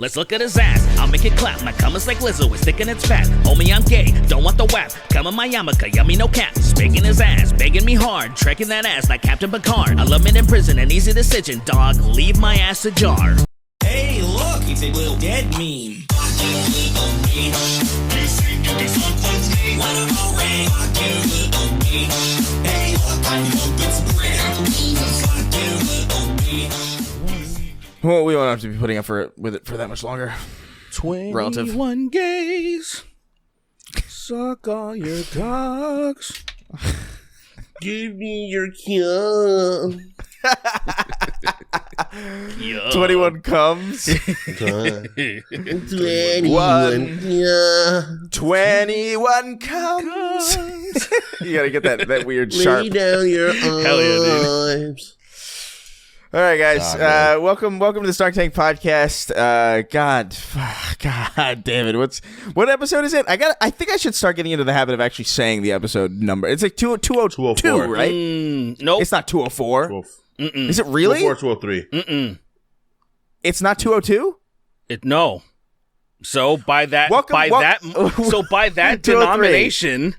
Let's look at his ass, I'll make it clap. My cum is like Lizzo, it's thick and it's fat. Homie, I'm gay, don't want the whap. Come in my yarmulke, yummy no cap. Spanking his ass, begging me hard. Trekking that ass like Captain Picard. I love it in prison, an easy decision, dog. Leave my ass ajar. Hey, look, it's a little dead meme. Well, we won't have to be putting up with it for that much longer. 21 gays. Suck all your cocks. Give me your cum. 21 comes. 21 comes. You gotta get that weird sharp. Lay down your arms. Hell yeah, dude. All right, guys. Welcome to the Snark Tank podcast. God damn it! What episode is it? I think I should start getting into the habit of actually saying the episode number. It's like 202, right? Nope. It's not 204. Is it really? 203. It's not 202. No. So by that, so by that 203. denomination,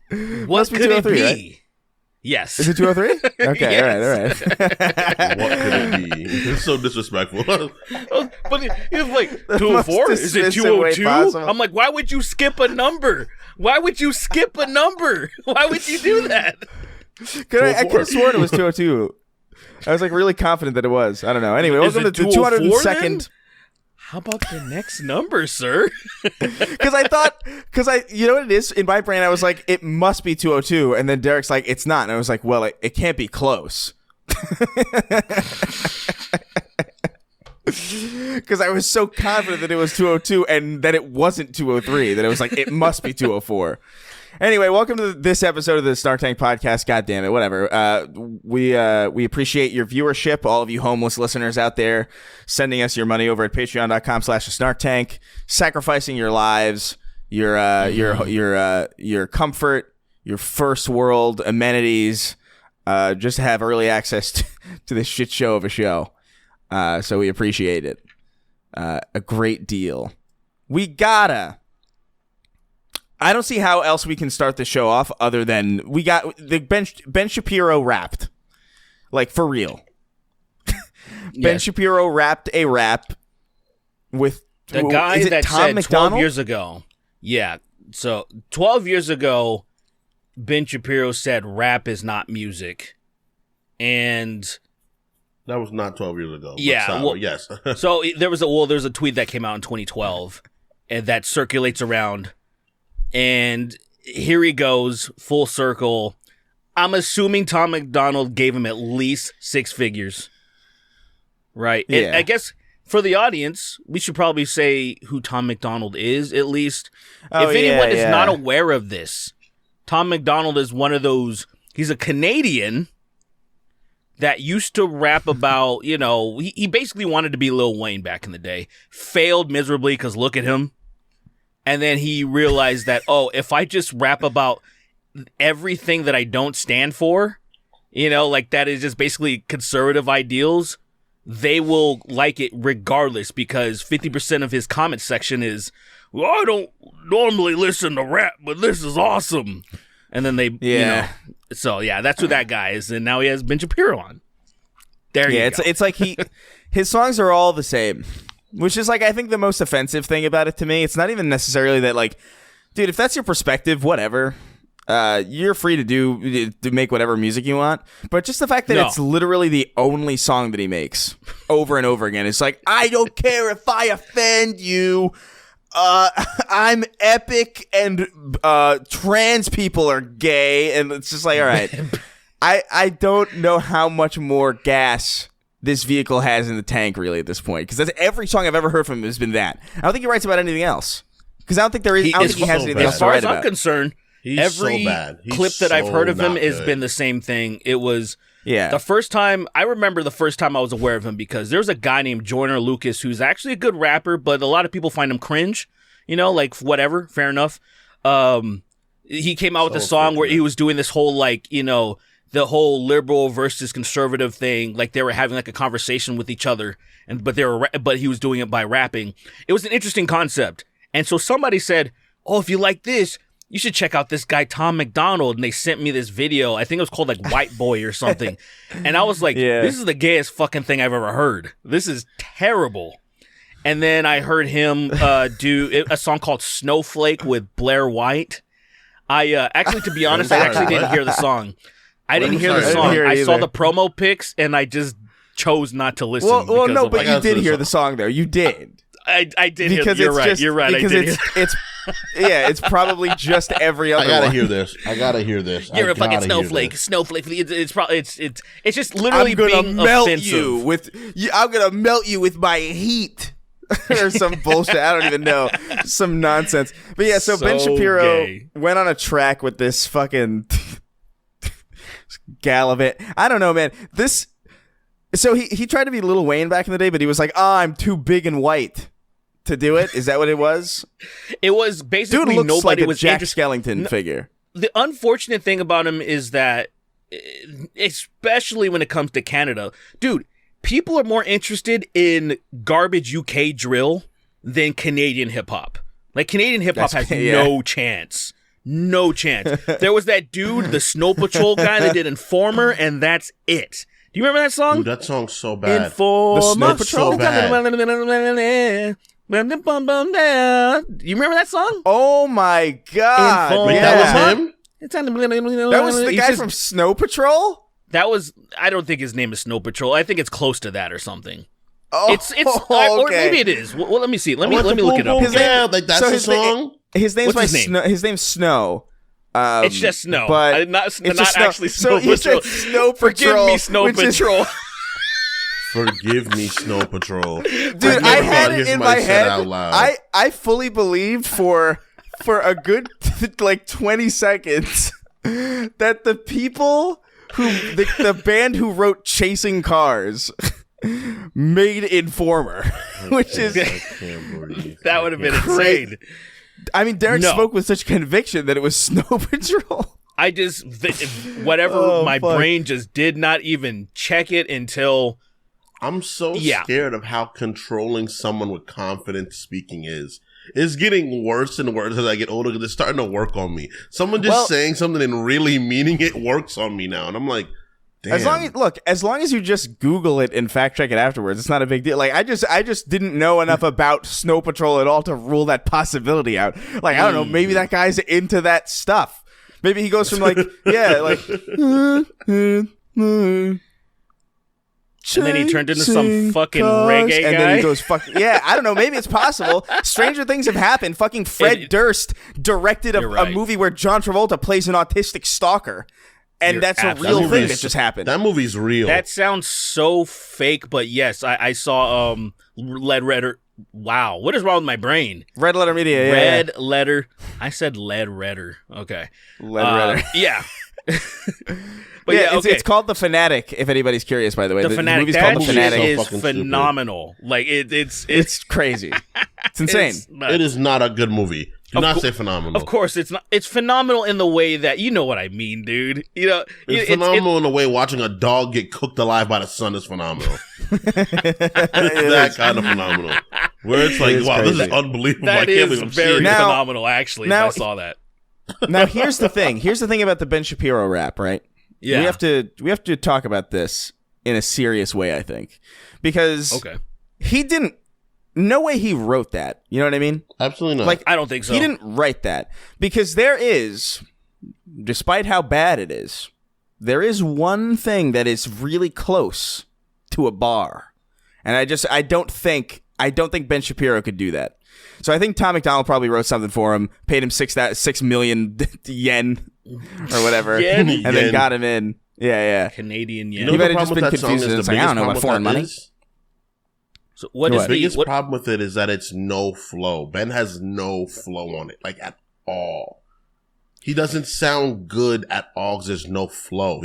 what Must be could it 203, be? right? Yes. Is it 203? Okay, Yes. all right. What could it be? It's so disrespectful. But it's like 204. Is it dismissive way 202? possible. I'm like, why would you skip a number? Why would you skip a number? Why would you do that? I could have sworn it was 202. I was like really confident that it was. I don't know. Anyway, Is welcome to it the 204 202nd. then? How about the next number, sir? Because you know what it is? In my brain, I was like, it must be 202. And then Derek's like, it's not. And I was like, well, it can't be close. Because I was so confident that it was 202 and that it wasn't 203, that it was like, it must be 204. Anyway, welcome to this episode of the Snark Tank podcast. God damn it, whatever. We appreciate your viewership, all of you homeless listeners out there, sending us your money over at patreon.com/snarktank, sacrificing your lives, your comfort, your first world amenities, just to have early access to this shit show of a show. So we appreciate it a great deal. I don't see how else we can start the show off other than we got the Ben Shapiro rapped, like for real. Ben Shapiro rapped a rap with The guy is it that Tom said McDonald? 12 years ago. Yeah. So 12 years ago, Ben Shapiro said rap is not music. And That was not 12 years ago. but Yeah, sorry, well- yes. so there's a tweet that came out in 2012 and that circulates around. And here he goes, full circle. I'm assuming Tom McDonald gave him at least 6 figures. Right? Yeah. And I guess for the audience, we should probably say who Tom McDonald is, at least. Oh, if anyone yeah. is not aware of this, Tom McDonald is one of those, he's a Canadian that used to rap about, he basically wanted to be Lil Wayne back in the day. Failed miserably because look at him. And then he realized that, if I just rap about everything that I don't stand for, like that is just basically conservative ideals, they will like it regardless because 50% of his comment section is, well, I don't normally listen to rap, but this is awesome. And then they, so yeah, that's who that guy is. And now he has Ben Shapiro on. There you go. It's like his songs are all the same. Which is like, I think the most offensive thing about it to me. It's not even necessarily that like, dude, if that's your perspective, whatever. You're free to make whatever music you want. But just the fact that it's literally the only song that he makes over and over again. It's like, I don't care if I offend you. I'm epic and trans people are gay. And it's just like, all right. I don't know how much more gas this vehicle has in the tank, really, at this point, because that's every song I've ever heard from him has been that. I don't think he writes about anything else, because I don't think there is. I don't think he has anything else as to far write as I'm about. concerned, He's every so bad. He's clip that I've so heard of him not has good. been the same thing. It was Yeah. I remember the first time I was aware of him because there's a guy named Joyner Lucas who's actually a good rapper, but a lot of people find him cringe. Like whatever, fair enough. He came out with a song where he was doing this whole the whole liberal versus conservative thing, like they were having like a conversation with each other, but he was doing it by rapping. It was an interesting concept. And so somebody said, "Oh, if you like this, you should check out this guy Tom McDonald." And they sent me this video. I think it was called like White Boy or something. And I was like, This is the gayest fucking thing I've ever heard. This is terrible. And then I heard him do a song called Snowflake with Blair White. Actually, to be honest, I actually didn't hear the song. I didn't hear the song. I saw the promo pics, and I just chose not to listen. Well, no, but you did hear the song, though. You did. I did hear. You're right. You're right. Because it's probably just every other. I gotta one. hear this. I gotta hear this. You're a fucking snowflake. Snowflake. It's probably it's just literally being offensive. I'm gonna melt you with my heat. Or some bullshit. I don't even know. Some nonsense. But yeah, so Ben Shapiro went on a track with this fucking Gallivant. I don't know, man. So he tried to be Lil Wayne back in the day, but he was like, I'm too big and white to do it. Is that what it was? It was basically Dude looks nobody like a was Jack Skellington figure. The unfortunate thing about him is that, especially when it comes to Canada, dude, people are more interested in garbage UK drill than Canadian hip hop. Like, Canadian hip hop has no chance. No chance. There was that dude, the Snow Patrol guy that did Informer, and that's it. Do you remember that song? Dude, that song's so bad. Informer. The Snow Patrol? So bad. You remember that song? Oh my god. Informer. Wait, Yeah. that was him? That was the guy from Snow Patrol? That was, I don't think his name is Snow Patrol. I think it's close to that or something. Oh, It's okay. or maybe it is. Well, let me see. Let me look it up. Like that's the song. His name's What's his name? His name's Snow. It's just Snow, but not it's just actually Snow So you Patrol. said Snow Forgive Patrol, me, Snow which is- Patrol. Forgive me, Snow Patrol. Dude, I've I never had thought it hear in my somebody say it head. out loud. I fully believed for a good like 20 seconds that the people who the band who wrote Chasing Cars made Informer, which is That would have been insane. I mean, Derek No. spoke with such conviction that it was Snow Patrol. I just whatever my brain just did not even check it until I'm so scared of how controlling someone with confidence speaking is. It's getting worse and worse as I get older because it's starting to work on me. Someone just saying something and really meaning it works on me now. And I'm like, damn. As long as you just Google it and fact check it afterwards, it's not a big deal. Like I just didn't know enough about Snow Patrol at all to rule that possibility out. Like I don't know, maybe that guy's into that stuff. Maybe he goes from like and then he turned into some fucking reggae guy. And then he goes, I don't know. Maybe it's possible. Stranger things have happened. Fucking Fred Durst directed a movie where John Travolta plays an autistic stalker. And that's a real thing that just happened. That movie's real. That sounds so fake, but yes, I saw Lead Redder. Wow, what is wrong with my brain? Red Letter Media. Red Letter. I said Lead Redder. Okay. Lead Redder. Yeah. But it's called The Fanatic. If anybody's curious, by the way, The Fanatic. movie's That called The Fanatic. is phenomenal. Like it's crazy. It's insane. It is not a good movie. Do not say phenomenal. Of course, it's not. It's phenomenal in the way that you know what I mean, dude. You know, it's phenomenal in the way watching a dog get cooked alive by the sun is phenomenal. It's that kind of phenomenal. Where it's like, wow, crazy. this is unbelievable. I That can't is believe I'm very seeing Now- phenomenal. Actually, now- if I saw that. Now here's the thing. Here's the thing about the Ben Shapiro rap, right? Yeah, We have to talk about this in a serious way, I think, because he didn't. No way he wrote that. You know what I mean? Absolutely not. Like I don't think so. He didn't write that because there is, despite how bad it is, there is one thing that is really close to a bar, and I don't think Ben Shapiro could do that. So I think Tom McDonald probably wrote something for him, paid him 6 million yen or whatever, Yen. and then got him in. Yeah. Canadian yen. you know He what might the have just problem with been that song confused. is? It's The like, I don't biggest know problem about with foreign that money. is- So what The is biggest what? problem with it is that it's no flow. Ben has no flow on it, like at all. He doesn't sound good at all because there's no flow.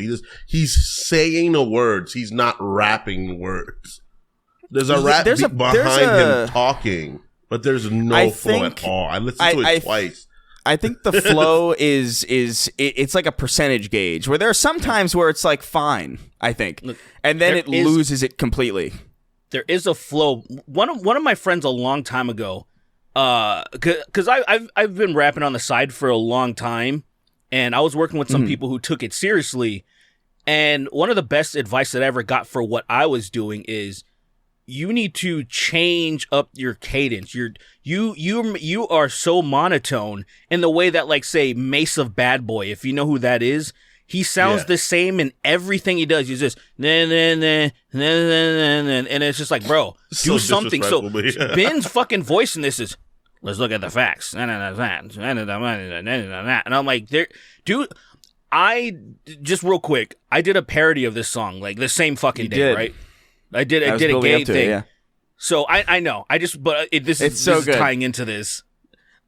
He's saying the words. He's not rapping words. There's a rap beat behind him talking, but there's no flow at all. I listened to it twice. I think the flow it's like a percentage gauge where there are some times where it's like fine, I think, Look, and then it loses it completely. There is a flow. One of my friends a long time ago, because I've been rapping on the side for a long time, and I was working with some people who took it seriously. And one of the best advice that I ever got for what I was doing is, you need to change up your cadence. You are so monotone in the way that, like, say, Mace of Bad Boy, if you know who that is, he sounds the same in everything he does. He's just nah, nah, nah, nah, nah, nah, and it's just like, bro, do something. So Ben's fucking voice in this is, let's look at the facts. And I'm like, dude, I just real quick, I did a parody of this song like the same fucking day, right? I did a gay thing. Yeah. So I know. This is tying into this.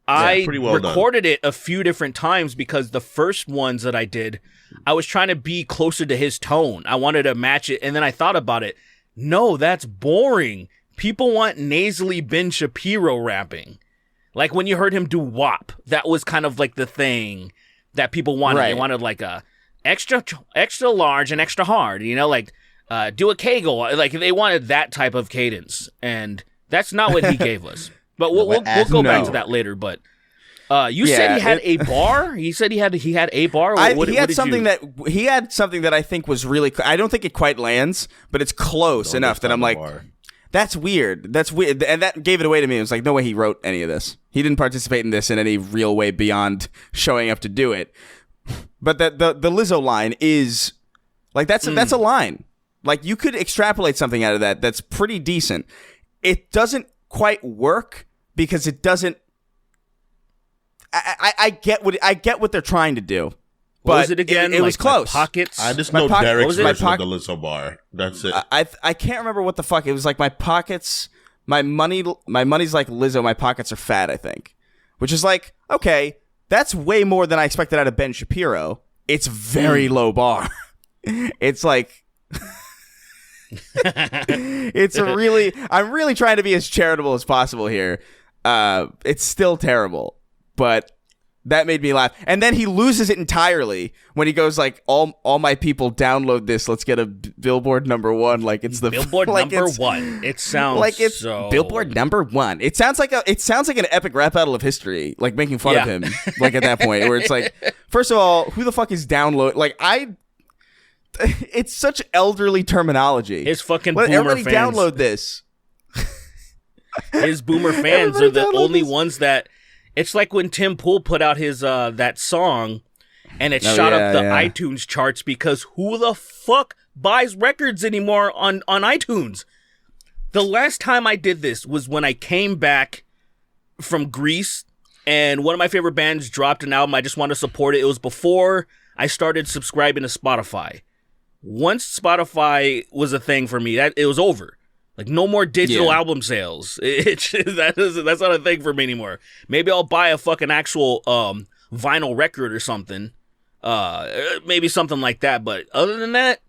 I recorded it a few different times because the first ones that I did, I was trying to be closer to his tone. I wanted to match it, and then I thought about it. No, that's boring. People want nasally Ben Shapiro rapping. Like when you heard him do WAP, that was kind of like the thing that people wanted. Right. They wanted like a extra large and extra hard, like do a Kegel. Like they wanted that type of cadence, and that's not what he gave us. But we'll go back to that later. But you said he had a bar. He said he had a bar. He had something that I think was really. I don't think it quite lands, but it's close enough that I'm like, that's weird. That's weird, and that gave it away to me. It was like, no way he wrote any of this. He didn't participate in this in any real way beyond showing up to do it. But the Lizzo line is like that's a line. Like you could extrapolate something out of that that's pretty decent. It doesn't quite work because it doesn't. I get what they're trying to do. What was it again? It was close. Pockets. I just know Derek's version of the Lizzo bar. That's it. I can't remember what the fuck it was. Like my pockets, my money's like Lizzo. My pockets are fat. I think, which is like, okay, that's way more than I expected out of Ben Shapiro. It's very low bar. It's like. I'm really trying to be as charitable as possible here. It's still terrible, but that made me laugh. And then he loses it entirely when he goes like, all my people download this. Let's get a Billboard #1. Like it's the Billboard #1. It sounds like it's so... Billboard #1. It sounds like an epic rap battle of history, like making fun of him. Like at that point where it's like, first of all, who the fuck is download? Like it's such elderly terminology. His fucking boomer everybody fans. Download this. His boomer fans are the only ones that. It's like when Tim Pool put out his that song, and it shot up the iTunes charts because who the fuck buys records anymore on iTunes? The last time I did this was when I came back from Greece, and one of my favorite bands dropped an album. I just wanted to support it. It was before I started subscribing to Spotify. Once Spotify was a thing for me, it was over. Like no more digital album sales. That's not a thing for me anymore. Maybe I'll buy a fucking actual vinyl record or something. Maybe something like that. But other than that,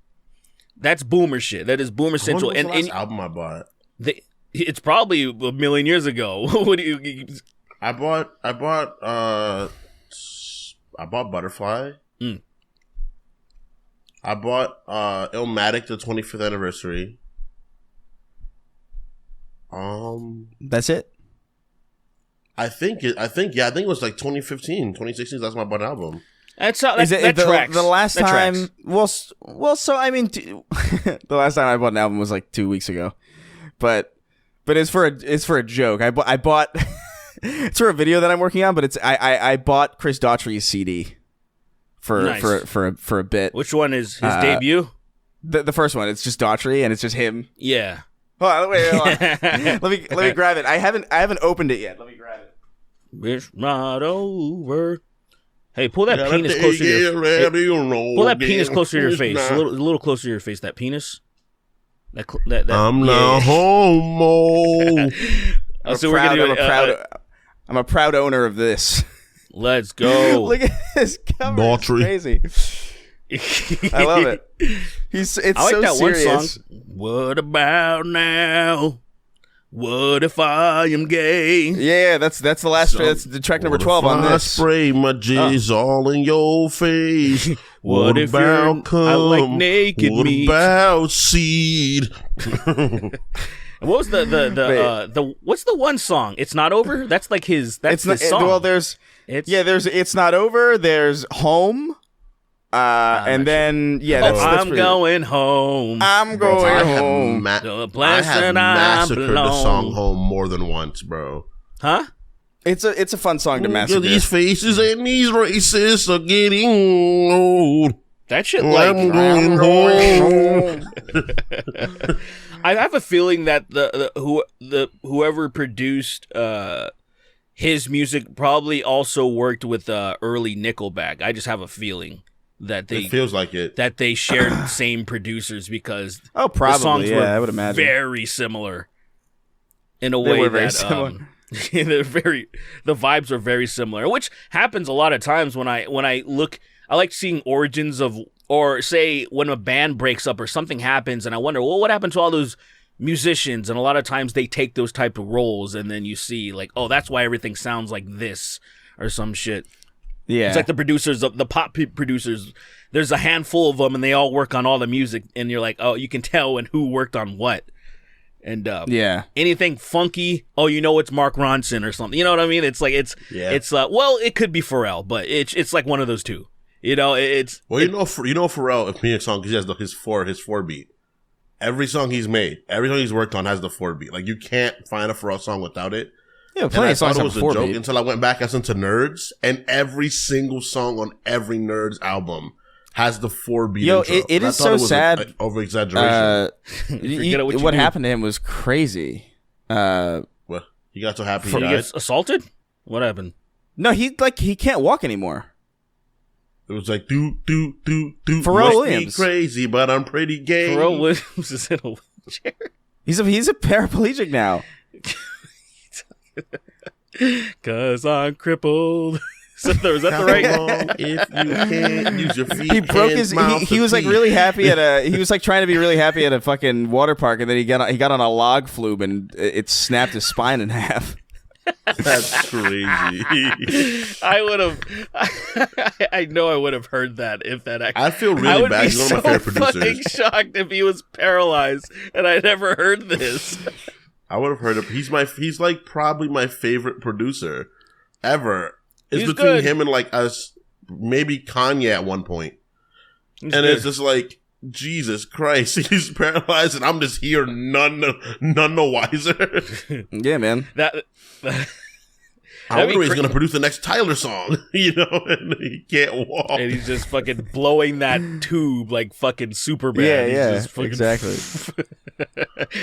that's boomer shit. That is boomer central. When was the last album I bought? It's probably a million years ago. What do you? I bought Butterfly. I bought Illmatic, the 25th anniversary. That's it. I think it was like 2015, 2016. That's my bought album. That tracks. The last that time, tracks. So I mean, the last time I bought an album was like 2 weeks ago, but it's for a joke. I bought it's for a video that I'm working on, but I bought Chris Daughtry's CD for a bit. Which one is his debut? The first one. It's just Daughtry and it's just him. Yeah. Hold on, wait. let me grab it. I haven't opened it yet. Let me grab it. It's not over. Hey, pull that penis closer to your pull that penis closer to your face. A little closer to your face. That penis. That I'm not homo. I'm a proud owner of this. Let's go. Look at this cover. Daughtry. It's crazy. I love it. I like that serious. one song. What about now? What if I am gay? Yeah, that's the last. That's the track number 12 on I this. spray my jizz all in your face. What if you're- I like naked what meat? about seed? And what was the what's the one song? It's Not Over? That's like his. That's It's not. his song. Well, there's It's Not Over. There's Home. And then that's I'm going home. I'm going home. The place I have that I massacred the belong. song "Home" more than once, bro. Huh? It's a fun song to Look massacre. at these faces and these racists are getting old. That shit I'm like going home. I have a feeling that whoever produced his music probably also worked with early Nickelback. I just have a feeling that It feels like it. that they shared the same producers because Oh, probably. the songs were I would imagine. very similar in a They way were very that similar. the vibes are very similar, which happens a lot of times when I look. I like seeing origins of, or say when a band breaks up or something happens, and I wonder, well, what happened to all those musicians? And a lot of times they take those type of roles, and then you see like, oh, that's why everything sounds like this or some shit. Yeah. It's like the producers, the pop producers. There's a handful of them, and they all work on all the music, and you're like, oh, you can tell when who worked on what. And anything funky, oh, you know it's Mark Ronson or something. You know what I mean? It's like well, it could be Pharrell, but it's like one of those two. You know, it's Pharrell. If me a song, 'cause he has his four beat. Every song he's made, every song he's worked on has the 4 beat. Like you can't find a Pharrell song without it. Yeah, And plenty I of songs thought it have was a a 4 joke beat. until I went back and listened to Nerds, and every single song on every Nerds album has the 4 beat. Yo, intro. it I is thought so was sad. Over exaggeration. What happened to him was crazy. Well, he got so happy he he died. gets assaulted. What happened? No, he can't walk anymore. It was like do. Pharrell Must Williams. be crazy, but I'm pretty gay. Pharrell Williams is in a wheelchair. He's a paraplegic now. 'Cause I'm crippled. Is that the right? If you can't use your feet, He broke hands, his. mouth, He was like and really happy at a. He was like trying to be really happy at a fucking water park, and then he got on a log flume and it snapped his spine in half. That's crazy. I would have. I know I would have heard that if that actually. I feel I really would bad. be He's one so of my favorite fucking producers. shocked if he was paralyzed and I never heard this. I would have heard of. He's like probably my favorite producer ever. It's He's between good. him and like us, maybe Kanye at one point. He's And good. it's just like, Jesus Christ, he's paralyzed and I'm just here, none the wiser. Yeah, man. that. I wonder be if he's going to produce the next Tyler song, and he can't walk. And he's just fucking blowing that tube like fucking Superman. He's Yeah, just fucking, exactly.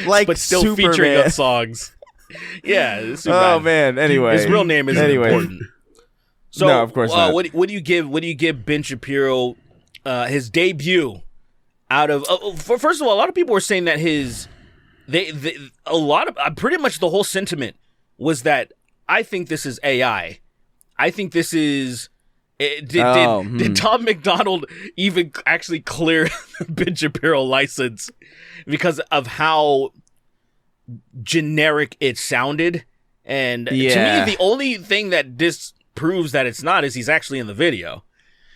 Like, but still Superman. featuring on songs. Yeah. Superman. Oh man. Anyway, His real name isn't important. So, No, of course not. What do you give Ben Shapiro his debut out of? First of all, a lot of people were saying that pretty much the whole sentiment was that I think this is AI. I think this is. Did Tom McDonald even actually clear the Ben Shapiro license because of how generic it sounded? And to me, the only thing that disproves that it's not is he's actually in the video.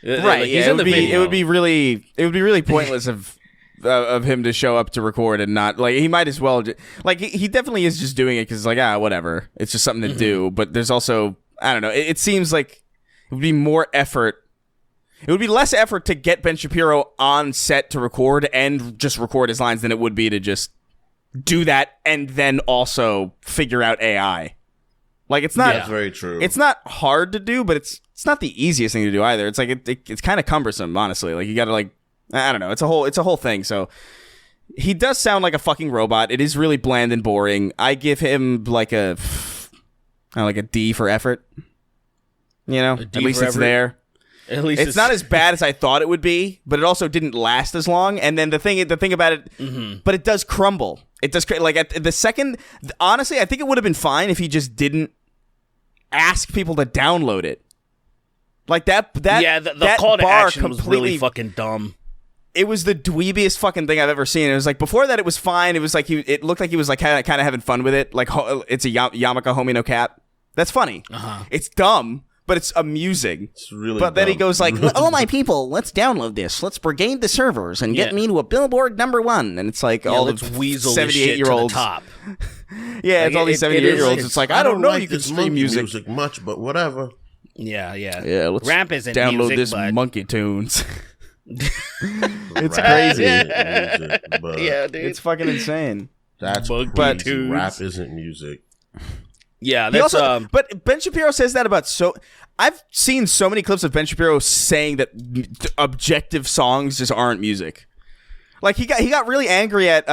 Right? Like, Yeah, he's in the video. It would be really pointless of him to show up to record and not like he might as well like he definitely is just doing it because like whatever, it's just something to do. But there's also I don't know. It seems like it would be more effort. It would be less effort to get Ben Shapiro on set to record and just record his lines than it would be to just do that and then also figure out AI. Like it's not. That's very true. It's not hard to do, but it's not the easiest thing to do either. It's like it's kind of cumbersome, honestly. Like you got to like I don't know. It's a whole thing. So he does sound like a fucking robot. It is really bland and boring. I give him like a D for effort. You know, at least it's effort? there. At least It's not as bad as I thought it would be, but it also didn't last as long. And then the thing about it, but it does crumble. It does like at the second. Honestly, I think it would have been fine if he just didn't ask people to download it. Like that the that call to bar action was really fucking dumb. it was the dweebiest fucking thing I've ever seen. It was like, before that, it was fine. It was like it looked like he was like kind of having fun with it. Like, it's a Yamaka homie no cap. That's funny. It's dumb, but it's amusing. It's really But then he dumb. goes like, "Oh my people, let's download this. Let's brigade the servers and get me to a Billboard #1." And it's like all the let's weasel this shit to the 78-year-olds. top. Yeah, it's all these 78-year-olds. It's like, I don't know, like you can this stream monkey music. much, but whatever. Yeah. Yeah, let's Rap isn't download music, this but monkey tunes. It's Rap crazy. isn't music, but dude. It's fucking insane. that's Monkey crazy. tunes. Rap isn't music. Yeah, He that's also, but Ben Shapiro says that about I've seen so many clips of Ben Shapiro saying that objective songs just aren't music. Like he got really angry at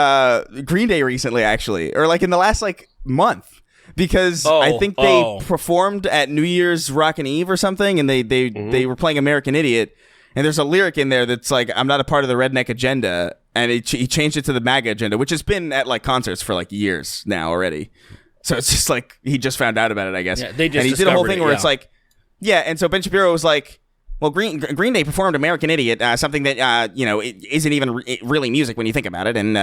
Green Day recently, actually, or like in the last like month, because I think they performed at New Year's Rockin' Eve or something, and they were playing American Idiot, and there's a lyric in there that's like, "I'm not a part of the redneck agenda," and he changed it to the MAGA agenda, which has been at like concerts for like years now already. So it's just like he just found out about it, I guess. Yeah, they just and he did a whole discovered thing it, where yeah. it's like, yeah, and so Ben Shapiro was like, well, Green Day performed American Idiot, something that it isn't even really music when you think about it, and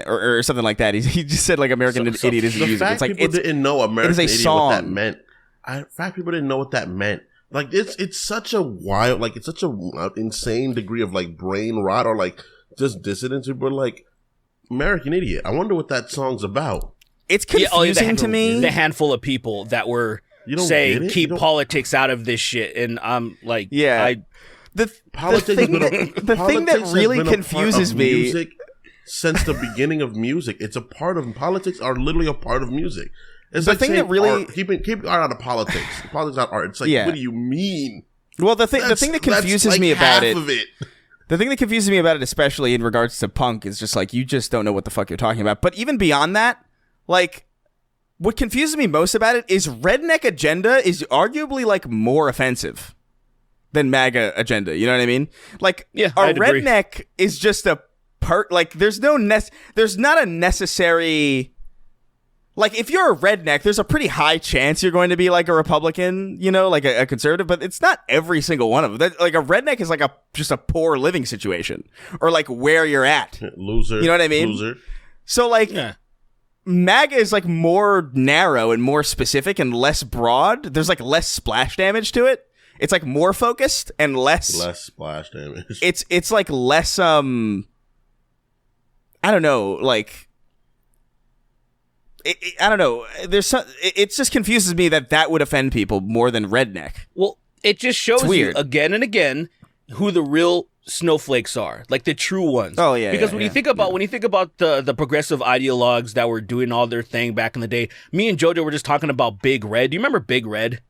or something like that. He just said like American Idiot isn't the music. fact It's like people didn't know American it is a Idiot song. what that meant. In fact, people didn't know what that meant. Like it's such a wild, like it's such a insane degree of like brain rot or like just dissonance. But like American Idiot, I wonder what that song's about. It's confusing to me. The handful of people that were You don't saying get it? keep You don't- politics out of this shit, and I'm like, Yeah. The thing that really confuses me. Music since the beginning of music, it's a part of politics. Are literally a part of music. It's The like thing saying that really- art, keep art out of politics. Politics not art. It's like, Yeah. what do you mean? Well, the thing that That's confuses like me about half it. of it. The thing that confuses me about it, especially in regards to punk, is just like, you just don't know what the fuck you're talking about. But even beyond that, like, what confuses me most about it is redneck agenda is arguably like more offensive than MAGA agenda. You know what I mean? Like, Yeah, a I'd agree. redneck is just a part. Like, there's not a necessary. Like, if you're a redneck, there's a pretty high chance you're going to be like a Republican, like a conservative, but it's not every single one of them. Like, a redneck is like just a poor living situation, or like where you're at. Loser. You know what I mean? Loser. So like, yeah. MAGA is like more narrow and more specific and less broad. There's like less splash damage to it. It's like more focused and less splash damage. It's like less I don't know, like I don't know. It just confuses me that would offend people more than redneck. Well, it just shows It's you weird. again and again who the real snowflakes are, like the true ones. Oh, yeah, because yeah, when yeah. you think about the progressive ideologues that were doing all their thing back in the day, me and JoJo were just talking about Big Red. Do you remember Big Red?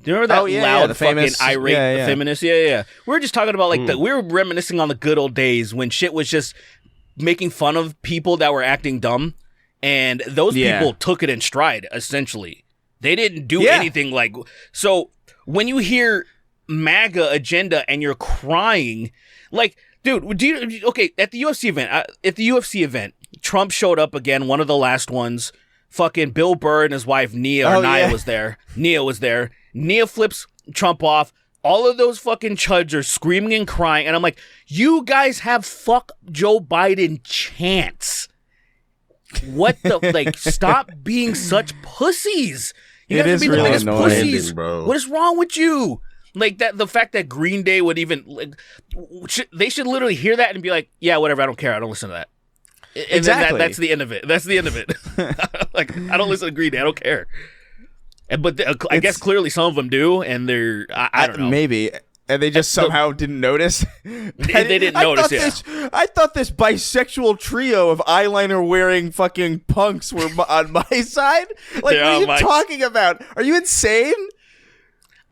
Do you remember that Oh, yeah, loud, the fucking famous- irate yeah. feminist? Yeah. We were just talking about like we were reminiscing on the good old days when shit was just making fun of people that were acting dumb, and those Yeah. people took it in stride. Essentially, they didn't do Yeah. anything like so. When you hear MAGA agenda and you're crying, like, dude, okay, at the UFC event, Trump showed up again, one of the last ones. Fucking Bill Burr and his wife Nia was there. Nia was there. Nia flips Trump off. All of those fucking chuds are screaming and crying, and I'm like, you guys have fuck Joe Biden chance. What the like? Stop being such pussies. You It guys is are being the really biggest annoying. pussies. Bro. What is wrong with you? Like that, the fact that Green Day would even like, they should literally hear that and be like, yeah, whatever, I don't care, I don't listen to that. And then Exactly. that's the end of it. That's the end of it. Like, I don't listen to Green Day, I don't care. But I guess clearly some of them do, and they're I don't know. Maybe. And they just somehow didn't notice. They didn't notice, yeah. I thought this bisexual trio of eyeliner wearing fucking punks were on my side. Like, They're what are on you my- talking about? Are you insane?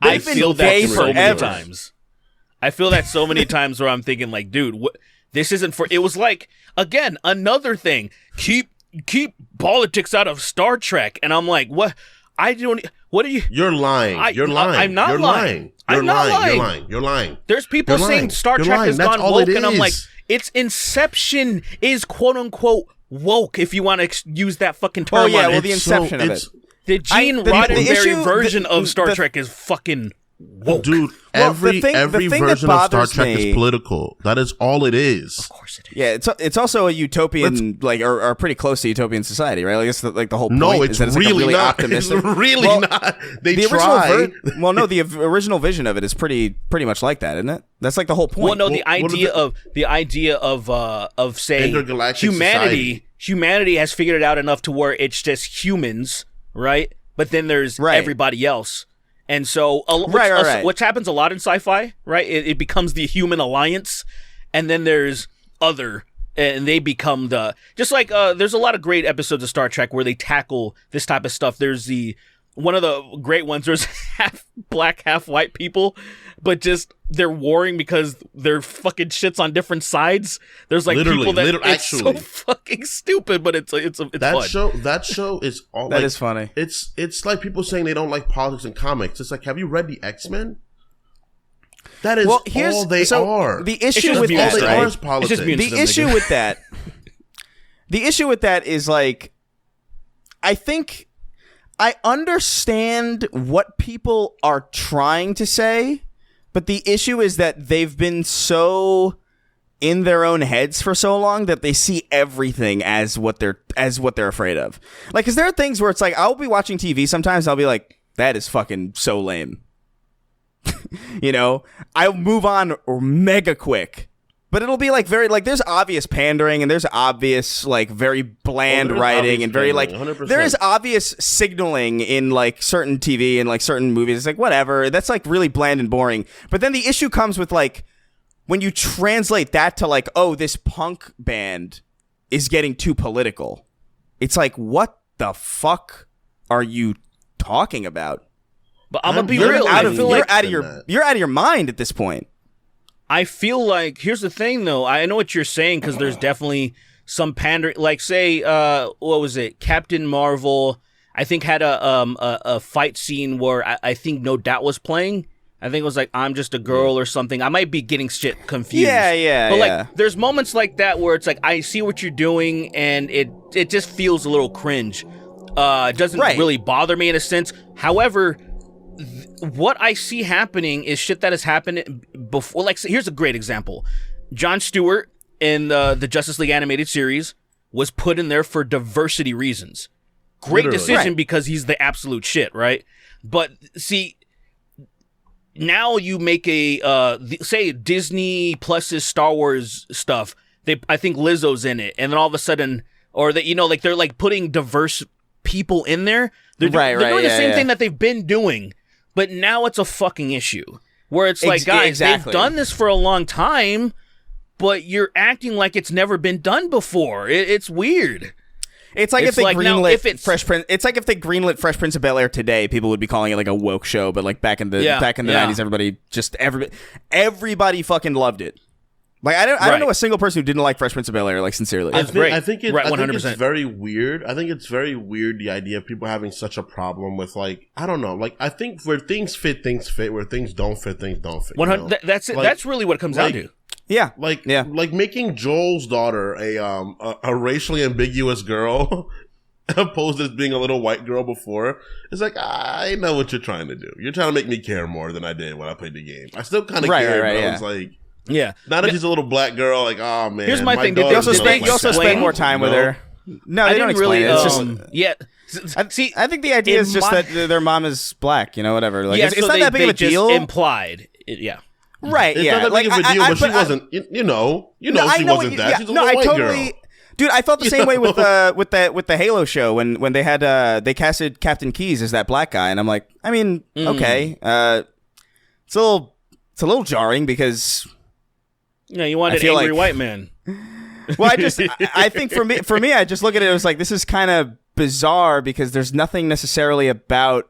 I They've been feel gay that so many forever. times. I feel that so many times where I'm thinking like, dude, what? This isn't for. It was like again another thing. Keep politics out of Star Trek, and I'm like, what? I don't. What are you? You're lying. You're lying. I'm not You're lying. You're I'm not lying. lying. You're lying. There's people You're saying lying. Star You're Trek lying. has That's gone all woke, it and I'm like, is. its inception is quote unquote woke. If you want to use that fucking term. Oh yeah, on well it. the inception of it. The Gene the Roddenberry issue- version of Star the- Trek is fucking woke. Dude, Well, every the thing that version of Star bothers Trek me- is political. That is all it is. Of course it is. Yeah, it's also a utopian, or pretty close to utopian society, right? Like it's the whole point. No, is it's that it's like a really really not. optimistic. It's really Well, not. They the try. original the original vision of it is pretty much like that, isn't it? That's like the whole point. Well, no, What the idea of say Intergalactic humanity. Humanity has figured it out enough to where it's just humans, right? But then there's Right. everybody else. And so, Right. which happens a lot in sci-fi, right? It becomes the human alliance, and then there's other, and they become just like there's a lot of great episodes of Star Trek where they tackle this type of stuff. There's one of the great ones. There's half black, half white people, but just they're warring because they're fucking shits on different sides. There's like people that it's so actually. fucking stupid, but it's fun. That show is all That is funny. It's like people saying they don't like politics and comics. It's like, have you read the X-Men? That is all they are. The issue just with mutants, that, all they right? are is politics. It's just mutants. The issue with that, is like, I think I understand what people are trying to say, but the issue is that they've been so in their own heads for so long that they see everything as what they're afraid of. Like, because there are things where it's like, I'll be watching TV sometimes, I'll be like, that is fucking so lame. You know, I'll move on mega quick. But it'll be like very like there's obvious pandering and there's obvious like very bland there's writing obvious and very like pandering, 100%. there is obvious signaling in like certain TV and like certain movies. It's like whatever. That's like really bland and boring. But then the issue comes with like when you translate that to like, oh, this punk band is getting too political. It's like, what the fuck are you talking about? But I'm gonna be You're real. out I of- feel you're like You're out of your mind at this point. I feel like here's the thing though. I know what you're saying because there's definitely some pandering. Like say, what was it? Captain Marvel. I think had a fight scene where I think No Doubt was playing. I think it was like I'm just a girl or something. I might be getting shit confused. Yeah. But yeah. like, there's moments like that where it's like I see what you're doing, and it just feels a little cringe. It doesn't Right. really bother me in a sense. However, what I see happening is shit that has happened before. Like, here's a great example: Jon Stewart in the Justice League animated series was put in there for diversity reasons. Great Literally. decision Right. because he's the absolute shit, right? But see, now you make say Disney Plus's Star Wars stuff. I think Lizzo's in it, and then all of a sudden, or that like they're like putting diverse people in there. They're doing the same thing that they've been doing, but now it's a fucking issue where it's like, guys, exactly. they've done this for a long time, but you're acting like it's never been done before. It's weird. It's like It's if they like, now, greenlit if it's- Fresh Prince. It's like if they greenlit Fresh Prince of Bel-Air today, people would be calling it like a woke show. But like back in the Yeah, 90s, everybody fucking loved it. Like I don't know a single person who didn't like Fresh Prince of Bel-Air, like sincerely. It's great. I think Right, I think 100%. it's very weird. I think it's very weird the idea of people having such a problem with like I don't know. Like I think where things fit, things fit. Where things don't fit, things don't fit. 100. That's it. Like- That's really what it comes down like- to. Yeah, Like Yeah. like making Joel's daughter a racially ambiguous girl, opposed to being a little white girl before. It's like I know what you're trying to do. You're trying to make me care more than I did when I played the game. I still kind of Right, care, right, but yeah. I was like. Yeah. Now that she's a little black girl, like, oh man. Here's my thing. daughter's They also also gonna spend- look you also like spend explain- more time with No. her. No, I they don't didn't really. explain it. It's just See, I think the idea in is just my- that their mom is black. You know, whatever. Like yeah, it's so not that big they of a just deal. Implied. Yeah. Right? It's yeah. not that like, big of a deal, but she I- wasn't. You know, No, she I know wasn't what that. yeah, She's a no, little I white totally, girl. dude. I felt the You same way with know? with the Halo show when they had they casted Captain Keyes as that black guy, and I'm like, I mean, okay, it's a little jarring because Yeah, you want I an feel angry like- white man. well, I think for me, I just look at it as like this is kind of bizarre because there's nothing necessarily about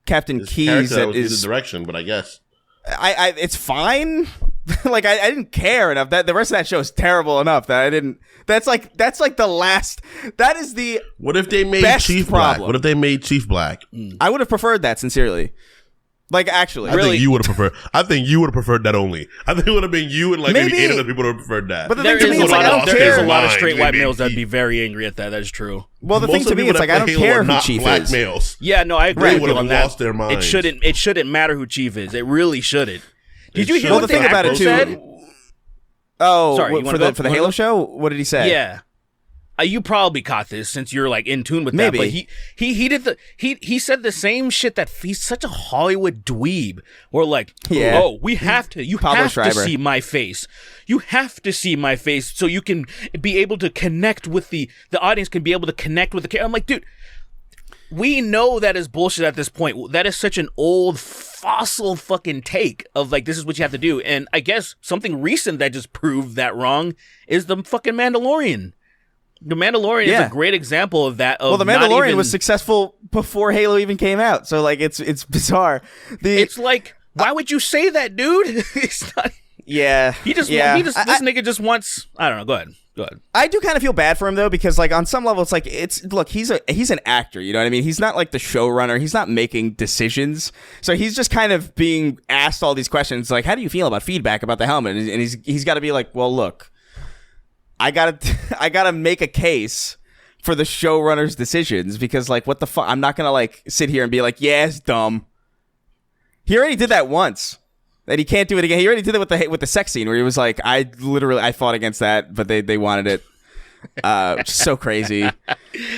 Captain His Keyes character that was is the direction, but I guess it's fine. Like I didn't care enough. That the rest of that show is terrible enough that I didn't. That's like the last. That is the. what if they made Best Chief problem. black? What if they made Chief black? I would have preferred that sincerely. Like, actually. I think you would have preferred. I think you would have preferred that only. I think it would have been you and like maybe 8 other people would have preferred that. But the thing to me is like, I don't there care. is a lot of straight white males that'd be very angry at that. That is true. Well, the thing to me is like, I don't care who Chief is. Males. Yeah, no, I agree with you on that. Lost their minds. It shouldn't matter who Chief is. It really shouldn't. Did you hear what the actor said? Oh, sorry, for the Halo show? What did he say? Yeah. You probably caught this since you're like in tune with that. But he said the same shit that he's such a Hollywood dweeb. We're like, oh, you have to see my face. You have to see my face so you can be able to connect with the audience can be able to connect with the character. I'm like, dude, we know that is bullshit at this point. That is such an old fossil fucking take of like, this is what you have to do. And I guess something recent that just proved that wrong is the fucking Mandalorian. The Mandalorian is a great example of that. Well, the Mandalorian was successful before Halo even came out, so like it's bizarre. It's like, why would you say that, dude? It's not. Yeah, this nigga just wants. I don't know. Go ahead. I do kind of feel bad for him though, because like on some level, it's like he's an actor. You know what I mean? He's not like the showrunner. He's not making decisions. So he's just kind of being asked all these questions, like, how do you feel about feedback about the helmet? And he's got to be like, well, look. I gotta make a case for the showrunner's decisions because, like, what the fuck? I'm not gonna like sit here and be like, yeah, it's dumb. He already did that once, and he can't do it again. He already did it with the sex scene where he was like, I fought against that, but they wanted it. Which is so crazy.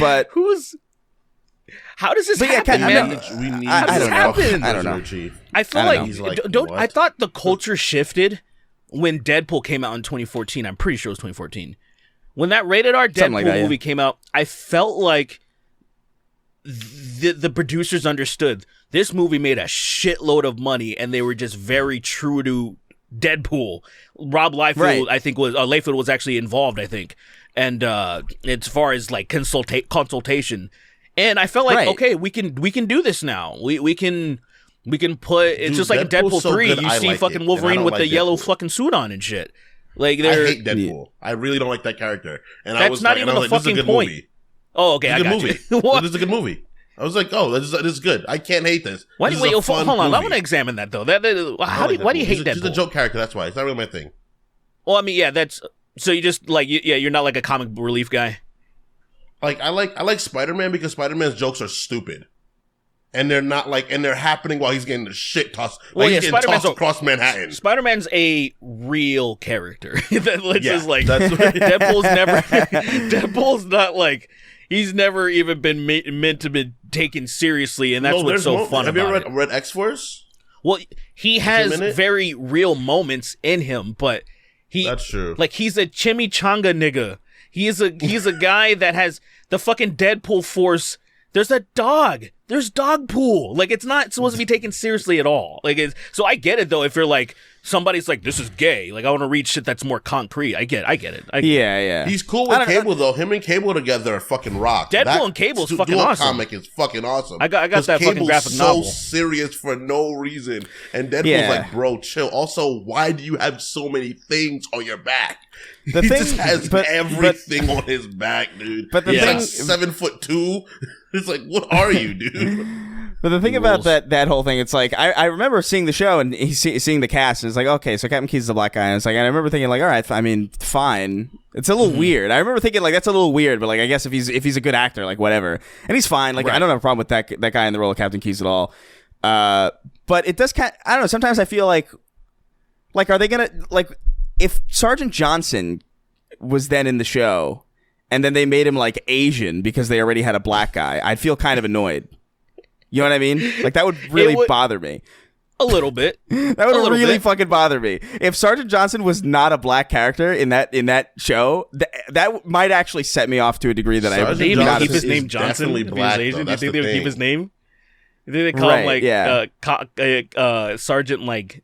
But how does this happen, man? I don't know. I feel like I thought the culture shifted when Deadpool came out in 2014. I'm pretty sure it was 2014. When that rated R Deadpool movie came out, I felt like the producers understood this movie made a shitload of money and they were just very true to Deadpool. Rob Liefeld, I think Liefeld was actually involved, I think. And as far as like consultation. And I felt like, okay, we can do this now. We can put it's just like in Deadpool 3. You see fucking Wolverine with the yellow fucking suit on and shit. Like I hate Deadpool. I really don't like that character. And that's I was not like, even the fucking point. Movie. Oh, okay, I got you. This is a good movie. I was like, oh, this is good. I can't hate this. Wait, hold on. I want to examine that though. Why do you hate Deadpool? He's a joke character. That's why it's not really my thing. Well, I mean, yeah, that's so you just like you're not like a comic relief guy. Like I like Spider-Man because Spider-Man's jokes are stupid. And they're not like, and they're happening while he's getting the shit tossed. Like he's getting tossed across Manhattan. Spider-Man's a real character. Just like Deadpool's not like, he's never even been meant to be taken seriously, and that's what's so fun about it. Have you ever read X-Force? Well, he has very real moments in him, but that's true. Like he's a chimichanga nigga. He's a guy that has the fucking Deadpool force. There's a dog. There's dog pool. Like, it's not supposed to be taken seriously at all. Like, so I get it though. If you're like somebody's like, this is gay. Like, I want to read shit that's more concrete. I get it. Yeah. He's cool with Cable though. Him and Cable together are fucking rock. Deadpool and Cable is fucking awesome. Comic is fucking awesome. I got that fucking graphic novel. So serious for no reason, and Deadpool's like, bro, chill. Also, why do you have so many things on your back? He just has everything on his back, dude. But he's like 7'2". It's like, what are you, dude? But the thing about that whole thing, it's like I remember seeing the show and seeing the cast, and it's like, okay, so Captain Key's the black guy, and it's like, and I remember thinking like, all right, I mean, fine. It's a little weird. I remember thinking like, that's a little weird, but like, I guess if he's a good actor, like whatever, and he's fine. Like I don't have a problem with that guy in the role of Captain Keyes at all. But it does I don't know. Sometimes I feel like are they gonna like if Sergeant Johnson was then in the show, and then they made him like Asian because they already had a black guy, I'd feel kind of annoyed. You know what I mean? Like that would really bother me. A little bit. That would really fucking bother me. If Sergeant Johnson was not a black character in that show, that might actually set me off to a degree that I would not keep his name Johnson. If he's Asian, do you think they would keep his name? Do you think they call him like Sergeant like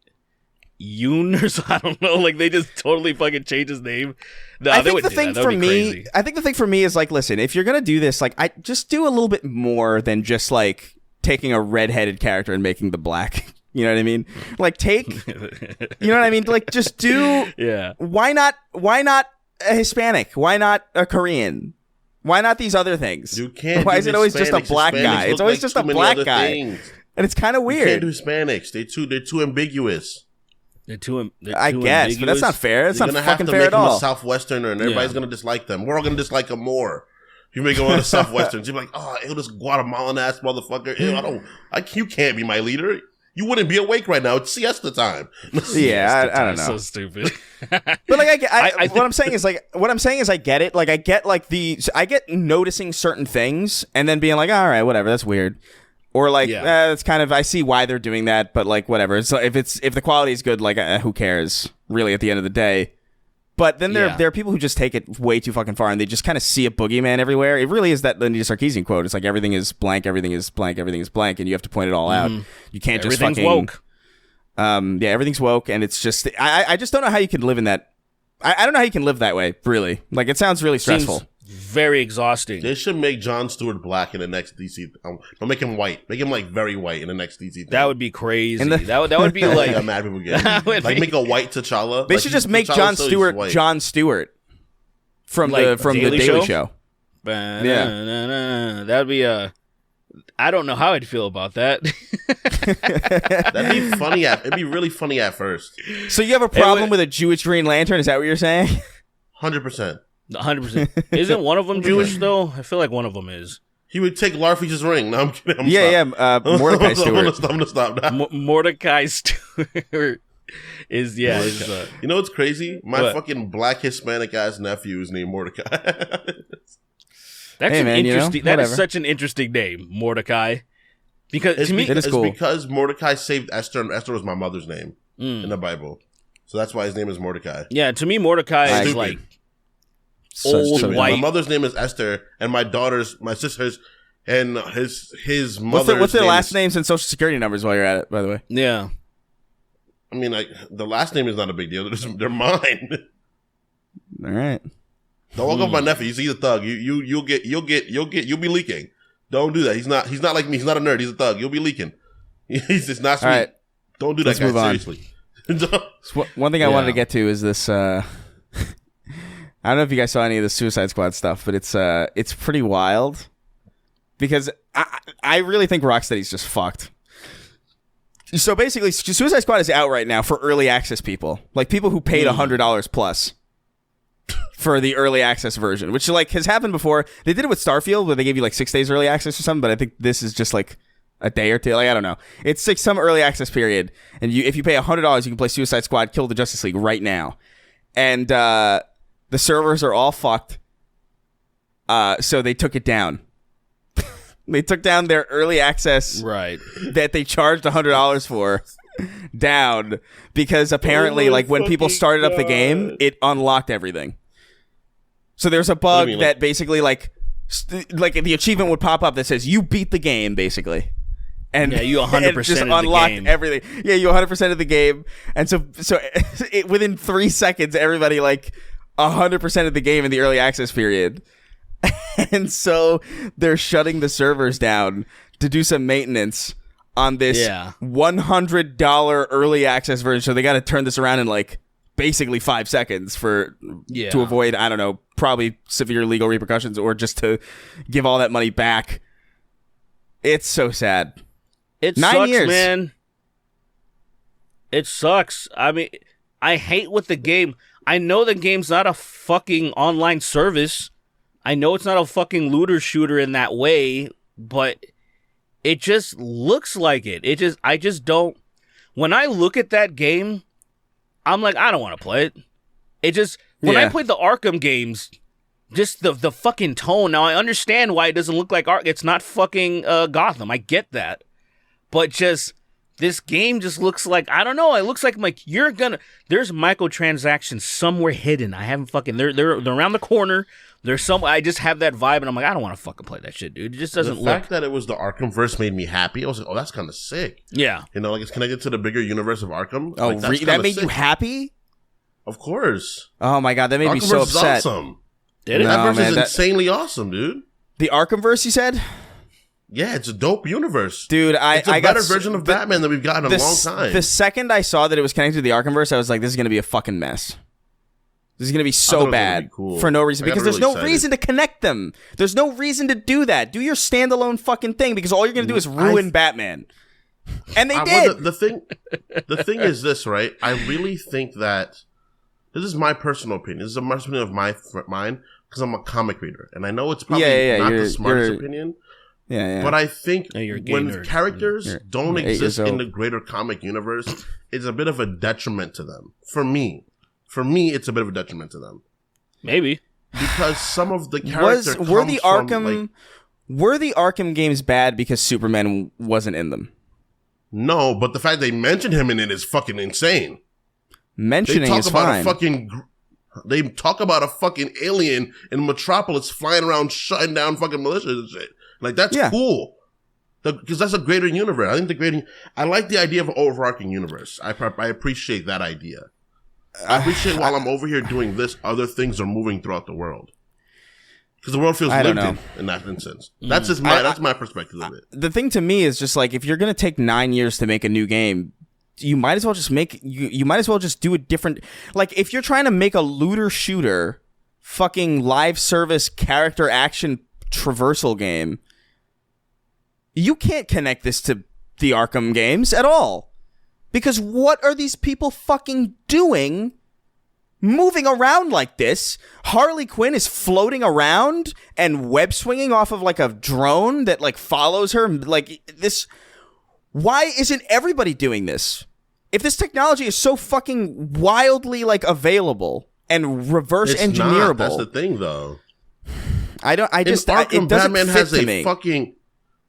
Yoon or something? I don't know. Like they just totally fucking change his name. No, I think the thing for me is like, listen, if you're gonna do this, like, I just do a little bit more than just like taking a redheaded character and making them black. You know what I mean? Like take, you know what I mean? Like just do. Yeah. Why not a Hispanic? Why not a Korean? Why not these other things? You can't. Why is it always just a black guy? It's always just a black guy. And it's kind of You can't weird. do Hispanics. They're too ambiguous. They're too I guess, but that's not fair. That's You're not gonna have fucking to fair make at him all. a Southwesterner, and everybody's gonna dislike them. We're all gonna dislike them more. You make him one of the Southwesterns. You're like, oh, ew, this Guatemalan ass motherfucker. Ew, you can't be my leader. You wouldn't be awake right now. It's siesta time. Yeah, I don't know. So stupid. But like, what I'm saying is I get it. Like, I get noticing certain things and then being like, all right, whatever, that's weird. Or like, it's kind of, I see why they're doing that, but like, whatever. So if the quality is good, like, who cares? Really, at the end of the day. But then there are people who just take it way too fucking far, and they just kind of see a boogeyman everywhere. It really is that Anita Sarkeesian quote. It's like everything is blank, everything is blank, everything is blank, and you have to point it all out. You can't just Everything's woke. Yeah, everything's woke, and it's just I just don't know how you can live in that. I don't know how you can live that way. Really, like it sounds really stressful. Seems very exhausting. They should make Jon Stewart black in the next DC. Don't make him white. Make him like very white in the next DC thing. That would be crazy. That would be like mad people get. Like make a white T'Challa. They should just make Jon Stewart Jon Stewart from the Daily Show. Yeah, that'd be I don't know how I'd feel about that. That'd be funny. It'd be really funny at first. So you have a problem with a Jewish Green Lantern? Is that what you're saying? 100%. 100%. Isn't one of them Jewish though? I feel like one of them is. He would take Larfeez's ring. No, I'm kidding. Mordecai Stewart. I'm gonna stop now. Mordecai Stewart is you know what's crazy? My fucking black Hispanic ass nephew is named Mordecai. That's interesting. That is such an interesting name, Mordecai. Because to me, it is cool. Because Mordecai saved Esther, and Esther was my mother's name in the Bible, so that's why his name is Mordecai. Yeah, to me, Mordecai is like old white. My mother's name is Esther, and my sister's, and his mother's. What's their last names and social security numbers? While you're at it, by the way. Yeah. I mean, like the last name is not a big deal. They're mine. All right. Don't walk up my nephew. He's a thug. You'll be leaking. Don't do that. He's not like me. He's not a nerd. He's a thug. You'll be leaking. He's just not sweet. All right. Don't do that, guys. Seriously. So one thing I wanted to get to is this. I don't know if you guys saw any of the Suicide Squad stuff, but it's pretty wild because I really think Rocksteady's just fucked. So basically, Suicide Squad is out right now for early access people, like people who paid $100 plus for the early access version, which like has happened before. They did it with Starfield where they gave you like 6 days early access or something, but I think this is just like a day or two. Like, I don't know. It's like some early access period, and if you pay $100, you can play Suicide Squad: Kill the Justice League right now, and the servers are all fucked. So they took it down. They took down their early access that they charged $100 for down because apparently like when people started up the game, it unlocked everything. So there's a bug that basically like the achievement would pop up that says you beat the game basically. And you 100% just unlocked everything. Yeah, you 100% of the game. And so within 3 seconds everybody like 100% of the game in the early access period. And so they're shutting the servers down to do some maintenance on this $100 early access version. So they got to turn this around in like basically 5 seconds to avoid, I don't know, probably severe legal repercussions or just to give all that money back. It's so sad. It 9 sucks, years. man. It sucks. I mean, I hate with the game. I know the game's not a fucking online service. I know it's not a fucking looter shooter in that way, but it just looks like it. I just don't. When I look at that game, I'm like, I don't want to play it. When I played the Arkham games, just the fucking tone. Now I understand why it doesn't look like Arkham. It's not fucking Gotham. I get that, but just this game just looks like, I don't know. It looks like there's microtransactions somewhere hidden. I haven't fucking. They're around the corner. There's some. I just have that vibe, and I'm like, I don't want to fucking play that shit, dude. It just doesn't look. The fact that it was the Arkhamverse made me happy. I was like, oh, that's kind of sick. Yeah, you know, like it's connected to the bigger universe of Arkham. Oh, like, that made you happy? Of course. Oh my god, that made me so upset. Is awesome. Did it? That verse is insanely awesome, dude. The Arkhamverse, you said? Yeah, it's a dope universe, dude. It's a better version of Batman than we've gotten in a long time. The second I saw that it was connected to the Arkhamverse, I was like, this is gonna be a fucking mess. This is going to be so bad for no reason because there's no reason to connect them. There's no reason to do that. Do your standalone fucking thing because all you're going to do is ruin Batman. And they did. The thing is this, right? I really think that this is my personal opinion. This is a personal opinion of mine because I'm a comic reader, and I know it's probably not the smartest opinion. Yeah. But I think when nerd. characters don't exist in the greater comic universe, it's a bit of a detriment to them. For me, it's a bit of a detriment to them. Maybe. Because some of the characters were the Arkham games bad because Superman wasn't in them? No, but the fact they mention him in it is fucking insane. Mentioning is fine. They talk about a fucking alien in Metropolis flying around shutting down fucking militias and shit. Like, that's cool. Because that's a greater universe. I like the idea of an overarching universe. I appreciate that idea. I appreciate while I'm over here doing this, other things are moving throughout the world. Because the world feels lived in that instance. That's just that's my perspective of it. The thing to me is just like, if you're going to take 9 years to make a new game, you might as well just you might as well just do a different, like, if you're trying to make a looter shooter fucking live service character action traversal game, you can't connect this to the Arkham games at all. Because what are these people fucking doing moving around like this? Harley Quinn is floating around and web swinging off of like a drone that like follows her. Like this. Why isn't everybody doing this? If this technology is so fucking wildly like available and reverse engineerable. That's the thing, though. It doesn't Batman fit has to me.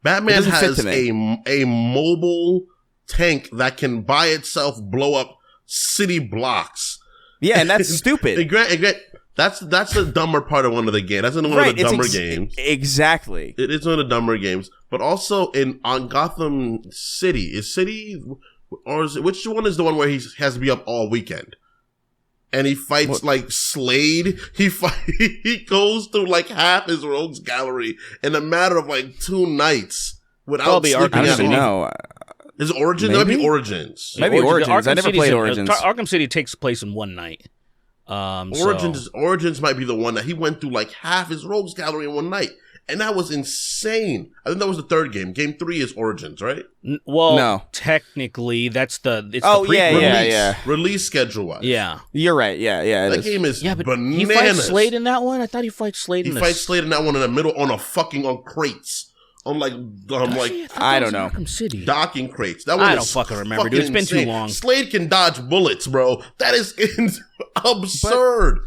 Batman has a mobile tank that can by itself blow up city blocks. Yeah, and that's stupid. That's the dumber part of one of the games. That's one of the dumber games. Exactly. It is one of the dumber games. But also on Gotham City, which one is the one where he has to be up all weekend? And he fights like Slade. He goes through like half his rogues gallery in a matter of like 2 nights without sleeping at all. No. Is it Origins? Maybe? It might be Origins. Maybe Origins. I never played Origins. Arkham City takes place in one night. Origins might be the one that he went through like half his rogues gallery in one night. And that was insane. I think that was the third game. Game 3 is Origins, right? No. Technically, it's the release schedule-wise. Yeah. You're right. Yeah. That game is bananas. He fights Slade in that one? I thought he fights Slade in He fights Slade in that one in the middle on crates. I don't know. Arkham City. Docking crates. That one I don't fucking remember, dude. It's been too long. Slade can dodge bullets, bro. That is absurd.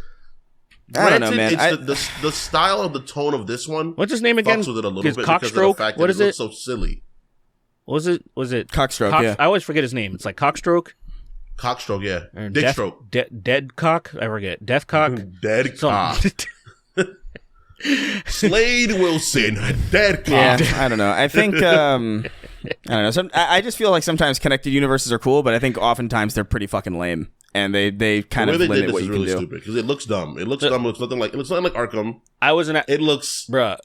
I don't know, man. It's the style of the tone of this one. What's his name again? Fucks with it a little bit Cockstroke? because of the fact What is it it? looks so silly. Was it Cockstroke? Yeah. I always forget his name. It's like Cockstroke. Cockstroke, yeah. Dickstroke. Dead cock. I forget. Death cock. Dead cock. Slade Wilson, dead cock. Yeah, I don't know. I think I don't know. I just feel like sometimes connected universes are cool, but I think oftentimes they're pretty fucking lame, and they kind of limit what you can do. Stupid because it looks dumb. It looks dumb. It looks nothing like Arkham. It looks, bruh.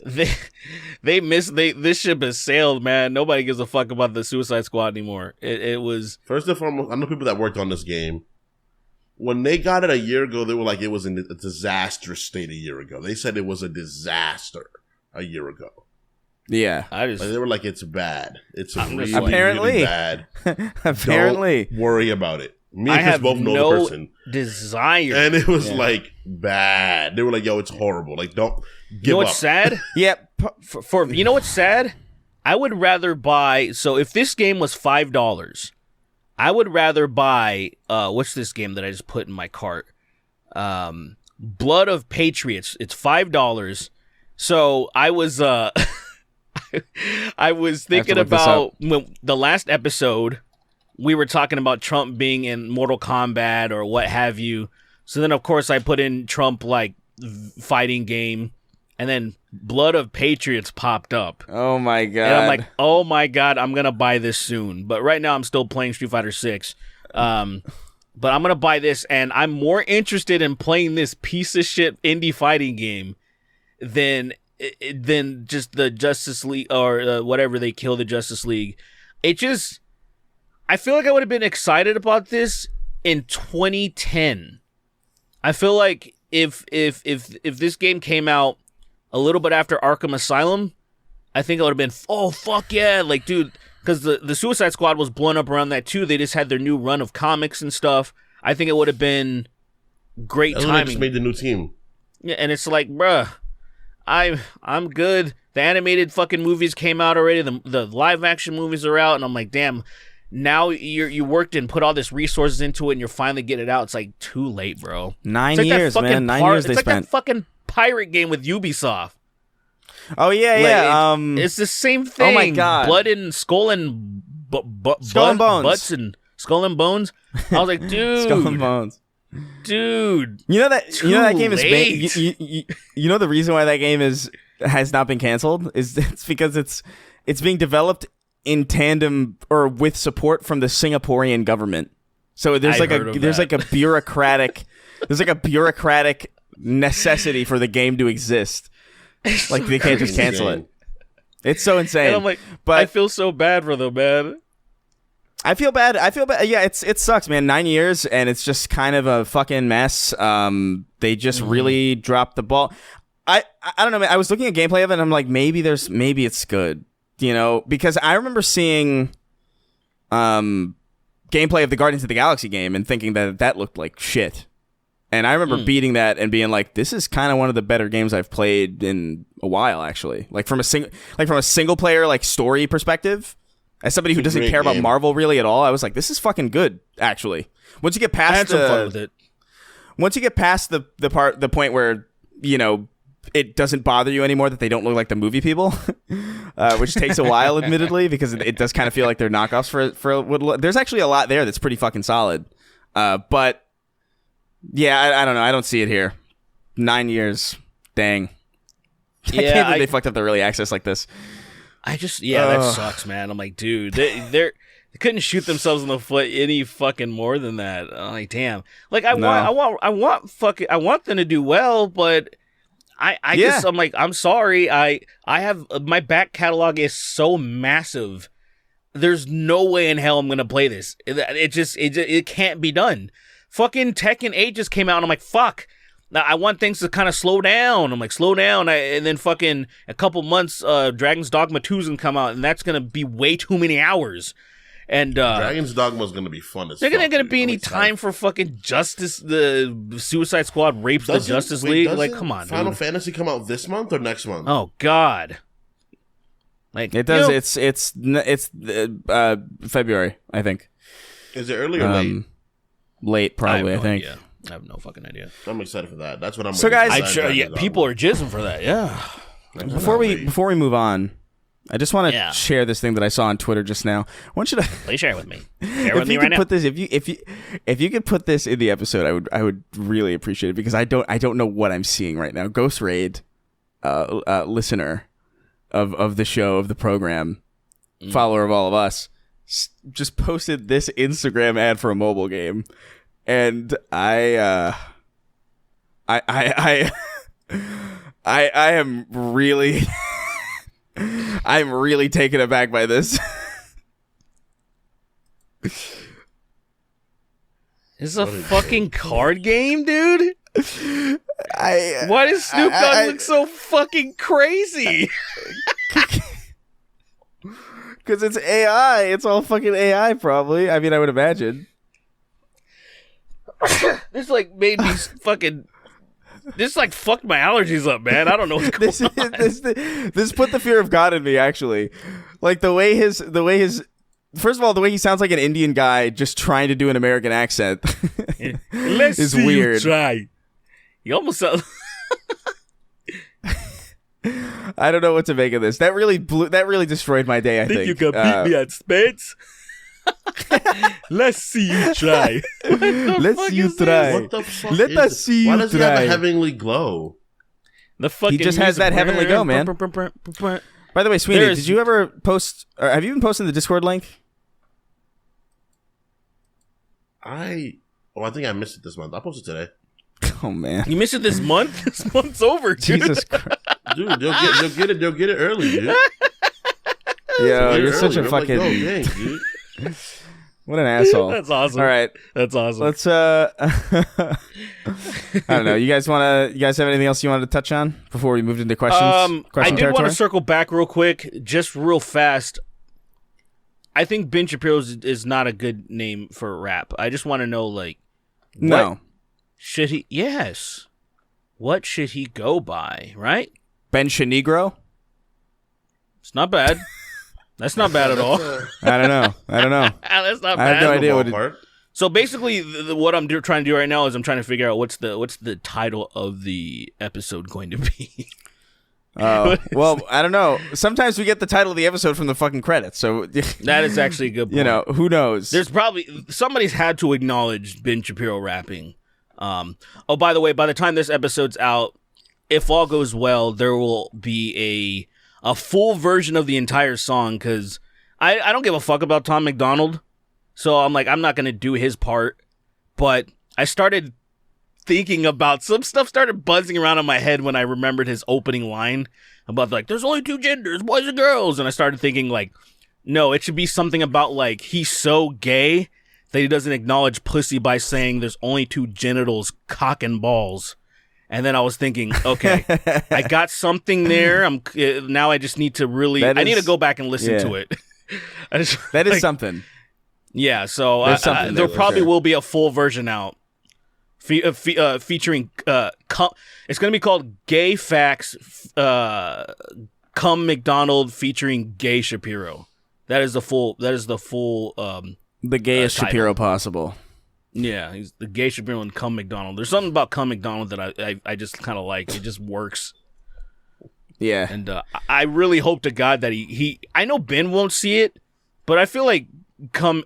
This ship has sailed, man. Nobody gives a fuck about the Suicide Squad anymore. It was first and foremost. I know people that worked on this game. When they got it a year ago, they were like, it was in a disastrous state a year ago. They said it was a disaster a year ago. Yeah. They were like, it's bad. It's really, apparently really bad. Apparently. Don't worry about it. Me and Chris both know the person. Desire. And it was like, bad. They were like, yo, it's horrible. Like, don't give up. You know what's sad? Yeah. You know what's sad? I would rather buy, so if this game was $5, I would rather buy, what's this game that I just put in my cart? Blood of Patriots. It's $5. So I was, I was thinking about when the last episode, we were talking about Trump being in Mortal Kombat or what have you. So then, of course, I put in Trump, like, fighting game. And then Blood of Patriots popped up. Oh, my God. And I'm like, oh, my God, I'm going to buy this soon. But right now, I'm still playing Street Fighter 6. But I'm going to buy this, and I'm more interested in playing this piece of shit indie fighting game than just the Justice League or whatever they kill the Justice League. I feel like I would have been excited about this in 2010. I feel like if this game came out a little bit after Arkham Asylum, I think it would have been, oh, fuck yeah. Like, dude, because the Suicide Squad was blown up around that, too. They just had their new run of comics and stuff. I think it would have been great timing. Just made the new team. Yeah, and it's like, bruh, I'm good. The animated fucking movies came out already. The live action movies are out, and I'm like, damn. Now you worked and put all this resources into it, and you're finally getting it out. It's like too late, bro. 9 years, man. 9 years they spent. It's like that fucking pirate game with Ubisoft. Oh yeah, like, yeah. It's the same thing. Oh my god, blood and skull and skull and bones, butts and skull and bones. I was like, dude, skull and bones. Dude, you know that game is you know the reason why that game has not been canceled is it's because it's being developed in tandem or with support from the Singaporean government. So there's like a bureaucratic necessity for the game to exist. Like they can't just cancel it. It's so insane. And I'm like, but I feel so bad for them, man. I feel bad. Yeah, it sucks, man. 9 years and it's just kind of a fucking mess. They just really dropped the ball. I don't know, man. I was looking at gameplay of it and I'm like, maybe it's good. You know, because I remember seeing gameplay of the Guardians of the Galaxy game and thinking that looked like shit. And I remember beating that and being like, this is kind of one of the better games I've played in a while, actually. Like from a single player like story perspective, as somebody who doesn't care about Marvel really at all, I was like, this is fucking good, actually. Once you get past I had some fun with it. Once you get past the point where, you know, it doesn't bother you anymore that they don't look like the movie people, which takes a while, admittedly, because it does kind of feel like they're knockoffs for there's actually a lot there that's pretty fucking solid. But yeah, I don't know. I don't see it here. 9 years. Dang. I can't believe they fucked up the early access like this. That sucks, man. I'm like, dude, they couldn't shoot themselves in the foot any fucking more than that. I'm like, damn. Like I want them to do well, but I guess I'm like, I'm sorry. I have my back catalog is so massive. There's no way in hell I'm gonna play this. It can't be done. Fucking Tekken 8 just came out, and I'm like, fuck. Now I want things to kind of slow down. I'm like, slow down, and then fucking a couple months, Dragon's Dogma 2's gonna come out, and that's gonna be way too many hours. And Dragon's Dogma is gonna be fun as fuck. There's not gonna be any excited. time for fucking Justice. The Suicide Squad rapes the Justice League. Like, come on, Final dude. Fantasy come out this month or next month? Oh God. Like it does. You know, it's February, I think. Is it early or late? Late, probably. I think. Idea. I have no fucking idea. I'm excited for that. That's what I'm. So, guys, people are jizzing for that. Yeah. Before we move on, I just want to share this thing that I saw on Twitter just now. I want you to please share it with me. Share it with me right now. Put this, if you could put this in the episode, I would really appreciate it because I don't know what I'm seeing right now. Ghost Raid, listener of the show, of the program, follower of all of us, just posted this Instagram ad for a mobile game, and I am really I'm really taken aback by this. This is a fucking card game, dude? Why does Snoop Dogg look so fucking crazy? Because it's AI. It's all fucking AI, probably. I mean, I would imagine. This like made me fucking. This like fucked my allergies up, man. I don't know what's going on. This put the fear of God in me, actually. Like the way his. First of all, the way he sounds like an Indian guy just trying to do an American accent is weird. You try. You almost sound. I don't know what to make of this. That really destroyed my day. I think you can beat me at spades. Let's see you try. Let's see you try. What the fuck? Let us see you try. Why does he have a heavenly glow? He just has that heavenly glow, man. By the way, Sweeney, did you ever post? Or have you been posting the Discord link? I think I missed it this month. I'll post it today. Oh man, you missed it this month? This month's over, dude. Jesus Christ. Dude, they'll get it early, dude. Yo, you're such a fucking. Like, dang, dude. What an asshole. That's awesome. All right. That's awesome. Let's I don't know. You guys have anything else you wanted to touch on before we moved into questions? I did want territory? to circle back real quick, just real fast. I think Ben Shapiro's is not a good name for rap. I just want to know, like, No. what should he? Yes. What should he go by? Right? Ben Shanigro? It's not bad. That's not bad at all. I don't know. That's not I have bad. no idea what Ballpark. So basically, what I'm trying to do right now is I'm trying to figure out what's the title of the episode going to be. Oh, well, I don't know. Sometimes we get the title of the episode from the fucking credits, so That is actually a good point. you know, who knows? There's probably somebody's had to acknowledge Ben Shapiro rapping. Oh, by the way, by the time this episode's out, if all goes well, there will be a full version of the entire song because I don't give a fuck about Tom McDonald. So I'm like, I'm not going to do his part. But I started thinking about some stuff started buzzing around in my head when I remembered his opening line about like, there's only two genders, boys and girls. And I started thinking like, no, it should be something about like, he's so gay that he doesn't acknowledge pussy by saying there's only two genitals, cock and balls. And then I was thinking, okay, I got something there. Now I just need to really, I need to go back and listen to it. That is something. Yeah, so there probably will be a full version out featuring it's going to be called Gay Facts Come McDonald featuring Gay Shapiro. That is the full The gayest title. Shapiro possible. Yeah, he's the Gay Shapiro and Come McDonald. There's something about Come McDonald that I just kind of like. It just works. Yeah. And I really hope to God that he I know Ben won't see it, but I feel like Tom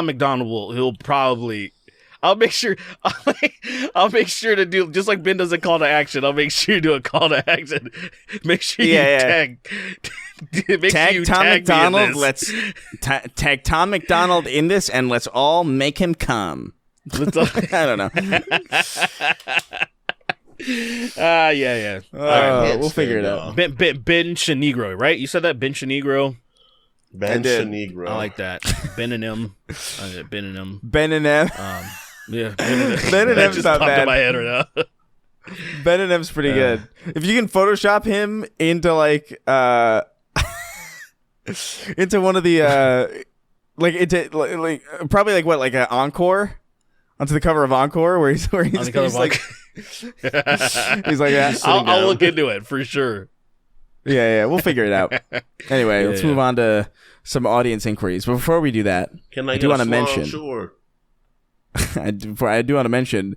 McDonald he'll probably I'll make sure to do just like Ben does a call to action. I'll make sure you do a call to action. Make sure you tag Tom McDonald. Let's Tag Tom McDonald in this, and let's all make him come. I don't know. Yeah. We'll figure it out. Ben Shanigro, right? You said that Ben Shanigro. Ben Shanigro. I like that. Beninem. Beninem. Beninem. Yeah. Beninem's just not popped bad. in my head right now. Beninem's pretty good. If you can Photoshop him into like into one of the probably like an Encore onto the cover of Encore where he's like he's like that. I'll look into it for sure. Yeah, we'll figure it out. Anyway, let's move on to some audience inquiries. But before we do that, I do want to mention. Sure. I do want to mention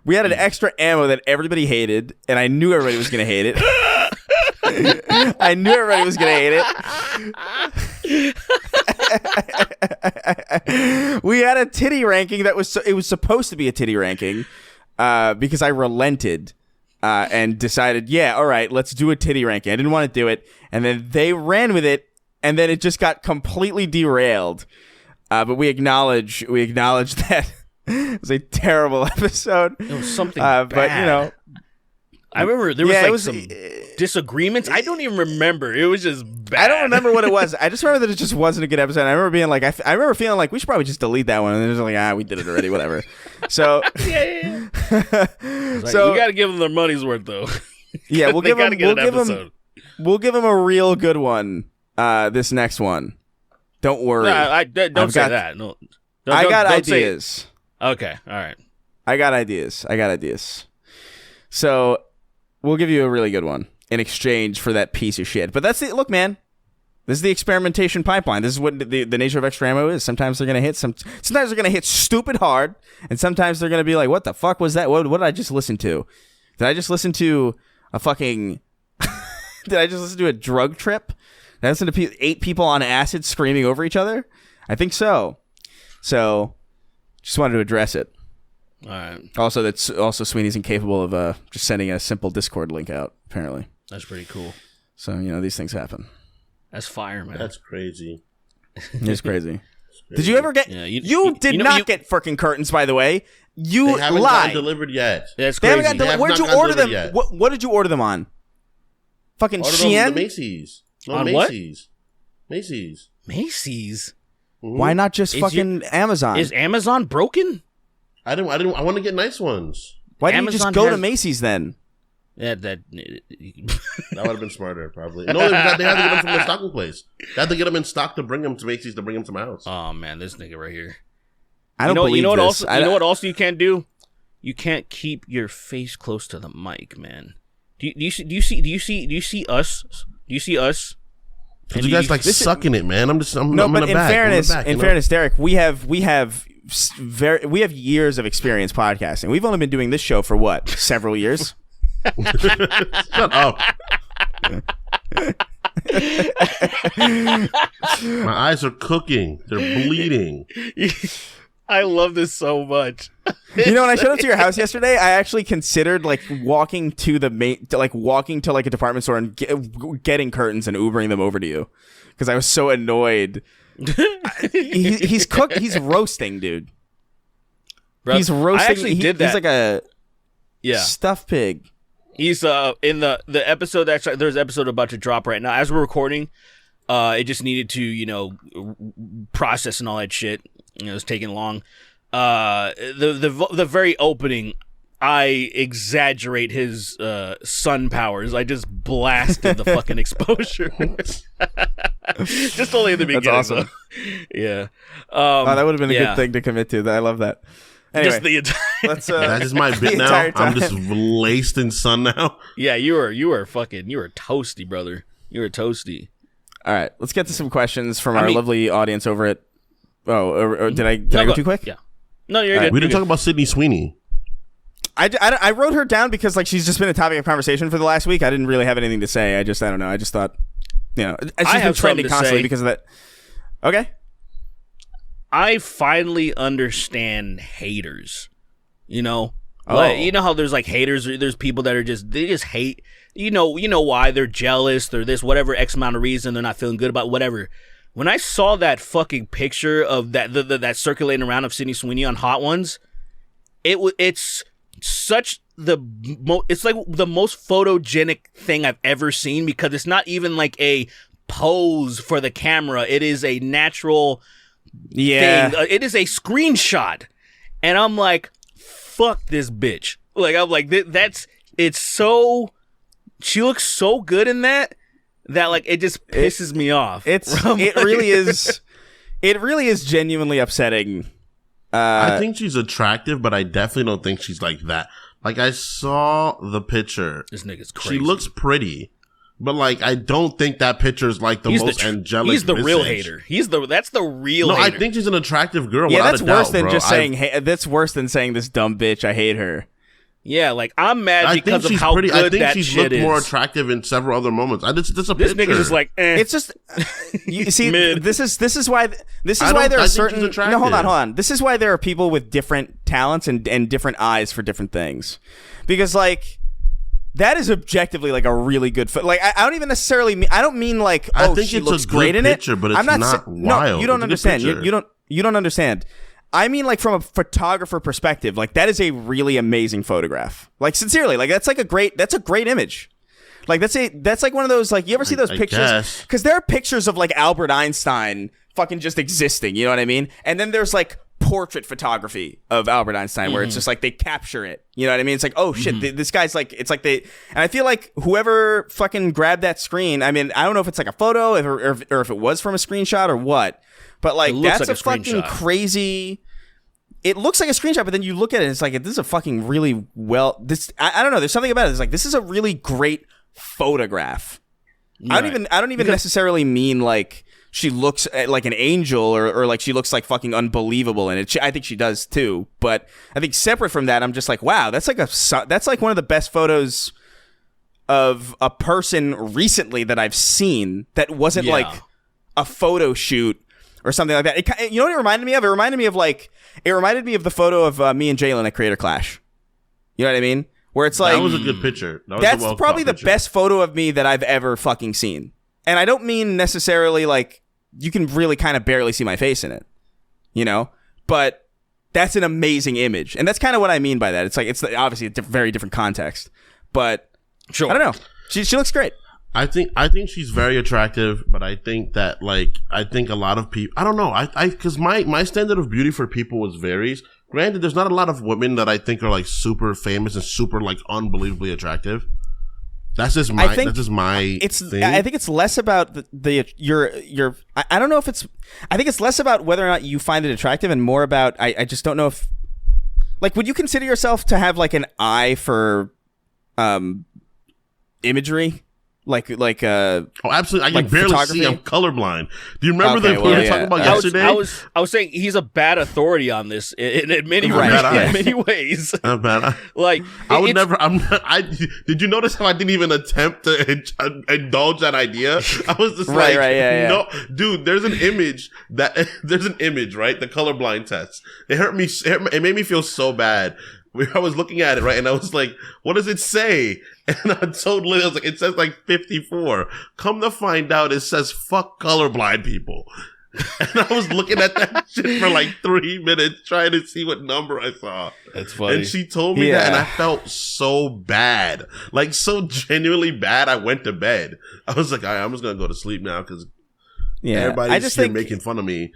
we had an extra ammo that everybody hated, and I knew everybody was going to hate it. I knew everybody was going to hate it. We had a titty ranking that was it was supposed to be a titty ranking because I relented and decided, yeah, all right, let's do a titty ranking. I didn't want to do it, and then they ran with it, and then it just got completely derailed. But we acknowledge that it was a terrible episode. It was something bad. But, you know. I remember there was some disagreements. I don't even remember. It was just bad. I don't remember what it was. I just remember that it just wasn't a good episode. I remember being like, I remember feeling like we should probably just delete that one. And then it was like, we did it already, whatever. So, yeah. So we got to give them their money's worth, though. Yeah, we'll give them. We'll give them a real good one. This next one. Don't worry. Don't say that. No, I got don't ideas. Okay, all right. I got ideas. So we'll give you a really good one in exchange for that piece of shit. But that's it. Look, man. This is the experimentation pipeline. This is what the nature of extra ammo is. Sometimes they're gonna hit sometimes they're gonna hit stupid hard, and sometimes they're gonna be like, "What the fuck was that? What did I just listen to? Did I just listen to a fucking? Did I just listen to a drug trip? Did I listen to 8 people on acid screaming over each other? I think so. So, just wanted to address it. All right. Also, Sweeney's incapable of just sending a simple Discord link out. Apparently, that's pretty cool. So these things happen. That's fire, man. That's crazy. It's crazy. Did you ever get? Yeah, you did not get freaking curtains, by the way. You they haven't lied. gotten delivered yet. That's they crazy. Haven't gotten where'd you order them? What did you order them on? Fucking Ordered Shein? The Macy's. No, on Macy's. What? Macy's. Macy's. Why not just fucking Amazon? Is Amazon broken? I want to get nice ones. Why didn't you Amazon just go to has- Macy's then? Yeah, That would have been smarter, probably. No, they had to get them from the stocking place. They had to get them in stock to bring them to Macy's to bring them to my house. Oh man, this nigga right here. I don't believe you know what this. Also, you know what also you can't do? You can't keep your face close to the mic, man. Do you see us? Do you see us? Because you guys sucking it, man. I'm but in the back. In fairness, Derek, we have years of experience podcasting. We've only been doing this show for what? Several years. Shut up. My eyes are cooking. They're bleeding. I love this so much. You know, when I showed up to your house yesterday, I actually considered walking to a department store and getting curtains and Ubering them over to you because I was so annoyed. He's cooked. He's roasting, dude. Bro, he's roasting. I actually did that. He's like a stuffed pig. He's in the episode that there's an episode about to drop right now as we're recording. It just needed to process and all that shit. It was taking long. The very opening, I exaggerate his sun powers. I just blasted the fucking exposure. Just only in the beginning. That's awesome. Yeah. That would have been a good thing to commit to. I love that. Anyway, just the entire. That is my bit now. I'm just laced in sun now. Yeah, you were toasty, brother. You were toasty. All right, let's get to some questions from our lovely audience over at. Oh, or did I go too quick? Yeah. No, you're good. We didn't talk about Sydney Sweeney. I wrote her down because she's just been a topic of conversation for the last week. I didn't really have anything to say. I don't know. I just thought, she's been trending constantly because of that. Okay. I finally understand haters. You know how there's haters. There's people that they just hate. You know why they're jealous. They're this whatever X amount of reason. They're not feeling good about whatever. When I saw that fucking picture of that circulating around of Sydney Sweeney on Hot Ones, it's such it's like the most photogenic thing I've ever seen because it's not even like a pose for the camera. It is a natural thing. It is a screenshot, and I'm like, fuck this bitch. Like I'm like it's so. She looks so good in that it just pisses me off. It really is genuinely upsetting. I think she's attractive, but I definitely don't think she's like that. Like I saw the picture. This nigga's crazy. She looks pretty, but I don't think that picture is the most angelic. He's the visage. real hater. That's the real. No, hater. I think she's an attractive girl. Yeah, without that's a doubt, worse than bro. just saying. That's worse than saying this dumb bitch. I hate her. Yeah, I'm mad because of how good I think that she's shit looked is. more attractive in several other moments. This This picture. nigga's just It's just you see. Mid. This is why there are certain. she's No, hold attractive. on. This is why there are people with different talents and different eyes for different things, because that is objectively a really good foot. I don't even necessarily mean. I don't mean I think she it's looks a great good in it. picture, but it's I'm not not No, wild. you don't It's a good understand. picture. You don't understand. I mean, from a photographer perspective, that is a really amazing photograph. Sincerely, that's a great image. That's one of those, you ever see those pictures? Because there are pictures of Albert Einstein fucking just existing, you know what I mean? And then there's portrait photography of Albert Einstein where it's just they capture it, you know what I mean? It's oh shit, this guy's and I feel whoever fucking grabbed that screen, I mean, I don't know if it's a photo or if it was from a screenshot or what. But that's a fucking crazy. It looks like a screenshot, but then you look at it, and it's this is a fucking really I don't know. There's something about it. It's this is a really great photograph. Right. I don't even necessarily mean she looks like an angel or she looks fucking unbelievable in it. I think she does too. But I think separate from that, I'm just wow, that's one of the best photos of a person recently that I've seen that wasn't a photo shoot. Or something like that. You know what it reminded me of? It reminded me of the photo of me and Jalen at Creator Clash. You know what I mean? Where it's that was a good picture. That's probably the best photo of me that I've ever fucking seen. And I don't mean necessarily you can really kind of barely see my face in it. You know? But that's an amazing image. And that's kind of what I mean by that. It's obviously a very different context. But sure. I don't know. She looks great. I think she's very attractive, but I think that I think a lot of people, I don't know, because my standard of beauty for people varies. Granted, there's not a lot of women that I think are like super famous and super like unbelievably attractive. That's just my thing. I think it's less about your I don't know if it's, I think it's less about whether or not you find it attractive and more about, I just don't know if, like, would you consider yourself to have like an eye for imagery? Oh, absolutely. I can like barely see. I'm colorblind. Do you remember we were talking about yesterday? I was saying he's a bad authority on this in many ways. Like, I would never. Did you notice how I didn't even attempt to indulge that idea? I was just no, dude. There's an image right? The colorblind test. It hurt me. It made me feel so bad. I was looking at it, right, and I was like, what does it say? And I told Lily, I was like, it says like 54. Come to find out, it says fuck colorblind people. And I was looking at that shit for like 3 minutes trying to see what number I saw. That's funny. And she told me that, and I felt so bad. Like, so genuinely bad, I went to bed. I was like, all right, I'm just going to go to sleep now because everybody's here making fun of me.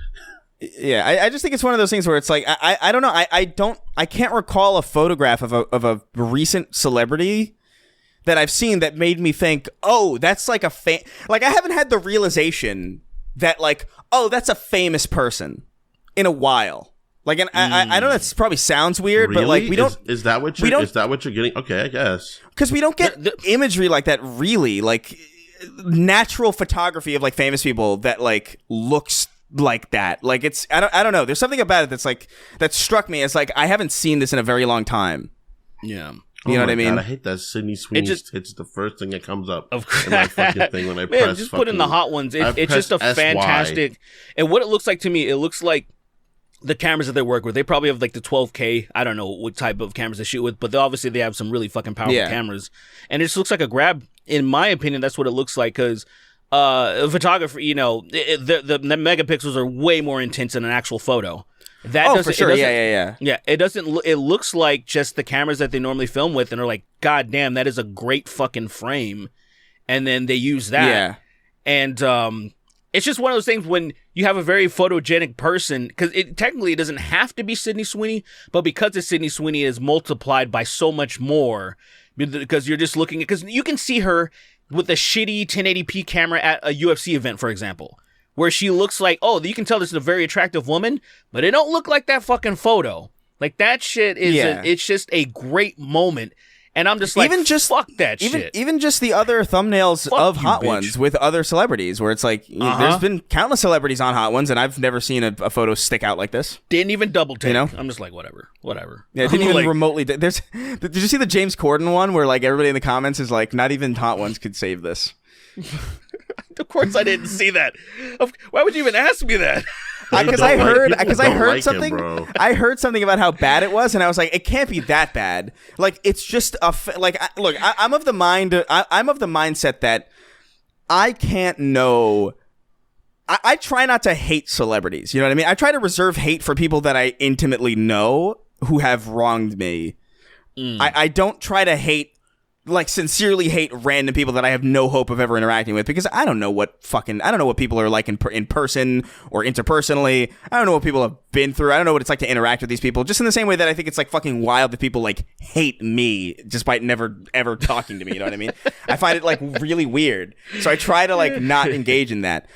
Yeah, I just think it's one of those things where it's like, I don't know, I can't recall a photograph of a recent celebrity that I've seen that made me think, oh, that's like like, I haven't had the realization that like, oh, that's a famous person in a while. Like, and I know that probably sounds weird, really? But like, we don't. Is that what you're getting? Okay, I guess. Because we don't get imagery like that, really, like natural photography of like famous people that like looks like that. Like, it's, I don't know. There's something about it that's like, that struck me as like, I haven't seen this in a very long time. Yeah. You know what I mean? God, I hate that Sydney Sweeney's it's the first thing that comes up in my fucking thing when I press. Just put in the hot ones. It's just a fantastic. And what it looks like to me, it looks like the cameras that they work with. They probably have like the 12K. I don't know what type of cameras they shoot with, but obviously they have some really fucking powerful cameras. And it just looks like a grab. In my opinion, that's what it looks like, because photography, you know, the megapixels are way more intense than an actual photo. That for sure. Yeah. It doesn't. It looks like just the cameras that they normally film with, and are like, God damn, that is a great fucking frame. And then they use that. Yeah. And it's just one of those things when you have a very photogenic person, because technically it doesn't have to be Sydney Sweeney, but because it's Sydney Sweeney, it is multiplied by so much more, because you're just looking at, because you can see her with a shitty 1080p camera at a UFC event, for example, where she looks like, oh, you can tell this is a very attractive woman, but it don't look like that fucking photo. Like, that shit is, it's just a great moment. And I'm just like, fuck that shit. Even just the other thumbnails of Hot Ones with other celebrities, where it's like, there's been countless celebrities on Hot Ones, and I've never seen a photo stick out like this. Didn't even double take. You know? I'm just like, whatever. Yeah, didn't even remotely. Did you see the James Corden one where like everybody in the comments is like, not even Hot Ones could save this? Of course I didn't see that. Why would you even ask me that? Because I heard something. I heard something about how bad it was, and I was like, it can't be that bad. Like, it's just look. I'm of the mindset that I can't know. I try not to hate celebrities. You know what I mean? I try to reserve hate for people that I intimately know who have wronged me. I don't try to hate, like, sincerely hate random people that I have no hope of ever interacting with, because I don't know what people are like in person or interpersonally. I don't know what people have been through. I don't know what it's like to interact with these people. Just in the same way that I think it's like fucking wild that people like hate me despite never ever talking to me. You know what I mean? I find it like really weird. So I try to like not engage in that.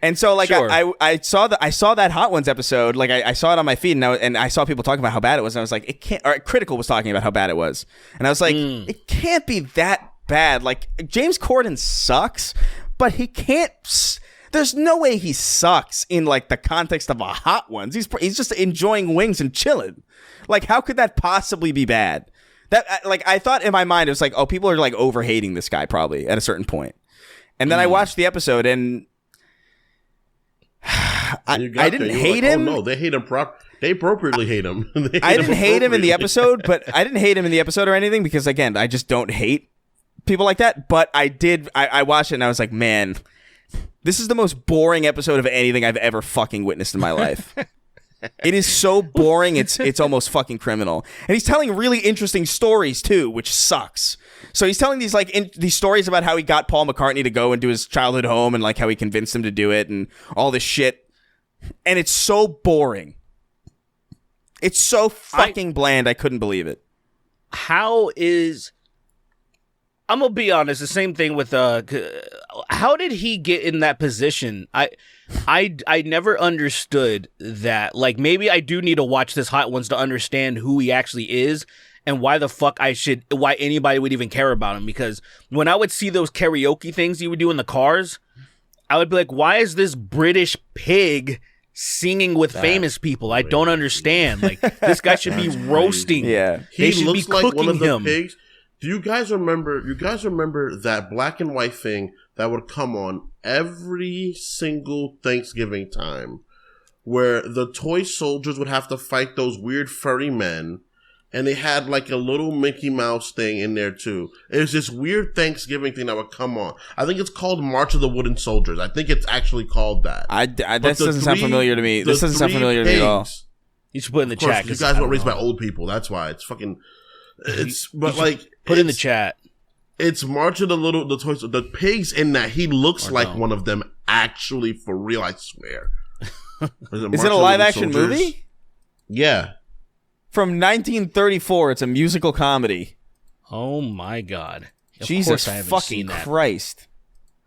And so, like, sure. I saw that Hot Ones episode. Like, I saw it on my feed, and I saw people talking about how bad it was. And I was like, it can't. Or Critical was talking about how bad it was, and I was like, it can't be that bad. Like, James Corden sucks, but he can't. There's no way he sucks in like the context of a Hot Ones. He's just enjoying wings and chilling. Like, how could that possibly be bad? That, like, I thought in my mind it was like, oh, people are like over hating this guy probably at a certain point. And then I watched the episode, and I didn't hate him. Oh, no, they hate him They appropriately hate him. I didn't hate him in the episode, but I didn't hate him in the episode or anything, because again, I just don't hate people like that. But I did. I watched it and I was like, man, this is the most boring episode of anything I've ever fucking witnessed in my life. It is so boring. It's almost fucking criminal. And he's telling really interesting stories too, which sucks. So he's telling these these stories about how he got Paul McCartney to go into his childhood home and like how he convinced him to do it and all this shit. And it's so boring. It's so fucking bland. I couldn't believe it. I'm gonna be honest. The same thing with how did he get in that position? I never understood that. Like, maybe I do need to watch this Hot Ones to understand who he actually is and why the fuck why anybody would even care about him. Because when I would see those karaoke things he would do in the cars, I would be like, why is this British pig singing with famous people? I don't understand. Like, this guy should be roasting. Yeah, they should looks be like cooking one of the him. pigs. Do you guys remember that black and white thing that would come on every single Thanksgiving time, where the toy soldiers would have to fight those weird furry men, and they had like a little Mickey Mouse thing in there too. It was this weird Thanksgiving thing that would come on. I think it's called March of the Wooden Soldiers. I think it's actually called that. This doesn't sound familiar to me. This doesn't sound familiar to me at all. You should put in the chat. You guys weren't raised by old people. That's why it's fucking. Put in the chat. It's March of the pigs in that he looks like one of them actually for real. I swear. Is it a live action movie? Yeah. From 1934. It's a musical comedy. Oh my god! Jesus fucking Christ!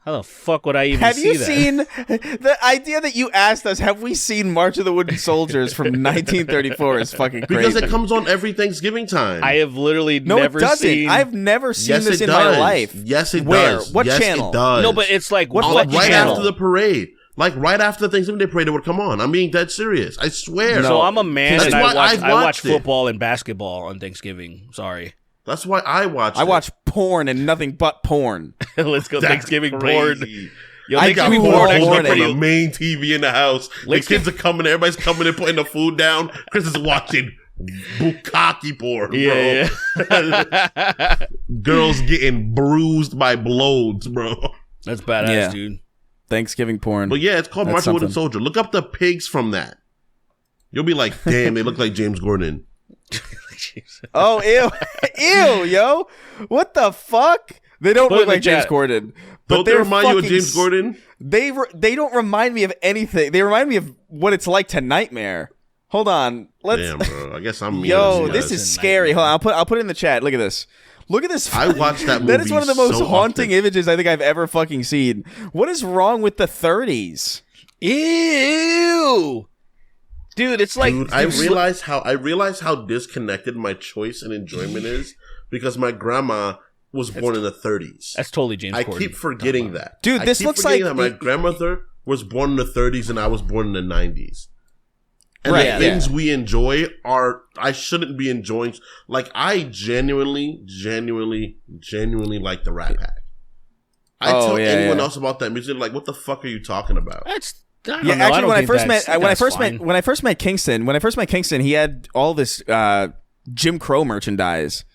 How the fuck would I even have see you that? seen the idea that you asked us? Have we seen March of the Wooden Soldiers from 1934? Is fucking crazy because it comes on every Thanksgiving time. I have literally never seen. I've never seen this in my life. Yes, it Where? does. What yes, channel? It does. No, but it's like what right channel? after the parade. Like right after the Thanksgiving Day parade, it would come on. I'm being dead serious. I swear. So I'm a man That's and why I watch it. football and basketball on Thanksgiving. Sorry. That's why I watch. I watch porn and nothing but porn. Let's go. That's Thanksgiving crazy. porn. Yo, I got Thanksgiving porn porn on actually the main TV in the house. The kids are coming. Everybody's coming and putting the food down. Chris is watching bukkake porn, bro. Yeah. Girls getting bruised by blows, bro. That's badass, dude. Thanksgiving porn. But yeah, it's called March of the Wooden Soldier. Look up the pigs from that. You'll be like, damn, they look like James Gordon. Oh, ew. Ew, yo. What the fuck? They don't look like James Gordon. Don't they remind you of James Gordon? They don't remind me of anything. They remind me of what it's like to nightmare. Hold on. Damn, bro. I guess I'm mean. Yo, this is scary. Hold on. I'll put it in the chat. Look at this. Look at this. I watched that movie. That is one of the most so haunting often. images I think I've ever fucking seen. What is wrong with the 30s? Ew. Dude, it's like Dude, I realize how disconnected my choice and enjoyment is because my grandma was born in the 30s. That's totally James Corden. I keep forgetting that. Dude, this looks like that my grandmother was born in the 30s and I was born in the 90s. And Right, the things we enjoy I shouldn't be enjoying. Like, I genuinely like the Rat Pack. I tell anyone else about that music, like, what the fuck are you talking about? Actually, when I first met Kingston, he had all this Jim Crow merchandise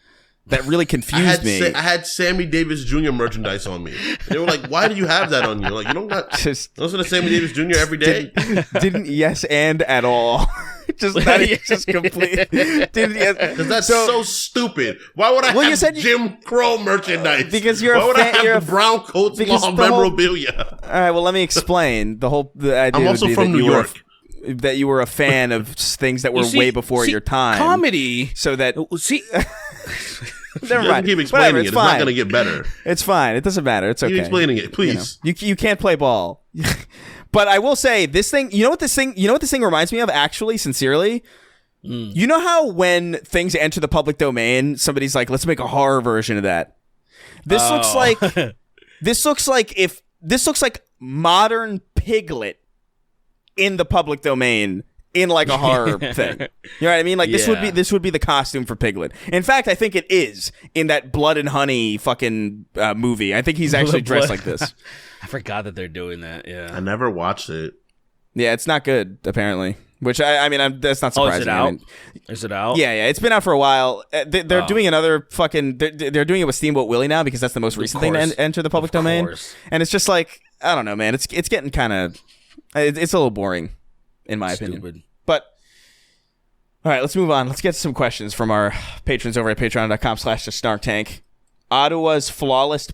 that really confused me. I had Sammy Davis Jr. merchandise on me. They were like, "Why do you have that on you?" Like, you don't got listen to Sammy Davis Jr. every day. Didn't yes and at all. Just complete. Because that's so stupid. Why would I have Jim Crow merchandise? Because you're Why would I have the brown coats law memorabilia? All right, well, let me explain. The idea. I'm also from New York. That you were a fan of things that were way before your time. Comedy. So that see. Never mind. Keep explaining it's not going to get better. It's fine. It doesn't matter. It's okay. Keep explaining it, please. You can't play ball. But I will say this thing. You know what this thing reminds me of? Actually, sincerely, you know how when things enter the public domain, somebody's like, "Let's make a horror version of that." This looks like modern Piglet in the public domain. In like a horror thing, you know what I mean? Like this would be the costume for Piglet. In fact, I think it is in that Blood and Honey fucking movie. I think he's actually dressed like this. I forgot that they're doing that. Yeah, I never watched it. Yeah, it's not good apparently. Which that's not surprising. Is it out? Is it out? Yeah, it's been out for a while. They're doing another fucking. They're doing it with Steamboat Willie now because that's the most recent thing to enter the public domain. And it's just like I don't know, man. It's getting kind of. It's a little boring. In my opinion. But All right, let's move on. Let's get to some questions from our patrons over at patreon.com/thesnarktank. Ottawa's flawless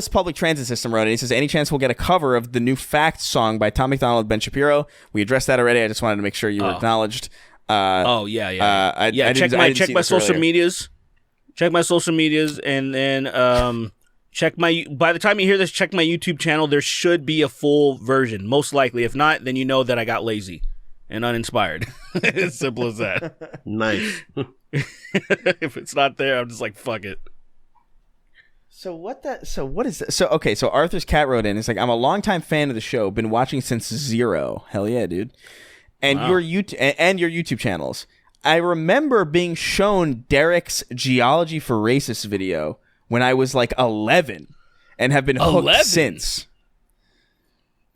public transit system wrote it. He says, any chance we'll get a cover of the new Facts song by Tom McDonald and Ben Shapiro? We addressed that already. I just wanted to make sure you were acknowledged. Check my social medias. Check my social medias, and then check my. By the time you hear this, check my YouTube channel. There should be a full version, most likely. If not, then you know that I got lazy and uninspired. As simple as that. Nice. If it's not there, I'm just like, fuck it. So what is that? So Arthur's cat wrote in. It's like, I'm a longtime fan of the show. Been watching since 0. Hell yeah, dude. And Wow. your YouTube channels. I remember being shown Derek's Geology for Racists video when I was like 11 and have been hooked 11? since.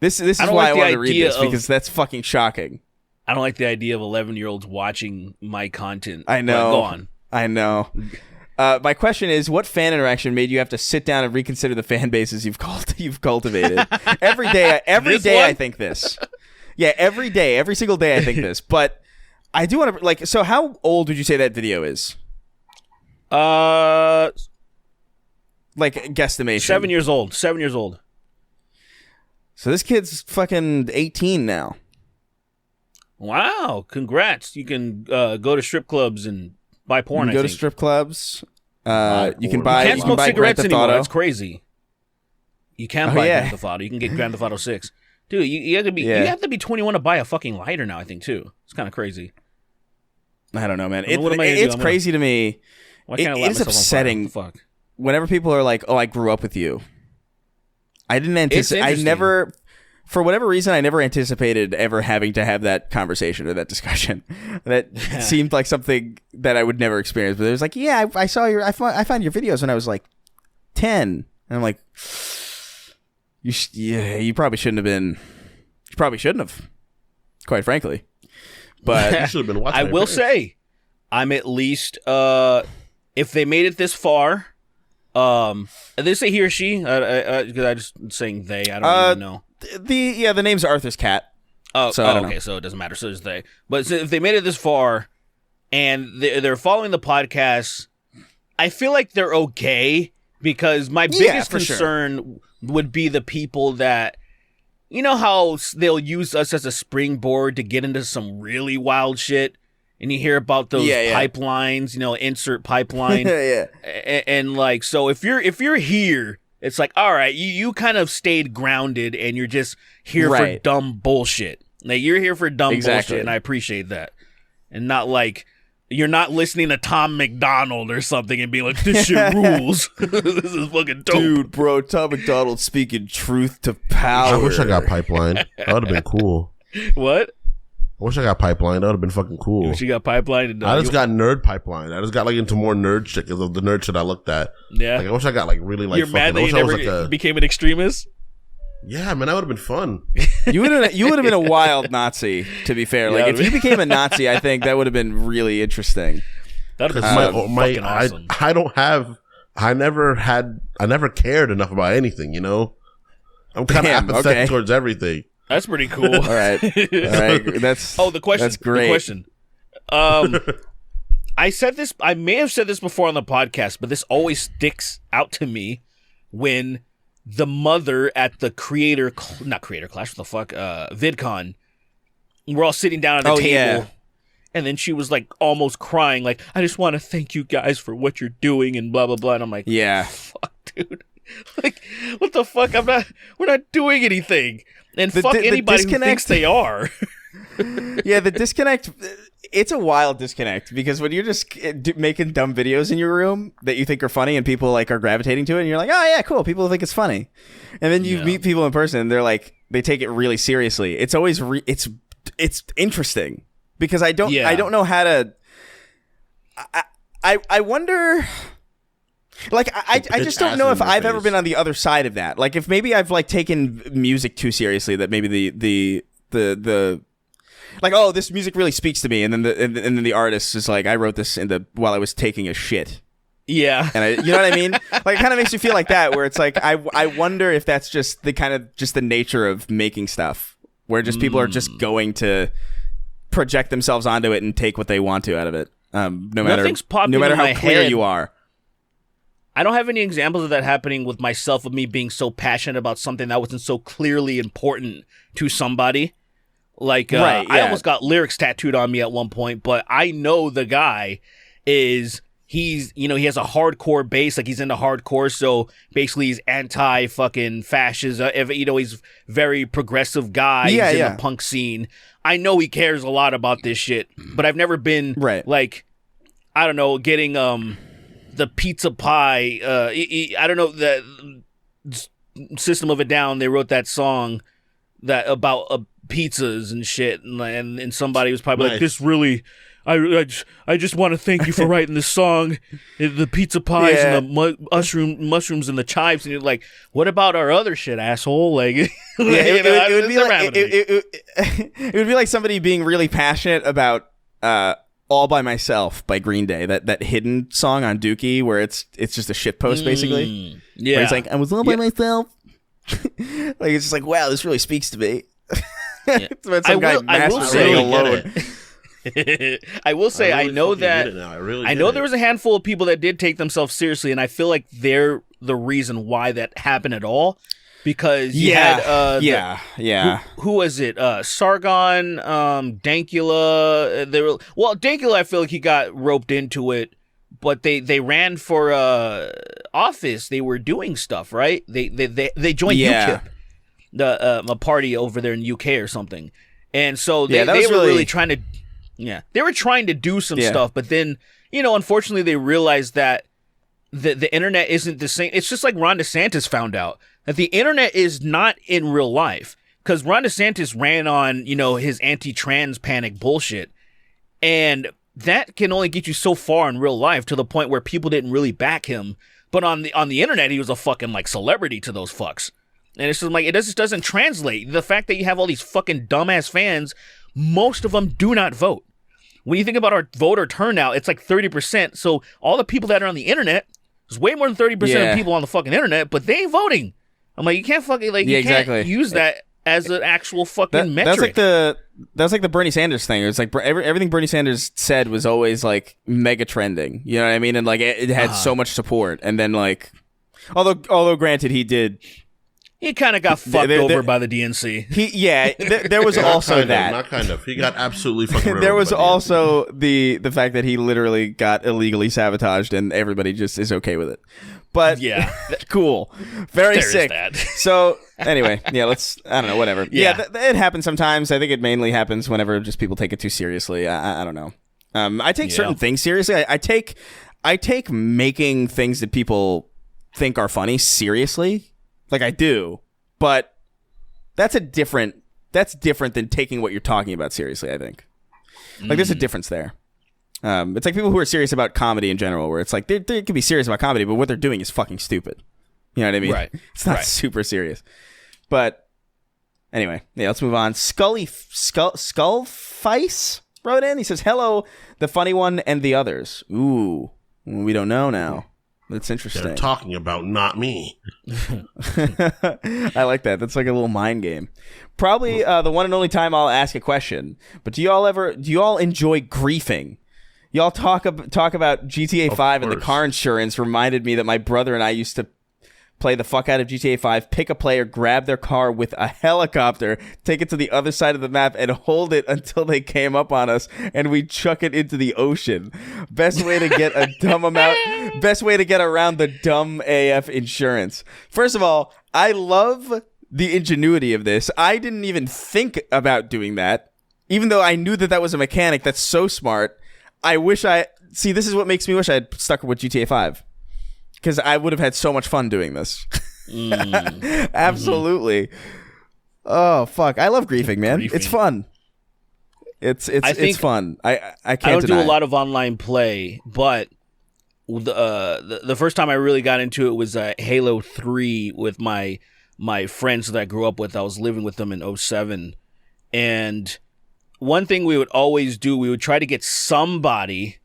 This is I don't why like I the wanted to read idea this, of- because that's fucking shocking. I don't like the idea of 11-year-olds watching my content. I know. But go on. I know. My question is, what fan interaction made you have to sit down and reconsider the fan bases you've cultivated? Every day I think this. Yeah, every day, every single day I think this. But I do want to, so how old would you say that video is? Guesstimation. 7 years old. 7 years old. So this kid's fucking 18 now. Wow! Congrats. You can go to strip clubs and buy porn. You can go I to think. strip clubs. You can You buy. can't You can smoke buy Grand cigarettes Theft anymore. Auto. That's crazy. You can't Oh, buy yeah. Grand Theft Auto. You can get Grand Theft Auto 6. Dude, you have to be Yeah. you have to be 21 to buy a fucking lighter now. I think too. It's kind of crazy. I don't know, man. What am I gonna do? It's crazy to me. Why can't I It light is myself on fire? upsetting. What the fuck? Whenever people are like, "Oh, I grew up with you," I didn't anticipate. I interesting. never, for whatever reason, I never anticipated ever having to have that conversation or that discussion. That seemed like something that I would never experience. But it was like, yeah, I saw I found your videos when I was like 10, and I'm like, you probably shouldn't have been. You probably shouldn't have, quite frankly. But You should have been watching. I will say, I'm at least if they made it this far. They say he or she. Because I just saying they. I don't even know. the name's Arthur's cat. Oh, So, I don't okay. know. So it doesn't matter. So it's they. But if they made it this far, and they're following the podcast, I feel like they're okay, because my biggest for sure. concern would be the people that, you know how they'll use us as a springboard to get into some really wild shit, and you hear about those pipelines, insert pipeline, Yeah. and like, so if you're here, it's like, all right, you kind of stayed grounded, and you're just here for Right. dumb bullshit. Like, you're here for dumb Exactly. bullshit, and I appreciate that, and not like. You're not listening to Tom McDonald or something and being like, this shit rules. This is fucking dope. Dude, bro, Tom McDonald speaking truth to power. I wish I got pipeline. That would have been cool. What? I wish I got pipeline. That would have been fucking cool. She got pipeline. And, I just got nerd pipeline. I just got like into more nerd shit because of the nerd shit I looked at. Yeah. Like, I wish I got like really like. You're mad that I you wish I was never like a. became an extremist? Yeah, man, that would have been fun. You would have been a wild Nazi, to be fair. Like, Yeah, if you became a Nazi, I think that would have been really interesting. That would Because have been fucking awesome. I don't have. I never cared enough about anything. I'm kind of Damn, apathetic okay. towards everything. That's pretty cool. All right. That's Oh, the question. That's great. The question. I may have said this before on the podcast, but this always sticks out to me when the mother at the not creator clash, what the fuck, VidCon, we're all sitting down at the table, yeah. and then she was like almost crying, like, I just want to thank you guys for what you're doing and blah blah blah, and I'm like, Yeah. fuck, dude, like, what the fuck? We're not doing anything, and The fuck di- the anybody who disconnect- thinks they are. Yeah, the disconnect, it's a wild disconnect, because when you're just making dumb videos in your room that you think are funny and people like are gravitating to it, and you're like, oh yeah, cool, people think it's funny. And then you meet people in person and they're like, they take it really seriously. It's always, it's interesting, because I don't know how to, I wonder, like, I just don't know if I've ever been on the other side of that. Like, if maybe I've like taken music too seriously, that maybe the like, oh, this music really speaks to me, and then the artist is like, I wrote this while I was taking a shit. Yeah. And you know what I mean? Like, it kind of makes you feel like that, where it's like, I wonder if that's just the nature of making stuff, where just people are just going to project themselves onto it and take what they want to out of it. No Nothing's popping matter in how my clear head. you are. I don't have any examples of that happening with myself, of me being so passionate about something that wasn't so clearly important to somebody. Like, Right, I yeah. almost got lyrics tattooed on me at one point, but I know the guy is, he has a hardcore base, like he's into hardcore, so basically he's anti-fucking fascist, he's very progressive guy, Yeah, he's in yeah. the punk scene. I know he cares a lot about this shit, but I've never been, Right. like, I don't know, getting, the pizza pie, I don't know, the System of a Down, they wrote that song that about pizzas and shit, and somebody was probably like, Nice. this really, I just want to thank you for writing this song, the pizza pies Yeah. and the mushrooms and the chives, and you're like, what about our other shit, asshole? Like, Yeah, it would be like somebody being really passionate about All by Myself by Green Day, that hidden song on Dookie where it's just a shit post basically. Yeah, Where it's like, I was all by myself. Like, it's just like, wow, this really speaks to me. It's about some guy masturbating alone. I will say, I know that I know there was a handful of people that did take themselves seriously, and I feel like they're the reason why that happened at all. Because you had who was it? Sargon, Dankula. Dankula, I feel like he got roped into it, but they ran for office. They were doing stuff, right? They joined UKIP, a party over there in UK or something, and so they were really trying to. Yeah, they were trying to do some stuff, but then, unfortunately, they realized that the internet isn't the same. It's just like Ron DeSantis found out that the internet is not in real life, because Ron DeSantis ran on, his anti-trans panic bullshit, and that can only get you so far in real life, to the point where people didn't really back him, but on the internet, he was a fucking like celebrity to those fucks, and it's just like, it just doesn't translate. The fact that you have all these fucking dumbass fans, most of them do not vote. When you think about our voter turnout, it's like 30%. So all the people that are on the internet, there's way more than 30% of people on the fucking internet, but they ain't voting. I'm like, you can't fucking can't use that as an actual fucking metric. That was like the Bernie Sanders thing. It was like everything Bernie Sanders said was always like mega trending. You know what I mean? And like it had so much support. And then like, although granted, he kind of got fucked over by the DNC. There was also that. Not kind of. He got absolutely fucking. There was also the fact that he literally got illegally sabotaged, and everybody just is okay with it. But yeah, cool, very There's sick. that. So anyway, I don't know, whatever. Yeah. It happens sometimes. I think it mainly happens whenever just people take it too seriously. I don't know. I take certain things seriously. I take making things that people think are funny seriously. Like, I do, but that's different than taking what you're talking about seriously, I think. Like, there's a difference there. It's like people who are serious about comedy in general, where it's like, they can be serious about comedy, but what they're doing is fucking stupid. You know what I mean? Right. It's not super serious. But anyway, let's move on. Skullface wrote in. He says, hello, the funny one and the others. Ooh, we don't know now. That's interesting. They're talking about not me. I like that. That's like a little mind game. Probably the one and only time I'll ask a question. But do you all enjoy griefing? Y'all talk about GTA 5 and the car insurance reminded me that my brother and I used to play the fuck out of GTA 5, pick a player, grab their car with a helicopter, take it to the other side of the map, and hold it until they came up on us, and we chuck it into the ocean. Best way to get around the dumb AF insurance. First of all, I love the ingenuity of this. I didn't even think about doing that, even though I knew that was a mechanic. That's so smart. This is what makes me wish I had stuck with GTA 5. Because I would have had so much fun doing this. Absolutely. Oh, fuck. I love griefing, man. It's fun. It's fun. I can't I don't deny do a lot of online play, but the first time I really got into it was Halo 3 with my friends that I grew up with. I was living with them in 2007. And one thing we would always do, we would try to get somebody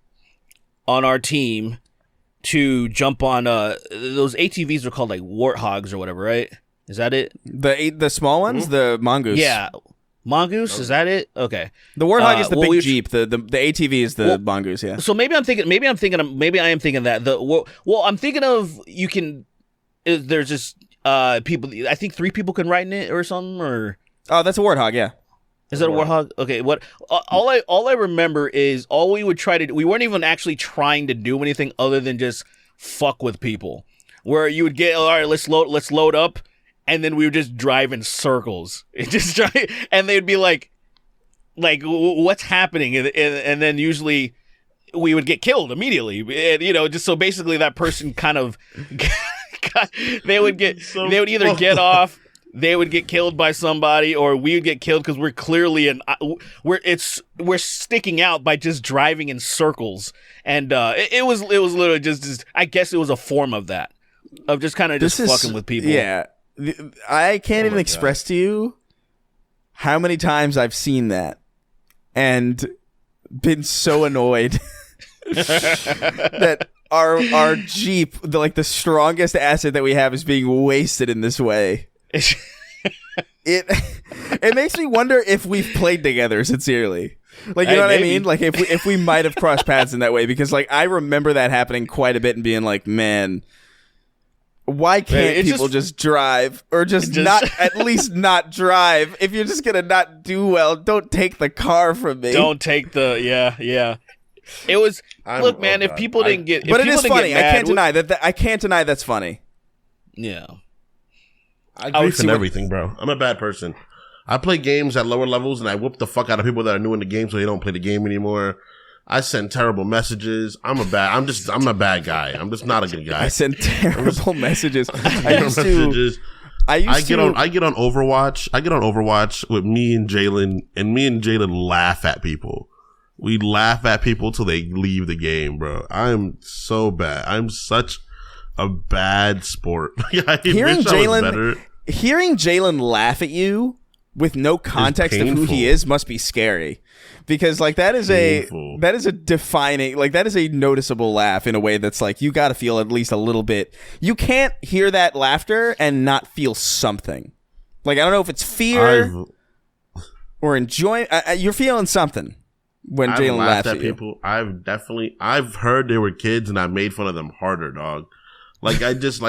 on our team to jump on those ATVs are called like warthogs or whatever, right? Is that it? The small ones, the mongoose. Yeah. Mongoose, is that it? Okay. The Warthog is the big we- Jeep. The ATV is the Mongoose. Yeah. So maybe I am thinking that I'm thinking of there's just people. I think 3 people can ride in it or something. Or Oh, that's a Warthog. Yeah. is that a Warthog? Okay. What? All I remember is all we would try to do. We weren't even actually trying to do anything other than just fuck with people. Where you would get, all right, let's load up, and then we would just drive in circles. And they'd be like, what's happening? And then usually we would get killed immediately. And, just so basically that person kind of, they would either get off, they would get killed by somebody, or we would get killed because we're clearly we're sticking out by just driving in circles. And it was literally just I guess it was a form of that, of just kind of just fucking with people. Yeah. I can't even express to you how many times I've seen that and been so annoyed that our Jeep, the strongest asset that we have, is being wasted in this way. It makes me wonder if we've played together sincerely. Like, you know what I mean? Like, if we might have crossed paths in that way, because I remember that happening quite a bit and being like, man, why can't people just drive, or just not at least not drive? If you're just gonna not do well, don't take the car from me. Don't take the yeah. It was man. If people didn't get, but it is funny. I can't deny that. I can't deny that's funny. Yeah. I grief in everything, bro. I'm a bad person. I play games at lower levels, and I whoop the fuck out of people that are new in the game, so they don't play the game anymore. I send terrible messages. I'm a bad guy. I'm just not a good guy. I send terrible messages. I get on Overwatch. I get on Overwatch with me and Jalen, and me and Jalen laugh at people. We laugh at people till they leave the game, bro. I'm so bad. I'm such a bad sport. Hearing Jalen laugh at you with no context of who he is must be scary, because that is a defining, that is a noticeable laugh in a way that's you got to feel at least a little bit. You can't hear that laughter and not feel something. I don't know if it's fear or enjoyment. You're feeling something when Jalen laughs at people. I've heard they were kids and I made fun of them harder, dog. I don't do it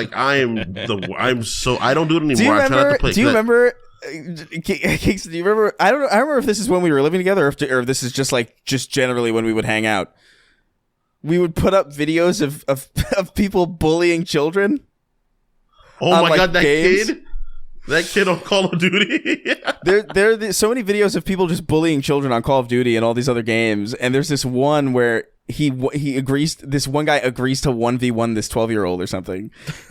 anymore. I try not to play. Do you remember? Kingston, do you remember? I remember if this is when we were living together, or if this is just generally when we would hang out. We would put up videos of people bullying children. Oh my god, that kid on Call of Duty. there are so many videos of people just bullying children on Call of Duty and all these other games. And there's this one where he agrees. This one guy agrees to 1v1 this 12-year-old or something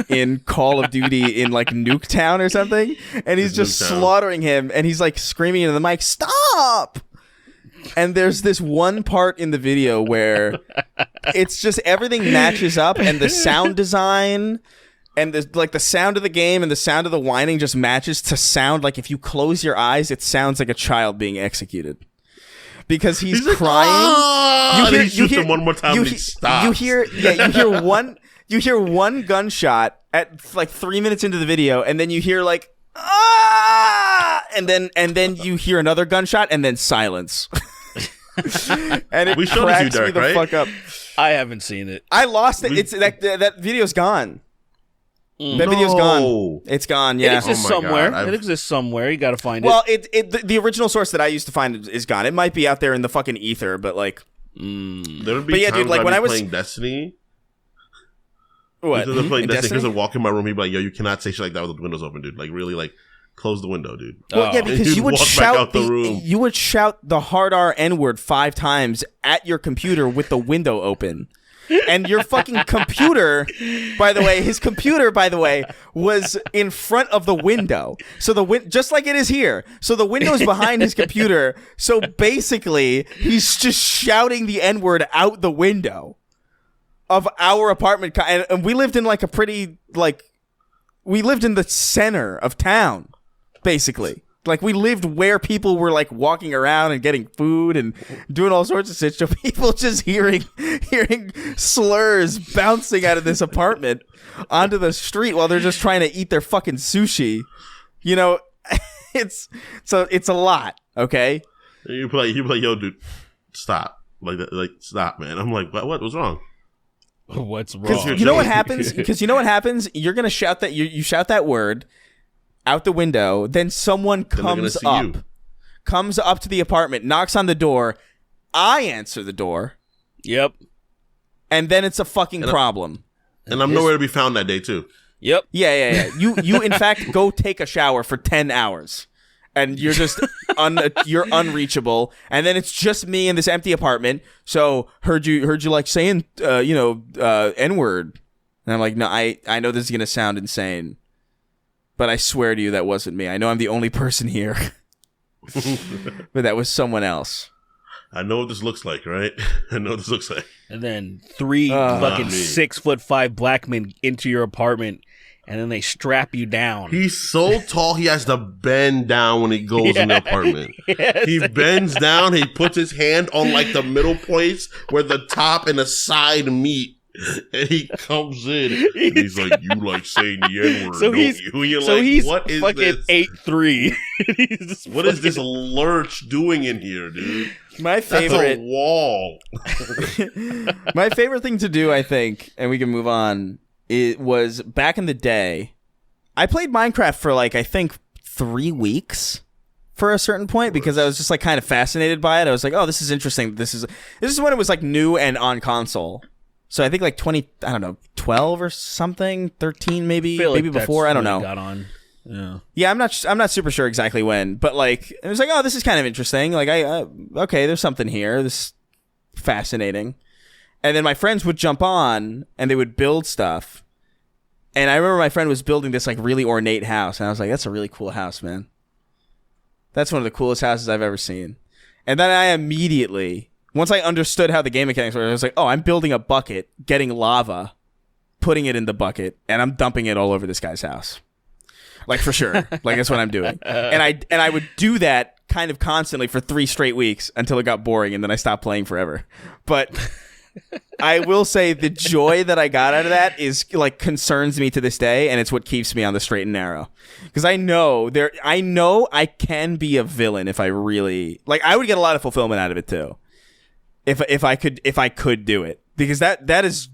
in Call of Duty in Nuketown or something, and he's just slaughtering him, and he's screaming into the mic, "Stop!" And there's this one part in the video where it's just everything matches up, and the sound design and the sound of the game and the sound of the whining just matches to sound if you close your eyes, it sounds like a child being executed. Because he's crying. You hear him one more time and he stops. You hear one gunshot at 3 minutes into the video, and then you hear and then you hear another gunshot, and then silence. And it cracks me the fuck up. I haven't seen it. I lost it. It's that video's gone. That video's gone. It's gone. Yeah, it exists somewhere. It exists somewhere. You got to find it. Well, the original source that I used to find is gone. It might be out there in the fucking ether, but there would be times when I was playing Destiny. What? Playing Destiny, because I walk in my room, he'd be like, "Yo, you cannot say shit like that with the windows open, dude. Really, close the window, dude." Well, yeah, because you would shout you would shout the hard R N-word 5 times at your computer with the window open. And your fucking computer, by the way, was in front of the window. So just like it is here. So the window's behind his computer. So basically, he's just shouting the N-word out the window of our apartment. And we lived in we lived in the center of town, basically. We lived where people were walking around and getting food and doing all sorts of shit. So people just hearing slurs bouncing out of this apartment onto the street while they're just trying to eat their fucking sushi. It's a lot. Okay. You be like, yo, dude, stop. Like that, like stop, man. I'm like, what? What's wrong? What's wrong? Because you know what happens? Because you know what happens? You're gonna shout that you shout that word out the window. Then someone comes up to the apartment, knocks on the door. I answer the door. Yep. And then it's a fucking problem. And I'm nowhere to be found that day too. Yep. Yeah. You in fact go take a shower for 10 hours. And you're just you're unreachable. And then it's just me in this empty apartment. So heard you like saying N-word. And I'm like, no, I know this is gonna sound insane, but I swear to you that wasn't me. I know I'm the only person here. But that was someone else. I know what this looks like, right? I know what this looks like. And then 3 fucking 6'5" black men into your apartment, and then they strap you down. He's so tall, he has to bend down when he goes in the apartment. Yes. He bends down, he puts his hand on like the middle place where the top and the side meet. And he comes in, and he's like, "You like saying the N-word, don't you?" You're like, he's what is fucking this? 8'3". What is this lurch doing in here, dude? My favorite That's a wall. My favorite thing to do, I think, and we can move on, it was back in the day. I played Minecraft for like I think 3 weeks for a certain point because I was just like kind of fascinated by it. I was like, "Oh, this is interesting. This is when it was like new and on console." So I think like 12 or something, 13 maybe before, I don't know. Got on. Yeah, I'm not super sure exactly when, but like it was like, "Oh, this is kind of interesting. Like okay, there's something here. This is fascinating." And then my friends would jump on and they would build stuff. And I remember my friend was building this like really ornate house, and I was like, "That's a really cool house, man. That's one of the coolest houses I've ever seen." And then I immediately, once I understood how the game mechanics were, I was like, "Oh, I'm building a bucket, getting lava, putting it in the bucket, and I'm dumping it all over this guy's house." Like for sure. Like that's what I'm doing. And I would do that kind of constantly for 3 straight weeks until it got boring, and then I stopped playing forever. But I will say the joy that I got out of that is like concerns me to this day, and it's what keeps me on the straight and narrow. Because I know I can be a villain if I really like. I would get a lot of fulfillment out of it too. If I could do it, because that is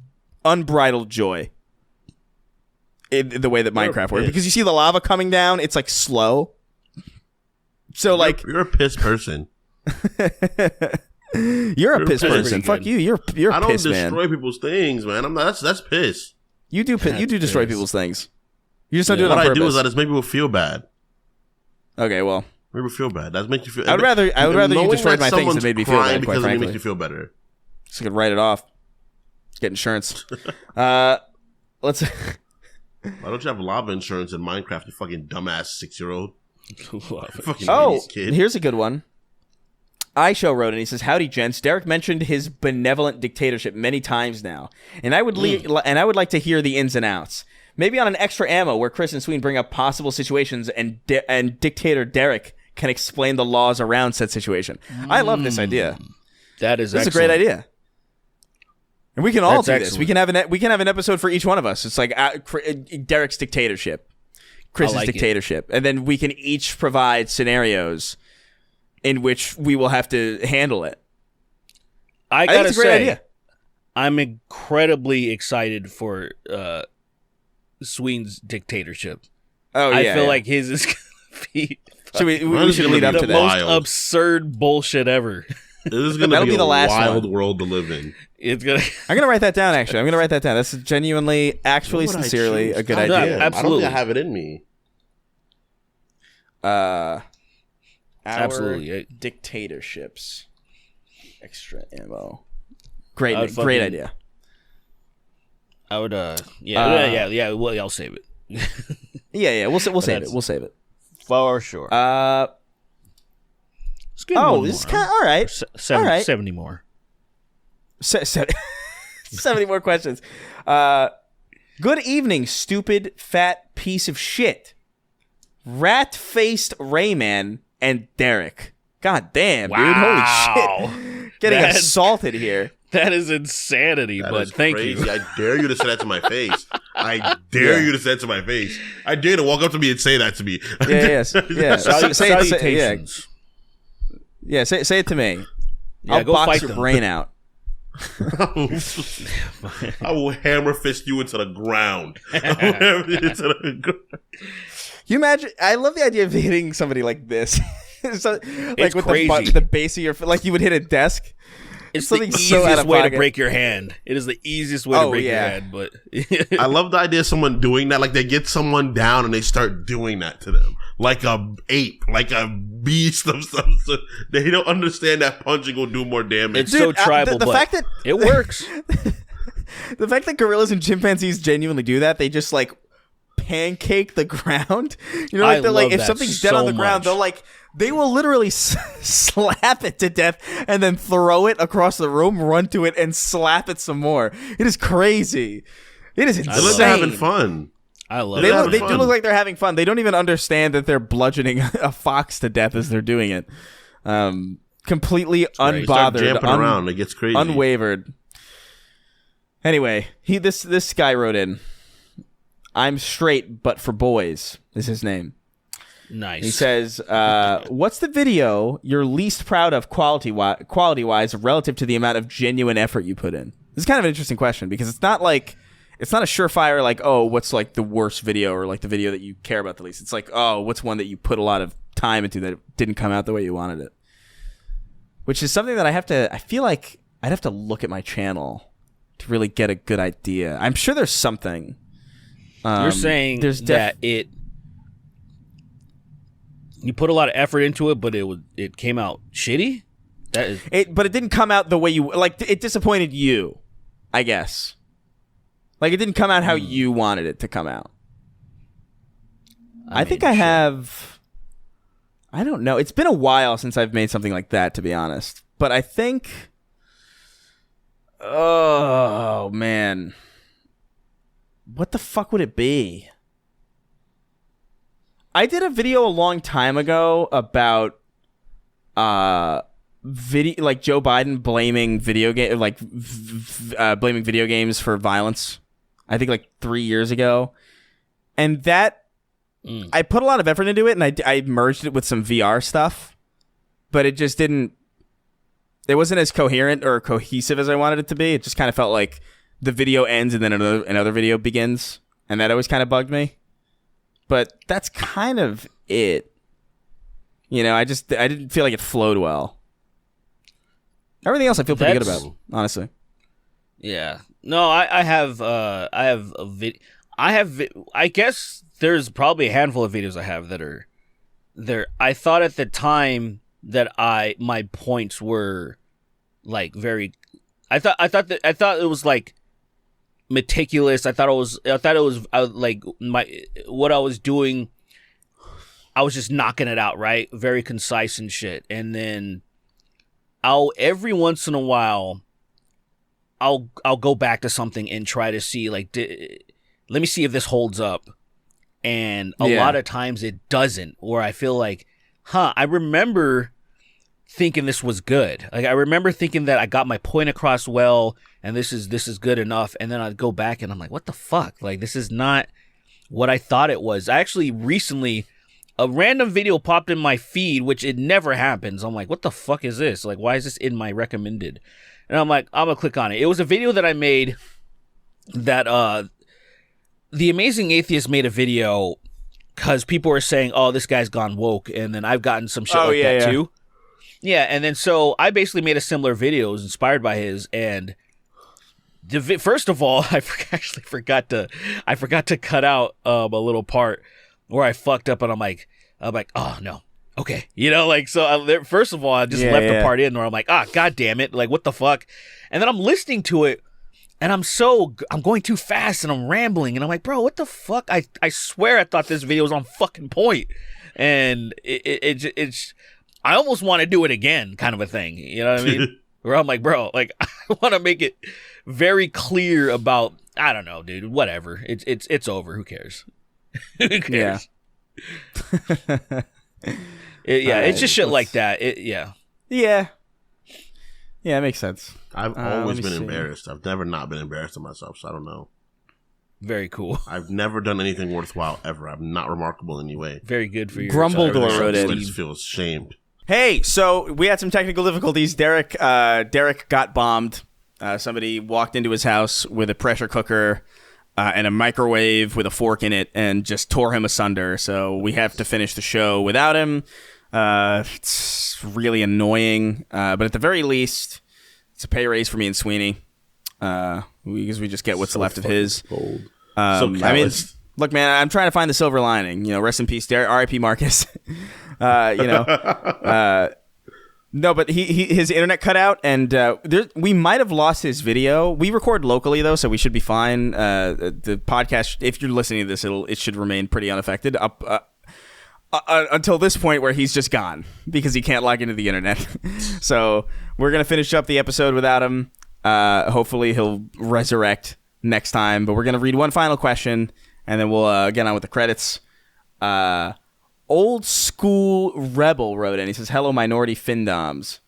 unbridled joy in the way that Minecraft works. Because you see the lava coming down, it's like slow. So you're a pissed person. You're a piss person. Fuck you. You're a piss man. I don't destroy people's things, man. I'm not. That's piss. You do destroy people's things. You just don't do it on purpose. What I do is I just make people feel bad. Okay, well. Make people feel bad. That makes you feel. I would rather you destroyed my things than made me feel bad. Because quite it frankly, makes you feel better. So I could write it off. Get insurance. Let's. Why don't you have lava insurance in Minecraft? You fucking dumbass 6-year-old. Kid. Here's a good one. iShow wrote and he says, "Howdy, gents. Derek mentioned his benevolent dictatorship many times now, and I would like to hear the ins and outs. Maybe on an extra ammo where Chris and Sween bring up possible situations and Dictator Derek can explain the laws around said situation." I love this idea. This is a great idea. And we can all do this. Excellent. We can have an episode for each one of us. It's like Derek's dictatorship, Chris's dictatorship, and then we can each provide scenarios in which we will have to handle it. I gotta say, I'm incredibly excited for Sween's dictatorship. Oh yeah, I feel like his is gonna be. So we should lead up to the that. Most absurd bullshit ever. This is gonna be the last wild world to live in. I'm gonna write that down. Actually, I'm gonna write that down. That's genuinely, actually, sincerely a good idea. Absolutely, I don't think I have it in me. Absolutely, dictatorships, extra ammo. Great idea. I would, yeah. Well, I'll save it. yeah. We'll save it. We'll save it for sure. This is kind of all right. 70 more. 70 more questions. Good evening, stupid fat piece of shit. Rat-faced Rayman and Derek. God damn, dude. Holy shit. Getting assaulted here. That is insanity, but thank you. I dare you to say that to my face. I dare you to say that to my face. I dare you to walk up to me and say that to me. Yeah. Salutations. Yeah, say it to me. Yeah, I'll go box fight your them. brain out. I will hammer fist you into the ground. I will hammer you into the ground. You imagine? I love the idea of hitting somebody like this. So, like with crazy. the base of your foot, like you would hit a desk. It's the Something easiest so out of way to pocket. break your hand. It is the easiest way to break your hand. But I love the idea of someone doing that. Like they get someone down and they start doing that to them, like a ape, like a beast of some sort. They don't understand that punching will do more damage. it's so tribal. the but fact that it works. the fact that gorillas and chimpanzees genuinely do that, they just like pancake the ground. You know, like I they're like love if that something's dead so on the ground, much. they will literally slap it to death and then throw it across the room, run to it, and slap it some more. It is crazy. It is They look insane. they're having fun. I love They, it. look, they fun. do look like they're having fun. They don't even understand that they're bludgeoning a fox to death as they're doing it. Completely Right. Start unbothered, jumping around. It gets crazy. unwavered. Anyway, this guy wrote in, "I'm straight, but for boys," is his name. Nice. He says, "What's the video you're least proud of quality-wise relative to the amount of genuine effort you put in?" This is kind of an interesting question because it's not a surefire like, oh, what's like the worst video or like the video that you care about the least. It's like, oh, what's one that you put a lot of time into that didn't come out the way you wanted it? Which is something that I feel like I'd have to look at my channel to really get a good idea. I'm sure there's something. You're saying there's that you put a lot of effort into it, but it came out shitty? That is But it didn't come out the way you like. It disappointed you, I guess. Like it didn't come out how you wanted it to come out. I think I have. I don't know. It's been a while since I've made something like that, to be honest. But I think. Oh man, what the fuck would it be? I did a video a long time ago about video, like Joe Biden blaming blaming video games for violence. I think like 3 years ago, and that I put a lot of effort into it, and I merged it with some VR stuff, but it just didn't. It wasn't as coherent or cohesive as I wanted it to be. It just kind of felt like the video ends and then another video begins, and that always kind of bugged me. But that's kind of it. You know, I didn't feel like it flowed well. Everything else I feel pretty good about, honestly. Yeah. No, I have a video. I guess there's probably a handful of videos I have that are there. I thought at the time that my points were like very. I thought it was like meticulous. I thought it was like what I was doing. I was just knocking it out, right? Very concise and shit. And then every once in a while I'll go back to something and try to see like let me see if this holds up. And a lot of times it doesn't, or I feel like, I remember thinking this was good. Like I remember thinking that I got my point across well and this is good enough, and then I'd go back and I'm like, what the fuck? Like this is not what I thought it was. I actually recently a random video popped in my feed, which it never happens. I'm like, what the fuck is this? Like why is this in my recommended? And I'm like, I'm gonna click on it. It was a video that I made that The Amazing Atheist made a video because people were saying, oh, this guy's gone woke, and then I've gotten some shit that too. Yeah, and then so I basically made a similar video. It was inspired by his, and first of all, I forgot to cut out a little part where I fucked up, and I'm like, oh no, okay, you know, like so. First of all, I just left the part in where I'm like, god damn it, like what the fuck, and then I'm listening to it, and I'm going too fast, and I'm rambling, and I'm like, bro, what the fuck? I swear I thought this video was on fucking point, and it's. I almost want to do it again, kind of a thing. You know what I mean? Where I'm like, bro, like I want to make it very clear about. I don't know, dude. Whatever. It's over. Who cares? Who cares? Yeah. It's just shit like that. Yeah. Yeah, it makes sense. I've always been embarrassed. I've never not been embarrassed of myself, so I don't know. Very cool. I've never done anything worthwhile ever. I'm not remarkable in any way. Very good for your Grumbledore wrote I in. just feel ashamed. Hey, so we had some technical difficulties. Derek got bombed. Somebody walked into his house with a pressure cooker and a microwave with a fork in it and just tore him asunder. So we have to finish the show without him. It's really annoying. But at the very least, it's a pay raise for me and Sweeney. Because we just get what's left of his. I mean, look, man, I'm trying to find the silver lining. Rest in peace, R.I.P. Marcus. No, but his internet cut out, and we might have lost his video. We record locally though, so we should be fine. The podcast, if you're listening to this, it should remain pretty unaffected up until this point where he's just gone because he can't log into the internet. So we're gonna finish up the episode without him. Hopefully he'll resurrect next time. But we're gonna read one final question, and then we'll get on with the credits. Old School Rebel wrote in. He says, "Hello, minority findoms."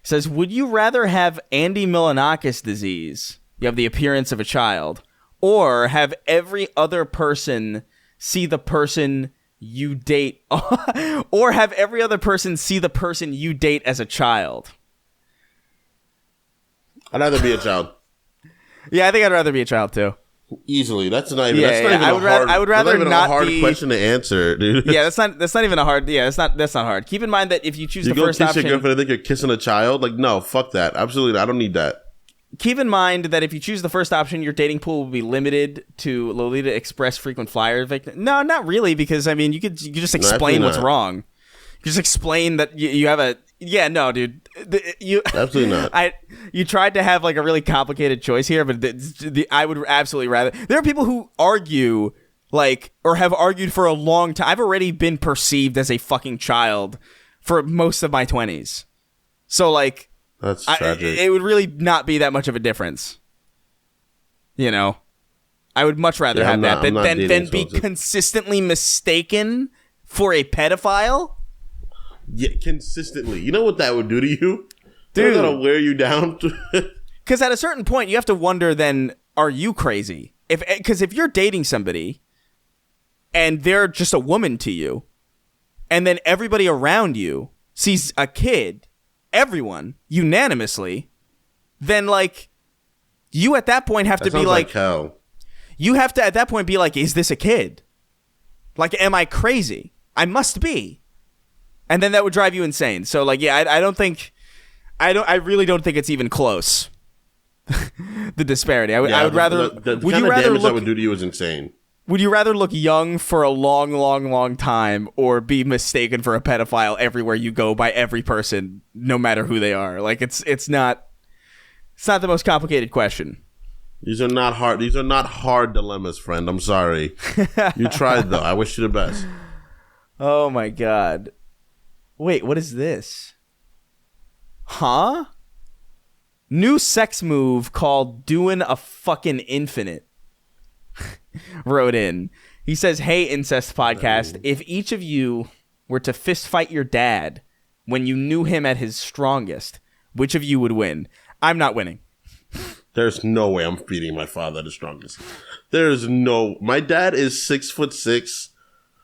He says, "Would you rather have Andy Milonakis disease, you have the appearance of a child, or have every other person see the person you date, or have every other person see the person you date as a child?" I'd rather be a child. Yeah, I think I'd rather be a child too. Easily, that's not even. I would rather not a hard be, question to answer, dude. Yeah, that's not even a hard. Yeah, that's not hard. Keep in mind that if you choose the first option, you go kiss your girlfriend and think you're kissing a child. Like, no, fuck that. Absolutely, not. I don't need that. Keep in mind that if you choose the first option, your dating pool will be limited to Lolita Express frequent flyer victims. No, not really, because I mean, you could just explain what's wrong. You just explain that you have a. Yeah, no, dude. You absolutely not. You tried to have like a really complicated choice here, but I would absolutely rather. There are people who argue or have argued for a long time. I've already been perceived as a fucking child for most of my 20s, so that's tragic. It would really not be that much of a difference. I would much rather have that than be consistently mistaken for a pedophile. Yeah, consistently. You know what that would do to you? Dude. That'll wear you down. Because at a certain point, you have to wonder then, are you crazy? Because if you're dating somebody and they're just a woman to you, and then everybody around you sees a kid, everyone, unanimously, then you at that point have to be like hell. You have to at that point be like, is this a kid? Am I crazy? I must be. And then that would drive you insane. So, I really don't think it's even close. The disparity. I would rather. The would you rather damage that would do to you is insane. Would you rather look young for a long, long, long time, or be mistaken for a pedophile everywhere you go by every person, no matter who they are? It's not the most complicated question. These are not hard. These are not hard dilemmas, friend. I'm sorry. You tried though. I wish you the best. Oh my god. Wait, what is this? Huh? New sex move called doing a fucking infinite. Wrote in. He says, "Hey, Incest Podcast, if each of you were to fist fight your dad when you knew him at his strongest, which of you would win?" I'm not winning. There's no way I'm beating my father at his strongest. There's no... My dad is 6'6".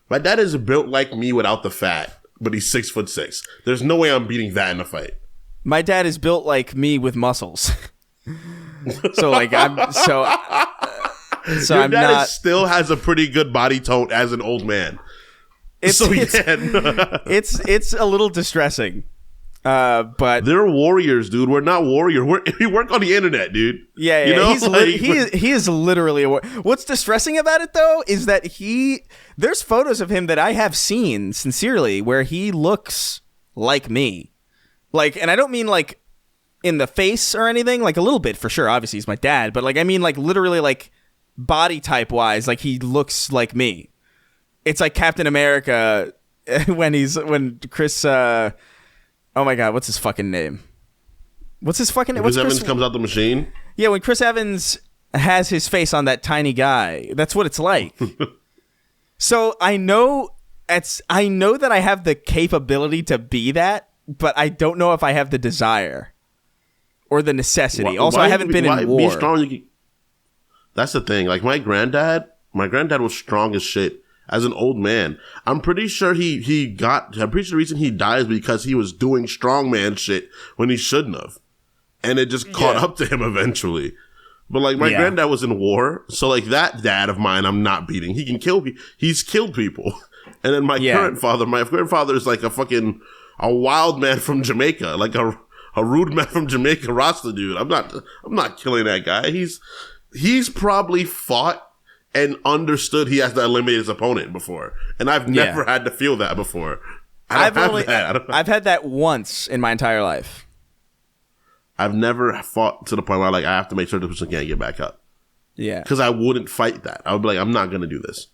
My dad is built like me without the fat. But he's 6'6". There's no way I'm beating that in a fight. My dad is built like me with muscles. So Your I'm dad not. Still has a pretty good body tone as an old man. It's a little distressing. But they're warriors, dude. We're not warriors. We work on the internet, dude. Yeah. You know? He is literally a warrior. What's distressing about it though is that there's photos of him that I have seen sincerely where he looks like me. And I don't mean in the face or anything, a little bit for sure. Obviously he's my dad, but I mean literally body type wise, he looks like me. It's like Captain America when Chris oh my god, what's his fucking name? Chris Evans comes out the machine? Yeah, when Chris Evans has his face on that tiny guy, that's what it's like. So I know that I have the capability to be that, but I don't know if I have the desire or the necessity. I haven't been in war. That's the thing. My granddad was strong as shit, as an old man. I'm pretty sure I'm pretty sure the reason he died is because he was doing strongman shit when he shouldn't have. And it just caught up to him eventually. But like my granddad was in war, so like that dad of mine I'm not beating. He can kill people. He's killed people. And then my grandfather is like a wild man from Jamaica, like a rude man from Jamaica, Rasta dude. I'm not killing that guy. He's probably fought and understood he has to eliminate his opponent before. And I've never had to feel that before. I've had that once in my entire life. I've never fought to the point where like I have to make sure this person can't get back up. Yeah. Because I wouldn't fight that. I would be like, I'm not going to do this.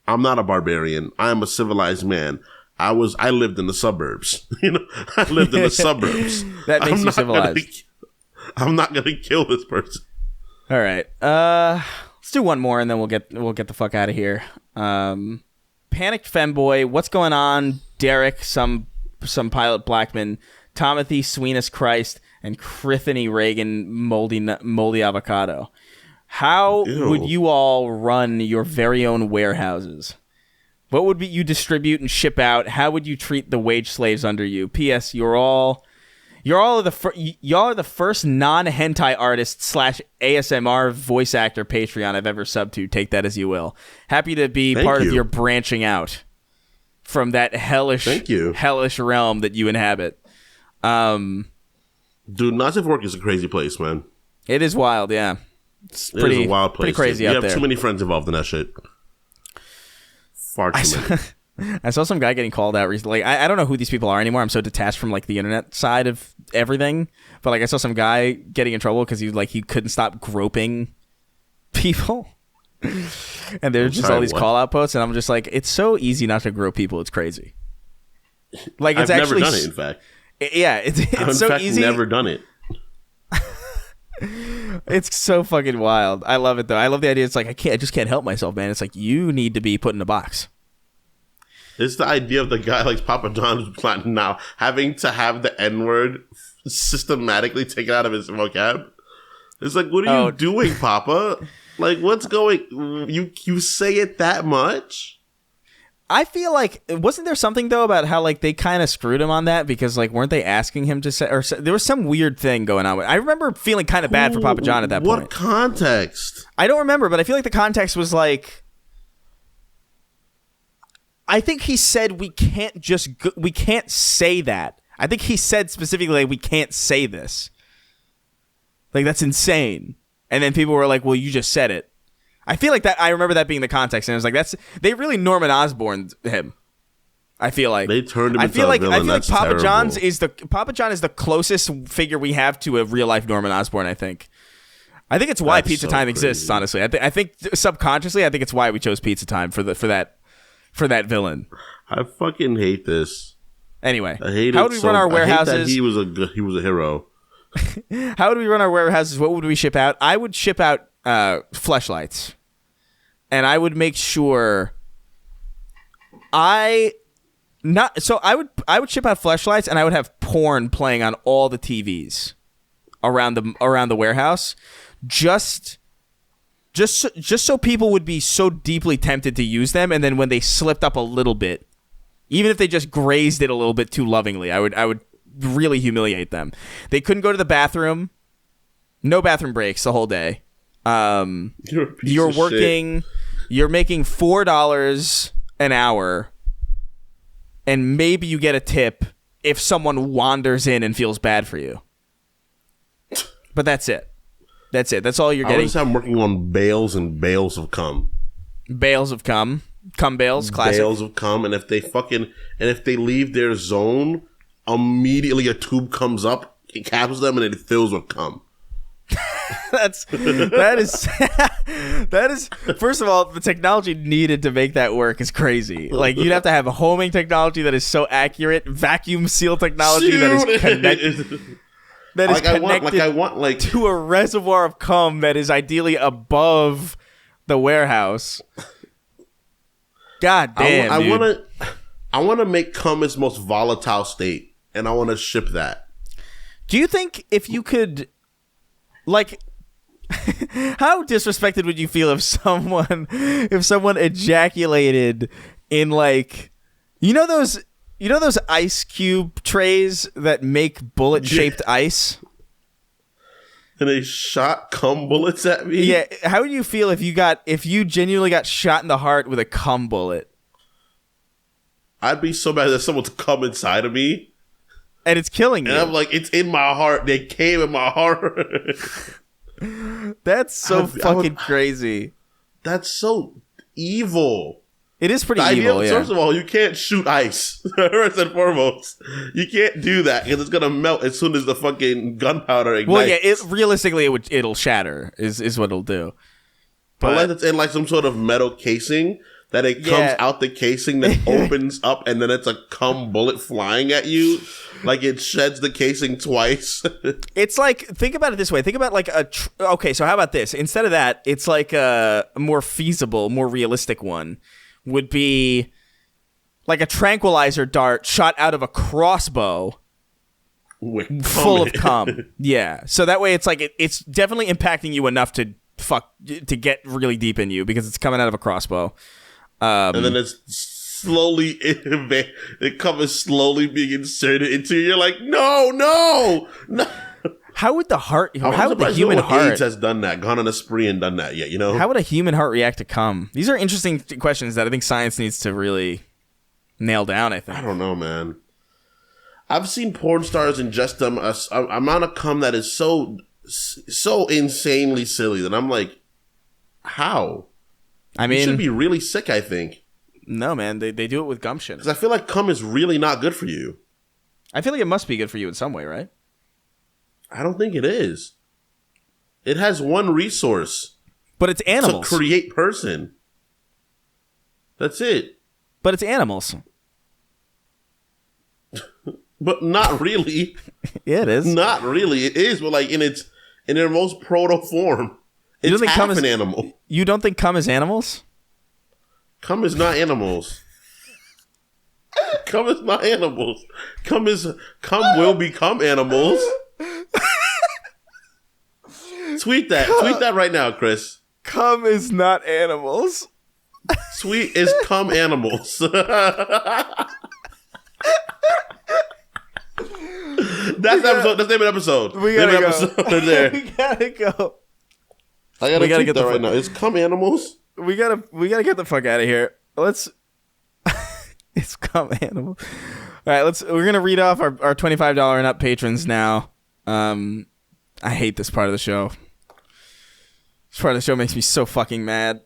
I'm not a barbarian. I am a civilized man. I lived in the suburbs. I lived in the suburbs. That makes you civilized. I'm not going to kill this person. All right. Let's do one more and then we'll get the fuck out of here. Panicked Femboy, what's going on? Derek, some Pilot Blackman, Timothy Sweenus Christ, and Krithany Reagan moldy avocado. How would you all run your very own warehouses? What would you distribute and ship out? How would you treat the wage slaves under you? P.S. Y'all are the first non-hentai artist / ASMR voice actor Patreon I've ever subbed to. Take that as you will. Happy to be part of your branching out from that hellish realm that you inhabit. Dude, Nazi Fork is a crazy place, man. It is wild, yeah. It's it is a wild place. Pretty crazy out there. You have too many friends involved in that shit. Far too many. I saw some guy getting called out recently. I don't know who these people are anymore. I'm so detached from like the internet side of everything. But like I saw some guy getting in trouble because he couldn't stop groping people. And there's just all these call out posts, and I'm just like, it's so easy not to grope people. It's crazy. Like it's I've never done it. In fact, yeah, it's so easy. Never done it. It's so fucking wild. I love it though. I love the idea. It's like I just can't help myself, man. It's like you need to be put in a box. It's the idea of the guy like Papa John's plan now having to have the N-word systematically taken out of his vocab. It's like, what are you doing, Papa? Like, what's going? You say it that much? I feel like wasn't there something though about how like they kind of screwed him on that because like weren't they asking him to say, or there was some weird thing going on. I remember feeling kind of bad for Papa John at that point. What context? I don't remember, but I feel like the context was like, I think he said we can't say that. I think he said specifically like, we can't say this. Like that's insane. And then people were like, well, you just said it. I feel like that. I remember that being the context, and I was like, they really Norman Osborn him. I feel like they turned him into a villain. I feel like Papa terrible. John is the closest figure we have to a real life Norman Osborn. I think it's why Pizza Time exists. Honestly, I think subconsciously, I think it's why we chose Pizza Time for that villain. I fucking hate this. Anyway, I hate how it would we run our warehouses? I hate that he was a hero. How would we run our warehouses? What would we ship out? I would ship out fleshlights. And I would make sure I would ship out fleshlights, and I would have porn playing on all the TVs around the warehouse, just so people would be so deeply tempted to use them, and then when they slipped up a little bit, even if they just grazed it a little bit too lovingly, I would really humiliate them. They couldn't go to the bathroom. No bathroom breaks the whole day. You're working. Shit. You're making $4 an hour, and maybe you get a tip if someone wanders in and feels bad for you. But that's it. That's all you're getting. I'm working on bales and bales of cum. Bales of cum. Cum bales. Classic. Bales of cum, and if they leave their zone, immediately a tube comes up, it captures them, and it fills with cum. that is first of all, the technology needed to make that work is crazy. Like you'd have to have a homing technology that is so accurate, vacuum seal technology that is connected. I want to a reservoir of cum that is ideally above the warehouse. God damn, I want to make cum its most volatile state, and I want to ship that. Do you think if you could, like, How disrespected would you feel if someone ejaculated in like those ice cube trays that make bullet shaped ice? And they shot cum bullets at me? Yeah, how would you feel if you genuinely got shot in the heart with a cum bullet? I'd be so mad that someone's come inside of me. And it's killing you. And I'm like, it's in my heart. They came in my heart. That's so fucking crazy. That's so evil. It is pretty evil, yeah. First of all, you can't shoot ice. First and foremost. You can't do that because it's going to melt as soon as the fucking gunpowder ignites. Well, yeah, realistically, it'll shatter is what it'll do. But unless it's in like some sort of metal casing that it comes out the casing that opens up and then it's a cum bullet flying at you. Like it sheds the casing twice. It's like, think about it this way. Think about like okay, so how about this? Instead of that, it's like a more feasible, more realistic one would be like a tranquilizer dart shot out of a crossbow full of cum. Yeah. So that way it's like it's definitely impacting you enough to get really deep in you because it's coming out of a crossbow. And then it's slowly, the cum is slowly being inserted into you. You're like, no. How would the human heart AIDS has done that, gone on a spree and done that yet, you know? How would a human heart react to cum? These are interesting questions that I think science needs to really nail down, I think. I don't know, man. I've seen porn stars ingest a amount of cum that is so insanely silly that I'm like, how? I mean, you should be really sick, I think. No, man, they do it with gumption. Because I feel like cum is really not good for you. I feel like it must be good for you in some way, right? I don't think it is. It has one resource. But it's animals. To create person. That's it. But it's animals. But not really. Yeah, it is. Not really. It is, but like in their most proto form. It's half an animal. You don't think cum is animals? Cum is not animals. Cum is not animals. Cum will become animals. Tweet that right now, Chris. Cum is not animals. Sweet is cum animals. That's the episode. That's the name of the episode. We gotta go. Episode there. We gotta go. I gotta tweet that right now. It's cum animals. We gotta get the fuck out of here. It's cum animal. All right, we're gonna read off our $25 and up patrons now. I hate this part of the show. This part of the show makes me so fucking mad.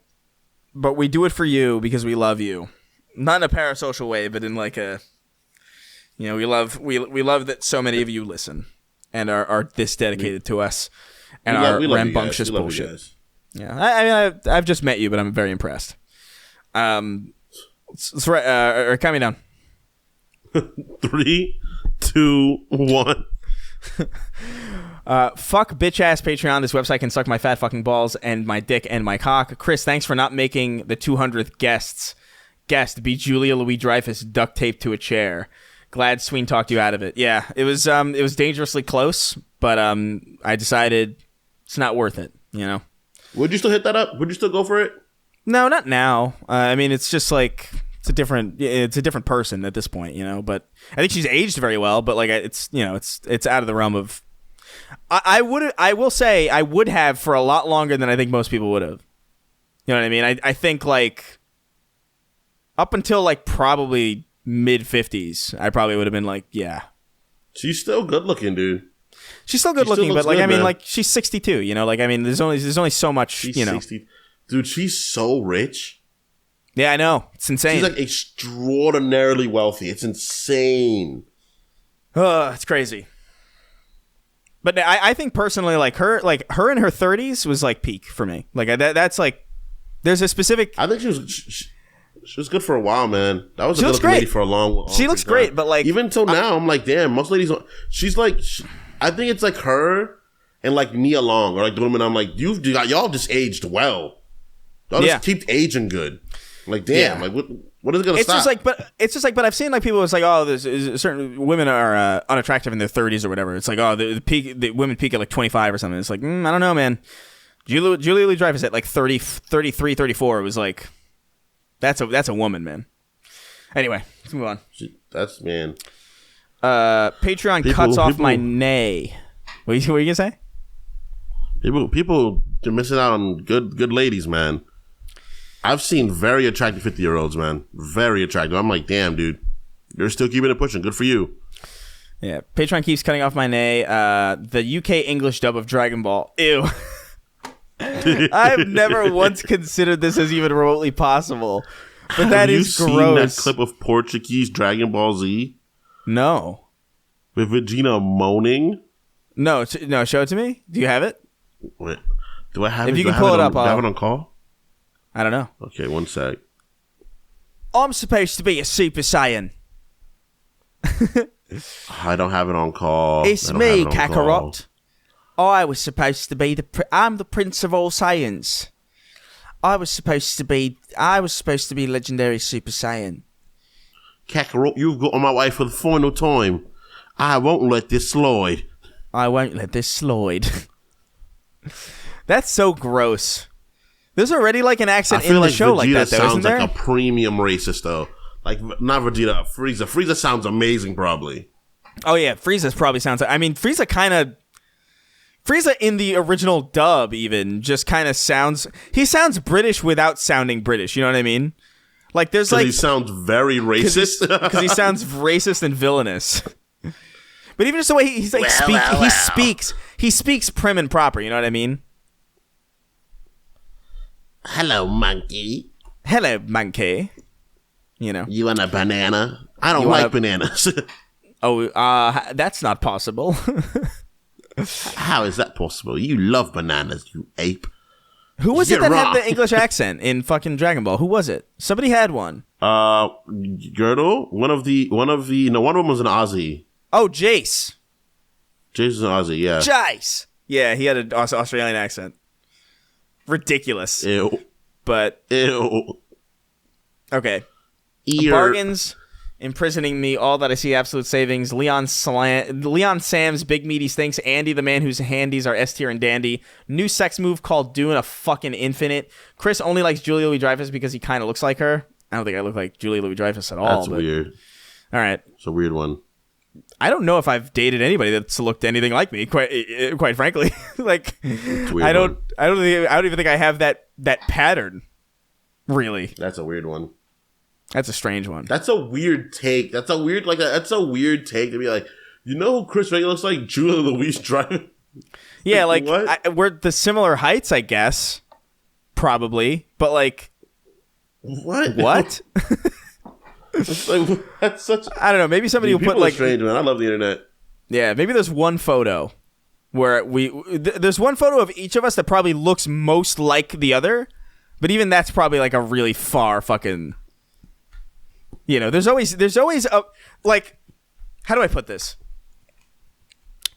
But we do it for you because we love you. Not in a parasocial way, but in like a, we love that so many of you listen and are this dedicated to us and our rambunctious bullshit. Yeah, I mean, I've just met you, but I'm very impressed. Let's count me down. 3, 2, 1. Fuck bitch ass Patreon. This website can suck my fat fucking balls and my dick and my cock. Chris, thanks for not making the 200th guest be Julia Louis-Dreyfus duct taped to a chair. Glad Sween talked you out of it. Yeah, it was dangerously close, but I decided it's not worth it. Would you still hit that up? Would you still go for it? No, not now. I mean, it's just like it's a different person at this point, But I think she's aged very well. But like, it's out of the realm of. I will say I would have for a lot longer than I think most people would have. You know what I mean? I think like up until like probably mid 50s, I probably would have been like, yeah. She's still good looking, dude. She's still good looking, but like good, I mean, man. Like she's 62. Like I mean, there's only so much. She's 60. Dude, she's so rich. Yeah, I know. It's insane. She's like extraordinarily wealthy. It's insane. It's crazy. But I think personally, like her in her 30s was like peak for me. Like that's like, there's a specific. I think she was good for a while, man. That was a good lady for a long. She looks great, but like even until now, I'm like, damn. Most ladies, she's like, I think it's like her and like Nia Long or like the women. I'm like, y'all just aged well. Y'all just keep aging good. Like damn, like what is it gonna stop? It's just like, but I've seen like people. It's like, oh, there's certain women are unattractive in their 30s or whatever. It's like, oh, the women peak at like 25 or something. It's like, I don't know, man. Julia Louis-Dreyfus at like 30, 33, 34 was like, that's a woman, man. Anyway, let's move on. That's, man. Patreon cuts off my nay. What are you gonna say? People are missing out on good ladies, man. I've seen very attractive 50-year-olds, man. Very attractive. I'm like, damn, dude. You're still keeping it pushing. Good for you. Yeah. Patreon keeps cutting off my nay. The UK English dub of Dragon Ball. Ew. I've never once considered this as even remotely possible. But that is gross. Have you seen that clip of Portuguese Dragon Ball Z? No. With Vegeta moaning? No, show it to me. Do you have it? Wait, do I have it? If you can pull it up, do I have it on call? I don't know. Okay, one sec. I'm supposed to be a Super Saiyan. I don't have it on call. It's me, Kakarot. I was supposed to be I'm the Prince of all Saiyans. I was supposed to be legendary Super Saiyan. Kakarot, you've got on my way for the final time. I won't let this slide. I won't let this slide. That's so gross. There's already like an accent in the show like that, though, isn't there? Sounds like a premium racist, though. Like, not Vegeta, Frieza. Frieza sounds amazing, probably. Oh, yeah, Frieza probably sounds... I mean, Frieza in the original dub, even, just kind of sounds... He sounds British without sounding British, you know what I mean? Like, there's like... he sounds very racist. Because he sounds racist and villainous. But even just the way he's like... He speaks prim and proper, you know what I mean? Hello, monkey. Hello, monkey. You know. You want a banana? I don't like bananas. That's not possible. How is that possible? You love bananas, you ape. Who was it that had the English accent in fucking Dragon Ball? Who was it? Somebody had one. Girdle? One of them was an Aussie. Oh, Jace. Jace is an Aussie, yeah. Jace! Yeah, he had an Australian accent. Ridiculous. Ew. But... Ew. Okay. Bargains, imprisoning me, all that I see, absolute savings, Leon Sam's big meaty stinks, Andy the man whose handies are S tier and dandy, new sex move called doing a fucking infinite, Chris only likes Julia Louis-Dreyfus because he kind of looks like her. I don't think I look like Julia Louis-Dreyfus at all. That's weird. All right. It's a weird one. I don't know if I've dated anybody that's looked anything like me, quite frankly. Like, I don't even think I have that pattern, really. That's a weird one. That's a strange one. That's a weird take. That's a weird take to be like, you know who Chris Reagan looks like? Julia Louis-Dreyfus. Yeah, like we're the similar heights, I guess, probably. But like, what? That's such. I don't know. Maybe somebody will put like strange, man. I love the internet. Yeah, maybe there's one photo where there's one photo of each of us that probably looks most like the other, but even that's probably like a really far fucking. You know, there's always a, like, how do I put this?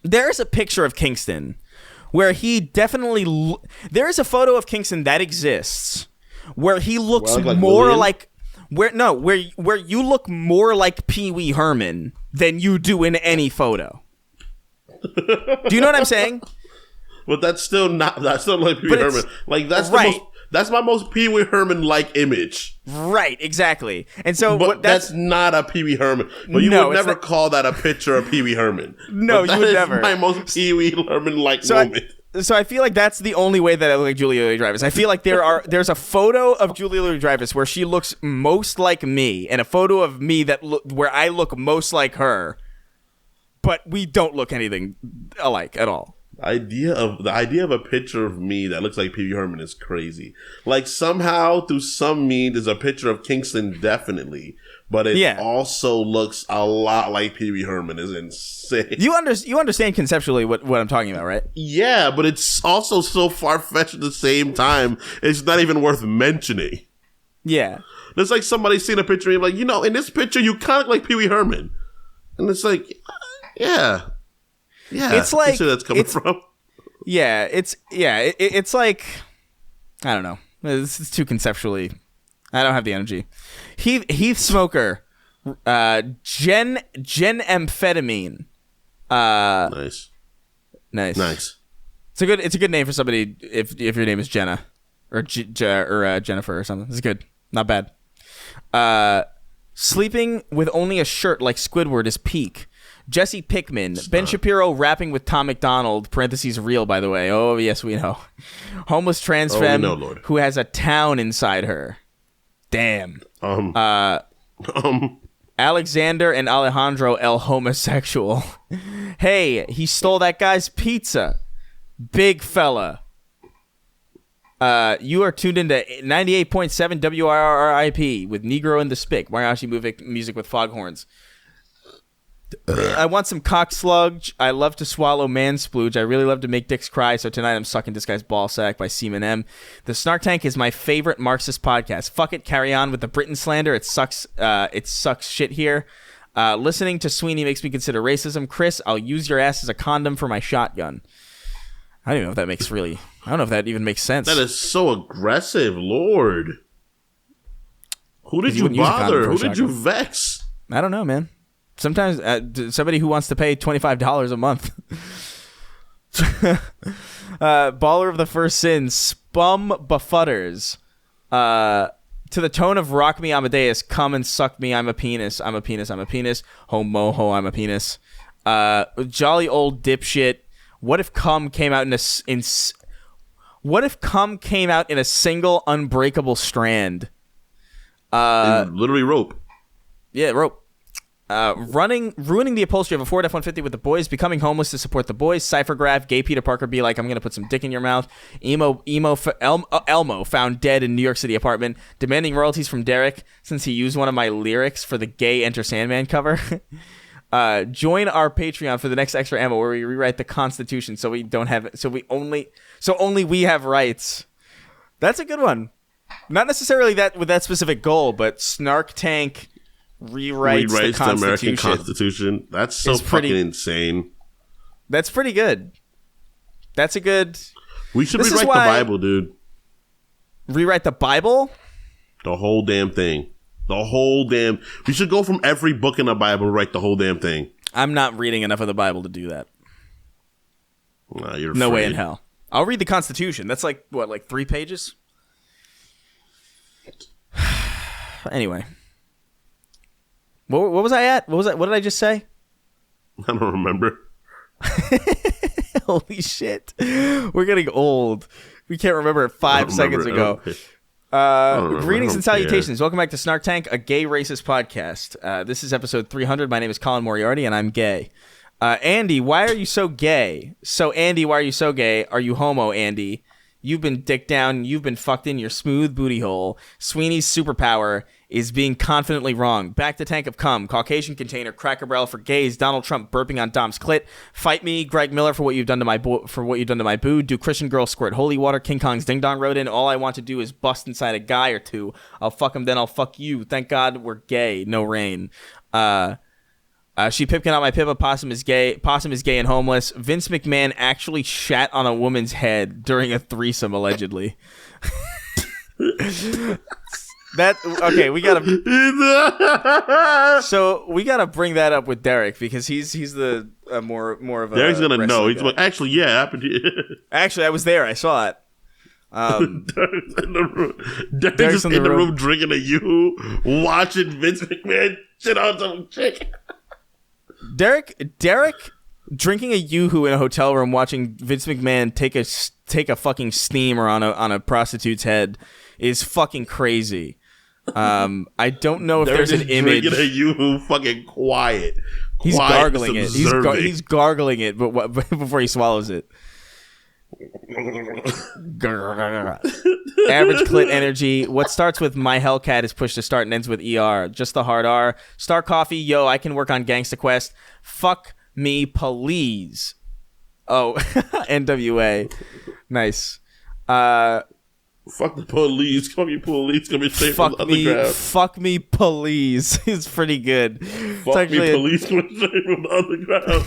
There's a picture of Kingston where he definitely there is a photo of Kingston that exists where he looks more like where you look more like Pee Wee Herman than you do in any photo. Do you know what I'm saying? But that's still like Pee Wee Herman. Like that's right. That's my most Pee Wee Herman-like image. Right, exactly. And so, but that's not a Pee Wee Herman. But you would never call that a picture of Pee Wee Herman. No, you would never. That is my most Pee Wee Herman-like moment. So I feel like that's the only way that I look like Julia Louis-Dreyfus. I feel like there's a photo of Julia Louis-Dreyfus where she looks most like me, and a photo of me where I look most like her, but we don't look anything alike at all. The idea of a picture of me that looks like Pee Wee Herman is crazy. Like somehow through some means there's a picture of Kingston definitely, but it also looks a lot like Pee Wee Herman. Is insane. You understand conceptually what I'm talking about, right? Yeah, but it's also so far fetched at the same time. It's not even worth mentioning. Yeah, it's like somebody seeing a picture and like, you know, in this picture you kind of look like Pee Wee Herman, and it's like, yeah. Yeah, it's like that's coming from. Yeah, it's like I don't know. It's too conceptually. I don't have the energy. Heath Smoker, Gen amphetamine. Nice. It's a good name for somebody if your name is Jenna or Jennifer or something. It's good. Not bad. Sleeping with only a shirt like Squidward is peak. Jesse Pickman. Ben Shapiro rapping with Tom McDonald. Parentheses real, by the way. Oh, yes, we know. Homeless trans femme who has a town inside her. Damn. Alexander and Alejandro El Homosexual. Hey, he stole that guy's pizza. Big fella. You are tuned into 98.7 WRRIP with Negro in the Spick. Mariachi music with foghorns. I want some cock sludge. I love to swallow man splooge. I really love to make dicks cry, so tonight I'm sucking this guy's ball sack by Beninem. The Snark Tank is my favorite Marxist podcast. Fuck it, carry on with the Britain slander. It sucks shit here. Listening to Sweeney makes me consider racism. Chris, I'll use your ass as a condom for my shotgun. I don't even know if that I don't know if that even makes sense. That is so aggressive, Lord. Who did you bother? Who did you vex? I don't know, man. Sometimes somebody who wants to pay $25 a month. Baller of the First Sin, Spum Buffutters. To the tone of Rock Me Amadeus, come and suck me, I'm a penis, I'm a penis, I'm a penis. Ho, I'm a penis. Jolly old dipshit. What if cum came out in a single unbreakable strand? Literally rope. Yeah, rope. Ruining the upholstery of a Ford F-150 with the boys, becoming homeless to support the boys, Cyphergraph, gay Peter Parker be like, I'm gonna put some dick in your mouth, Elmo found dead in New York City apartment, demanding royalties from Derek since he used one of my lyrics for the gay Enter Sandman cover. Join our Patreon for the next extra ammo where we rewrite the Constitution so only we have rights. That's a good one. Not necessarily that with that specific goal, but Snark Tank rewrites the American Constitution. That's so fucking insane. That's pretty good. That's a good. We should rewrite the Bible, dude. Rewrite the Bible? The whole damn thing. We should go from every book in the Bible and write the whole damn thing. I'm not reading enough of the Bible to do that. Nah, you're no way in hell. I'll read the Constitution. That's like 3 pages? Anyway. What was I at? What did I just say? I don't remember. Holy shit. We're getting old. We can't remember 5 seconds ago. Greetings and salutations. Welcome back to Snark Tank, a gay racist podcast. This is episode 300. My name is Colin Moriarty, and I'm gay. Andy, why are you so gay? So, Andy, why are you so gay? Are you homo, Andy? You've been dicked down. You've been fucked in your smooth booty hole. Sweeney's superpower is being confidently wrong. Back to Tank of Cum. Caucasian container. Cracker Barrel for gays. Donald Trump burping on Dom's clit. Fight me, Greg Miller, for what you've done to my boo. Do Christian girls squirt holy water? King Kong's ding dong wrote in. All I want to do is bust inside a guy or two. I'll fuck him, then I'll fuck you. Thank God we're gay. No rain. She pipkin out my pippa. Possum is gay. Possum is gay and homeless. Vince McMahon actually shat on a woman's head during a threesome, allegedly. Okay, we gotta bring that up with Derek because he's the more of a. Derek's gonna know. He's like, actually, yeah, happened. Actually, I was there. I saw it. Derek's in the room. Derek's in the room drinking a yoo, watching Vince McMahon shit on some chick. Derek drinking a yoo-hoo in a hotel room watching Vince McMahon take a fucking steamer on a prostitute's head is fucking crazy. I don't know if there's an image. Drinking a yoo-hoo, fucking quiet. He's gargling it. He's gargling it, but before he swallows it. Average clit energy. What starts with my Hellcat is pushed to start and ends with ER. Just the hard R. Star Coffee. Yo, I can work on Gangsta Quest. Fuck me, please. Oh, NWA. Nice. Fuck the police. Come here, police. Come here, straight from the underground. Fuck me, please. It's pretty good. Fuck me, police. Come straight from the underground.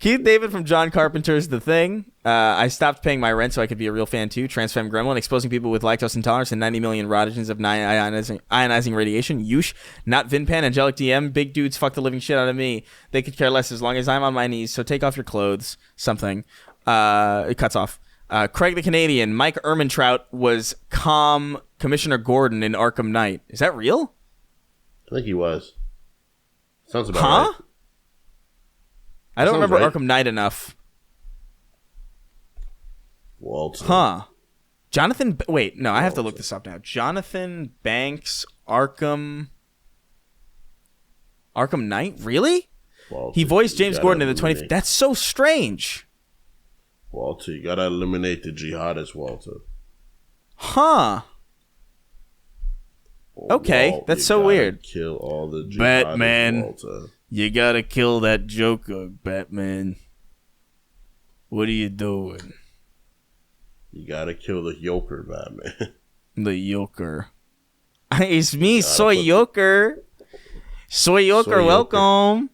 Keith David from John Carpenter's The Thing. I stopped paying my rent so I could be a real fan too. Transfem Gremlin, exposing people with lactose intolerance and 90 million rotagens of ionizing radiation. Yush, not Vinpan, Angelic DM. Big dudes fuck the living shit out of me. They could care less as long as I'm on my knees, so take off your clothes. Something. It cuts off. Craig the Canadian, Mike Ehrmantraut was calm Commissioner Gordon in Arkham Knight. Is that real? I think he was. Sounds about right. I don't remember right. Arkham Knight enough. Walter. Huh. Jonathan... Wait, no, I have to look this up now. Jonathan Banks, Arkham Knight? Really? Walter, He voiced James Gordon in the 20... eliminate- That's so strange. Walter, you gotta eliminate the jihadists, Walter. Huh. Okay, Walt, that's you so gotta weird. Kill all the jihadists, Batman. Walter. You gotta kill that Joker, Batman. What are you doing? You gotta kill the Joker, Batman. The Joker. It's me, Soy Joker. Soy Joker, Soy welcome.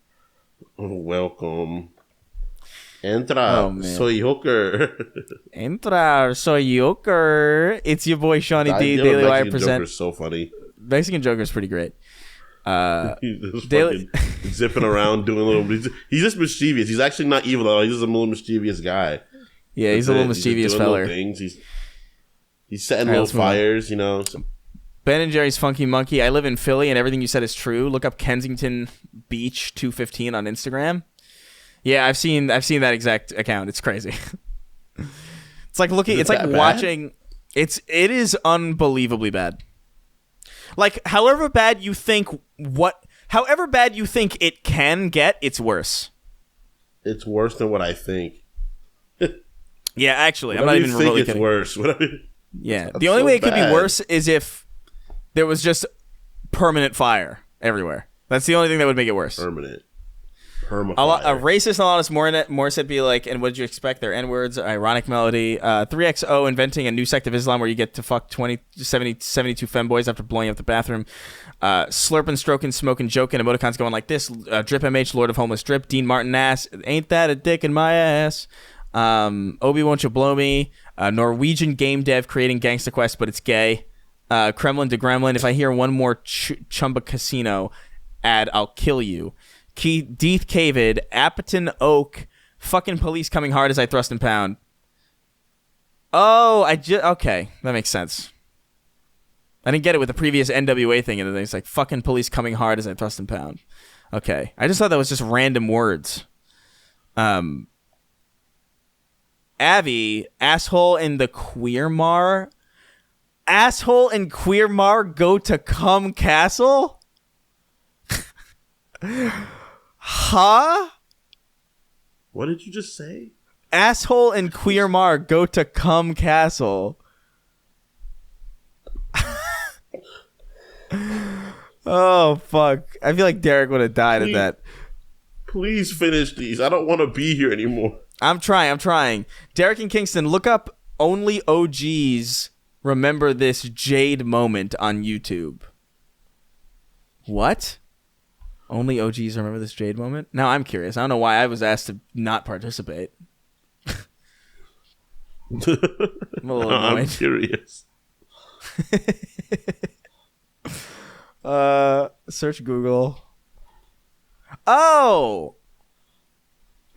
Welcome. Entra, soy Joker. Entra, Soy Joker. It's your boy Shawnee D. Daily Wire present. Joker's so funny. Mexican Joker's pretty great. He's just fucking zipping around doing little. He's just mischievous. He's actually not evil though. He's just a little mischievous guy. Yeah, he's a little mischievous feller. He's setting little fires, you know. Ben and Jerry's Funky Monkey. I live in Philly, and everything you said is true. Look up Kensington Beach 215 on Instagram. Yeah, I've seen that exact account. It's crazy. It's like looking. It's like watching. It is unbelievably bad. Like, however bad you think it can get, it's worse. It's worse than what I think. Yeah, actually, I'm not even remotely kidding. Worse. Yeah, the only way it could be worse is if there was just permanent fire everywhere. That's the only thing that would make it worse. Permanent. A racist Alanis Morissette be like, and what did you expect? Their N-words, ironic melody. 3XO inventing a new sect of Islam where you get to fuck 72 femboys after blowing up the bathroom. Slurping, stroking, smoking, joking. Emoticons going like this. Drip MH, Lord of Homeless Drip. Dean Martin ass. Ain't that a dick in my ass? Obi, won't you blow me? Norwegian game dev creating Gangsta Quest, but it's gay. Kremlin to Gremlin. If I hear one more Chumba Casino ad, I'll kill you. Deeth Cavid, Appeton Oak, fucking police coming hard as I thrust and pound. Oh, okay, that makes sense. I didn't get it with the previous NWA thing, and it's like fucking police coming hard as I thrust and pound. Okay, I just thought that was just random words. Avi, asshole in the queer mar. Asshole and queer mar go to cum castle. Huh? What did you just say? Asshole and queer mar go to cum castle. Oh, fuck. I feel like Derek would have died at that. Please finish these. I don't want to be here anymore. I'm trying. Derek and Kingston, look up Only OGs Remember This Jade Moment on YouTube. What? Only OGs remember this Jade moment? Now I'm curious. I don't know why I was asked to not participate. I'm a little annoyed. I'm curious. Search Google. Oh,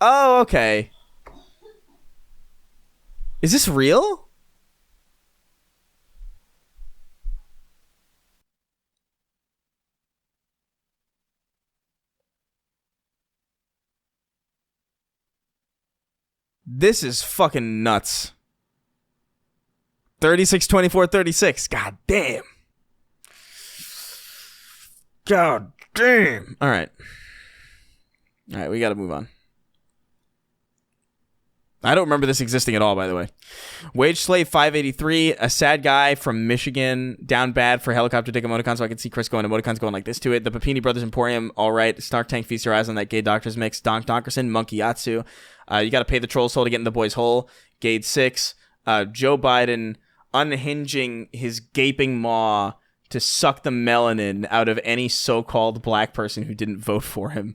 okay. Is this real? This is fucking nuts. 36, 24, 36. God damn. God damn. All right, we got to move on. I don't remember this existing at all, by the way. Wage Slave 583, a sad guy from Michigan, down bad for helicopter dick emoticon, so I can see Chris going emoticons going like this to it. The Papini Brothers Emporium, all right. Snark Tank, feast your eyes on that gay doctors mix. Donk Donkerson, Monkey Yatsu. You got to pay the troll's hole to get in the boy's hole. Gade 6. Joe Biden unhinging his gaping maw to suck the melanin out of any so-called black person who didn't vote for him.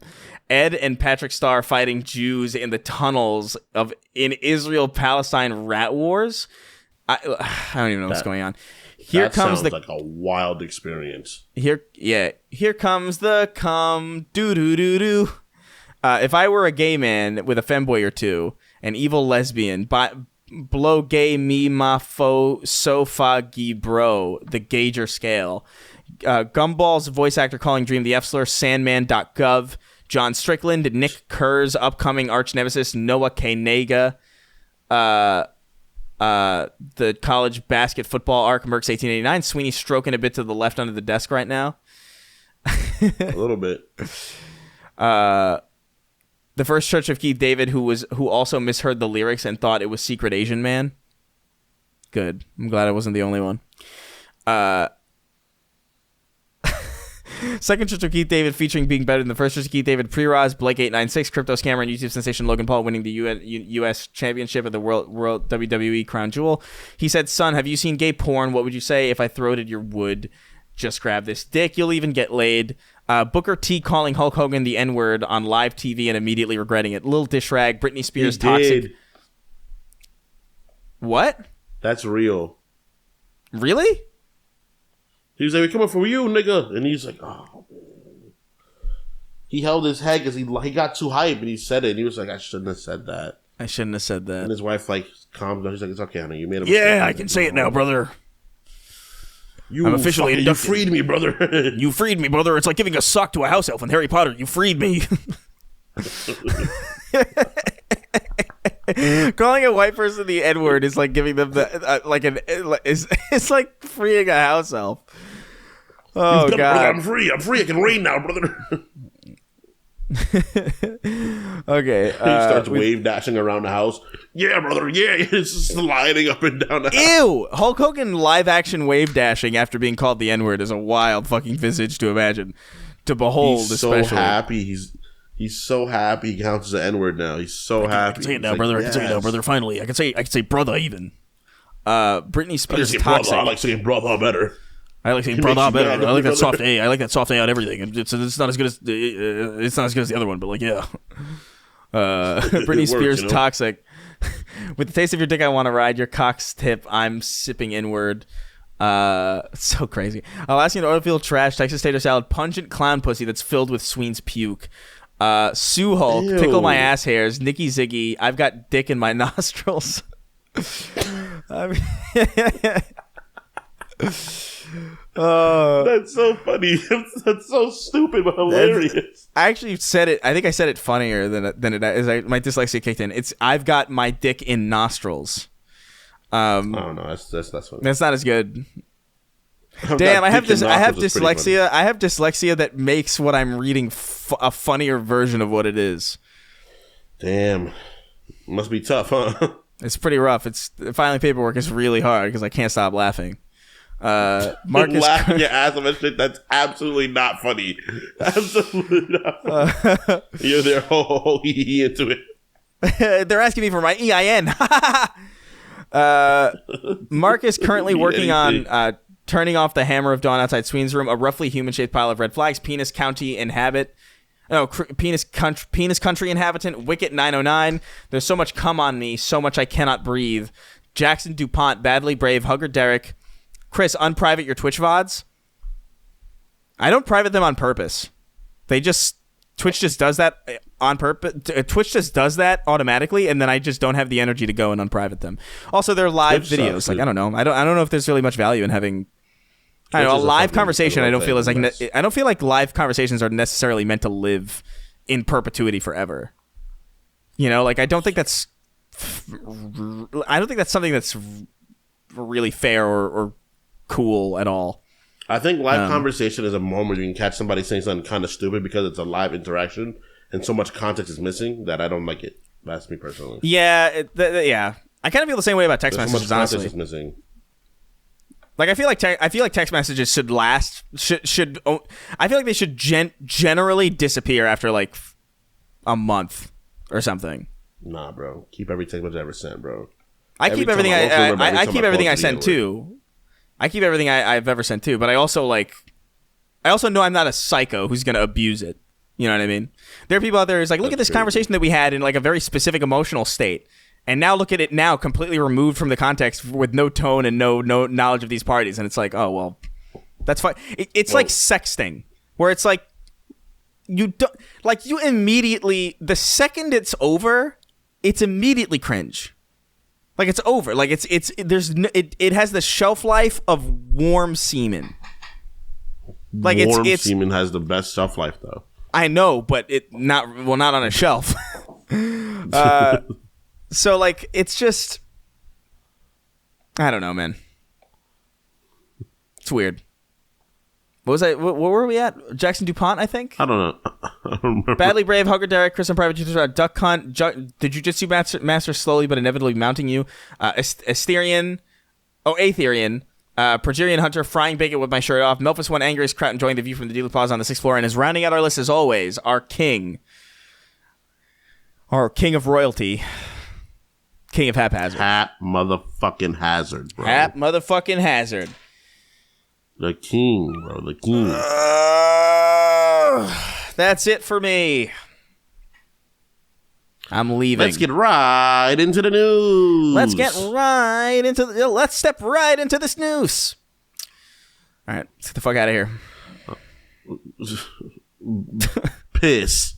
Ed and Patrick Starr fighting Jews in the tunnels in Israel-Palestine rat wars. I don't even know what's going on. Here comes sounds like a wild experience. Here comes the cum doo doo doo doo. If I were a gay man with a femboy or two, an evil lesbian, blow gay me ma fo sofa gi bro, the gauger scale. Gumball's voice actor calling Dream the F-slur, Sandman.gov, John Strickland, Nick Kerr's upcoming arch nemesis, Noah Kanega, the college basket football arc, Merck's 1889, Sweeney stroking a bit to the left under the desk right now. A little bit. The First Church of Keith David, who also misheard the lyrics and thought it was Secret Asian Man. Good. I'm glad I wasn't the only one. Second Church of Keith David featuring being better than the First Church of Keith David. Pre-Roz, Blake 896, Crypto Scammer, and YouTube sensation Logan Paul winning the U.S. Championship at the World WWE Crown Jewel. He said, "Son, have you seen gay porn? What would you say if I throated your wood? Just grab this dick. You'll even get laid." Booker T calling Hulk Hogan the N-word on live TV and immediately regretting it. Lil Dishrag, Britney Spears, He toxic. did. What? That's real. Really? He was like, "We're coming for you, nigga," and he's like, "Oh." Man. He held his head because he got too hype and he said it. And he was like, "I shouldn't have said that." I shouldn't have said that. And his wife like calmed down. She's like, "It's okay, honey. You made a mistake." Yeah, I can say it now, brother. I'm officially you inducted. freed me, brother. You freed me, brother. It's like giving a sock to a house elf in Harry Potter. You freed me. Calling a white person the N-word is like giving them the it's like freeing a house elf. Oh God, God! brother, I'm free. I'm free. I can reign now, brother. Okay. He starts wave dashing around the house. Yeah, brother. Yeah, it's just sliding up and down the house. Ew! Hulk Hogan live action wave dashing after being called the N-word is a wild fucking visage to imagine, to behold. He's especially. so happy. He's so happy. He counts as an N-word now. He's so happy. I can say it now, brother. Yes. I can say it now, brother. Finally, I can say brother even. Britney Spears toxic. I like saying brother better. I like saying brother better. I like that soft A. I like that soft A on everything. It's not as good as the other one, but like yeah. Britney It works, Spears you know? toxic. With the taste of your dick, I want to ride your cock's tip. I'm sipping inward. So crazy. Alaskan oilfield trash, Texas tater salad, pungent clown pussy that's filled with Sween's puke. Sue Hulk, Ew. tickle my ass hairs. Nikki Ziggy, I've got dick in my nostrils. I mean, That's so funny. That's so stupid but hilarious. I actually said it. I think I said it funnier than it is. My dyslexia kicked in. It's I've got my dick in nostrils. Oh no, that's funny. That's not as good. I've Damn, got I have dick in this. I have nostrils is pretty funny. dyslexia. I have dyslexia that makes what I'm reading a funnier version of what it is. Damn, must be tough, huh? It's pretty rough. It's filing paperwork is really hard because I can't stop laughing. Marcus, laughing your ass off at shit that's absolutely not funny. Absolutely not funny. You're there, he into it. they're asking me for my EIN. Marcus currently working on turning off the hammer of dawn outside Sween's room. A roughly human-shaped pile of red flags. Penis country country inhabitant. Wicket 909. There's so much cum on me, so much I cannot breathe. Jackson DuPont, badly brave. Hugger Derek. Chris, unprivate your Twitch VODs. I don't private them on purpose. Twitch just does that on purpose. Twitch just does that automatically, and then I just don't have the energy to go and unprivate them. Also, they're live Twitch videos. sucks, like I don't know. I don't know if there's really much value in having. I don't know, a Twitch is a live fucking conversation. I don't feel thing, as like I don't feel like live conversations are necessarily meant to live in perpetuity forever. You know, like I don't think that's something that's really fair or cool at all. I think live conversation is a moment where you can catch somebody saying something kind of stupid because it's a live interaction and so much context is missing that I don't like it. That's me personally. Yeah, yeah. I kind of feel the same way about text There's messages. so much context Honestly, is missing. like I feel like text messages should last. I feel like they should generally disappear after like a month or something. Nah, bro. Keep every text message I ever sent, bro. I keep everything I keep everything I send to. too. I keep everything I've ever sent too, but I also know I'm not a psycho who's gonna abuse it. You know what I mean? There are people out there who's like, look at this conversation that we had in like a very specific emotional state, and now look at it now completely removed from the context with no tone and no knowledge of these parties, and it's like, oh well, that's fine. It's like sexting, where it's like you don't like you immediately the second it's over, it's immediately cringe. Like it's over. Like it has the shelf life of warm semen. Like Warm it's semen has the best shelf life though. I know, but not on a shelf. So like it's just I don't know, man. It's weird. What were we at? Jackson DuPont, I think? I don't know. I don't remember. Badly Brave, Hugger Derek, Chris and Private Tutor, Duck Hunt, the Jiu-Jitsu master slowly but inevitably mounting you, Aetherian, Progerian Hunter, Frying Bacon with my shirt off, Melphis One, Angriest Kraut enjoying the view from the dealer plaza on the 6th floor, and is rounding out our list as always, our king of royalty, king of haphazard. Hap motherfucking hazard, bro. Hap motherfucking hazard. The king, bro. The king. That's it for me. I'm leaving. Let's get right into the news. Let's step right into this news. All right, let's get the fuck out of here. Piss.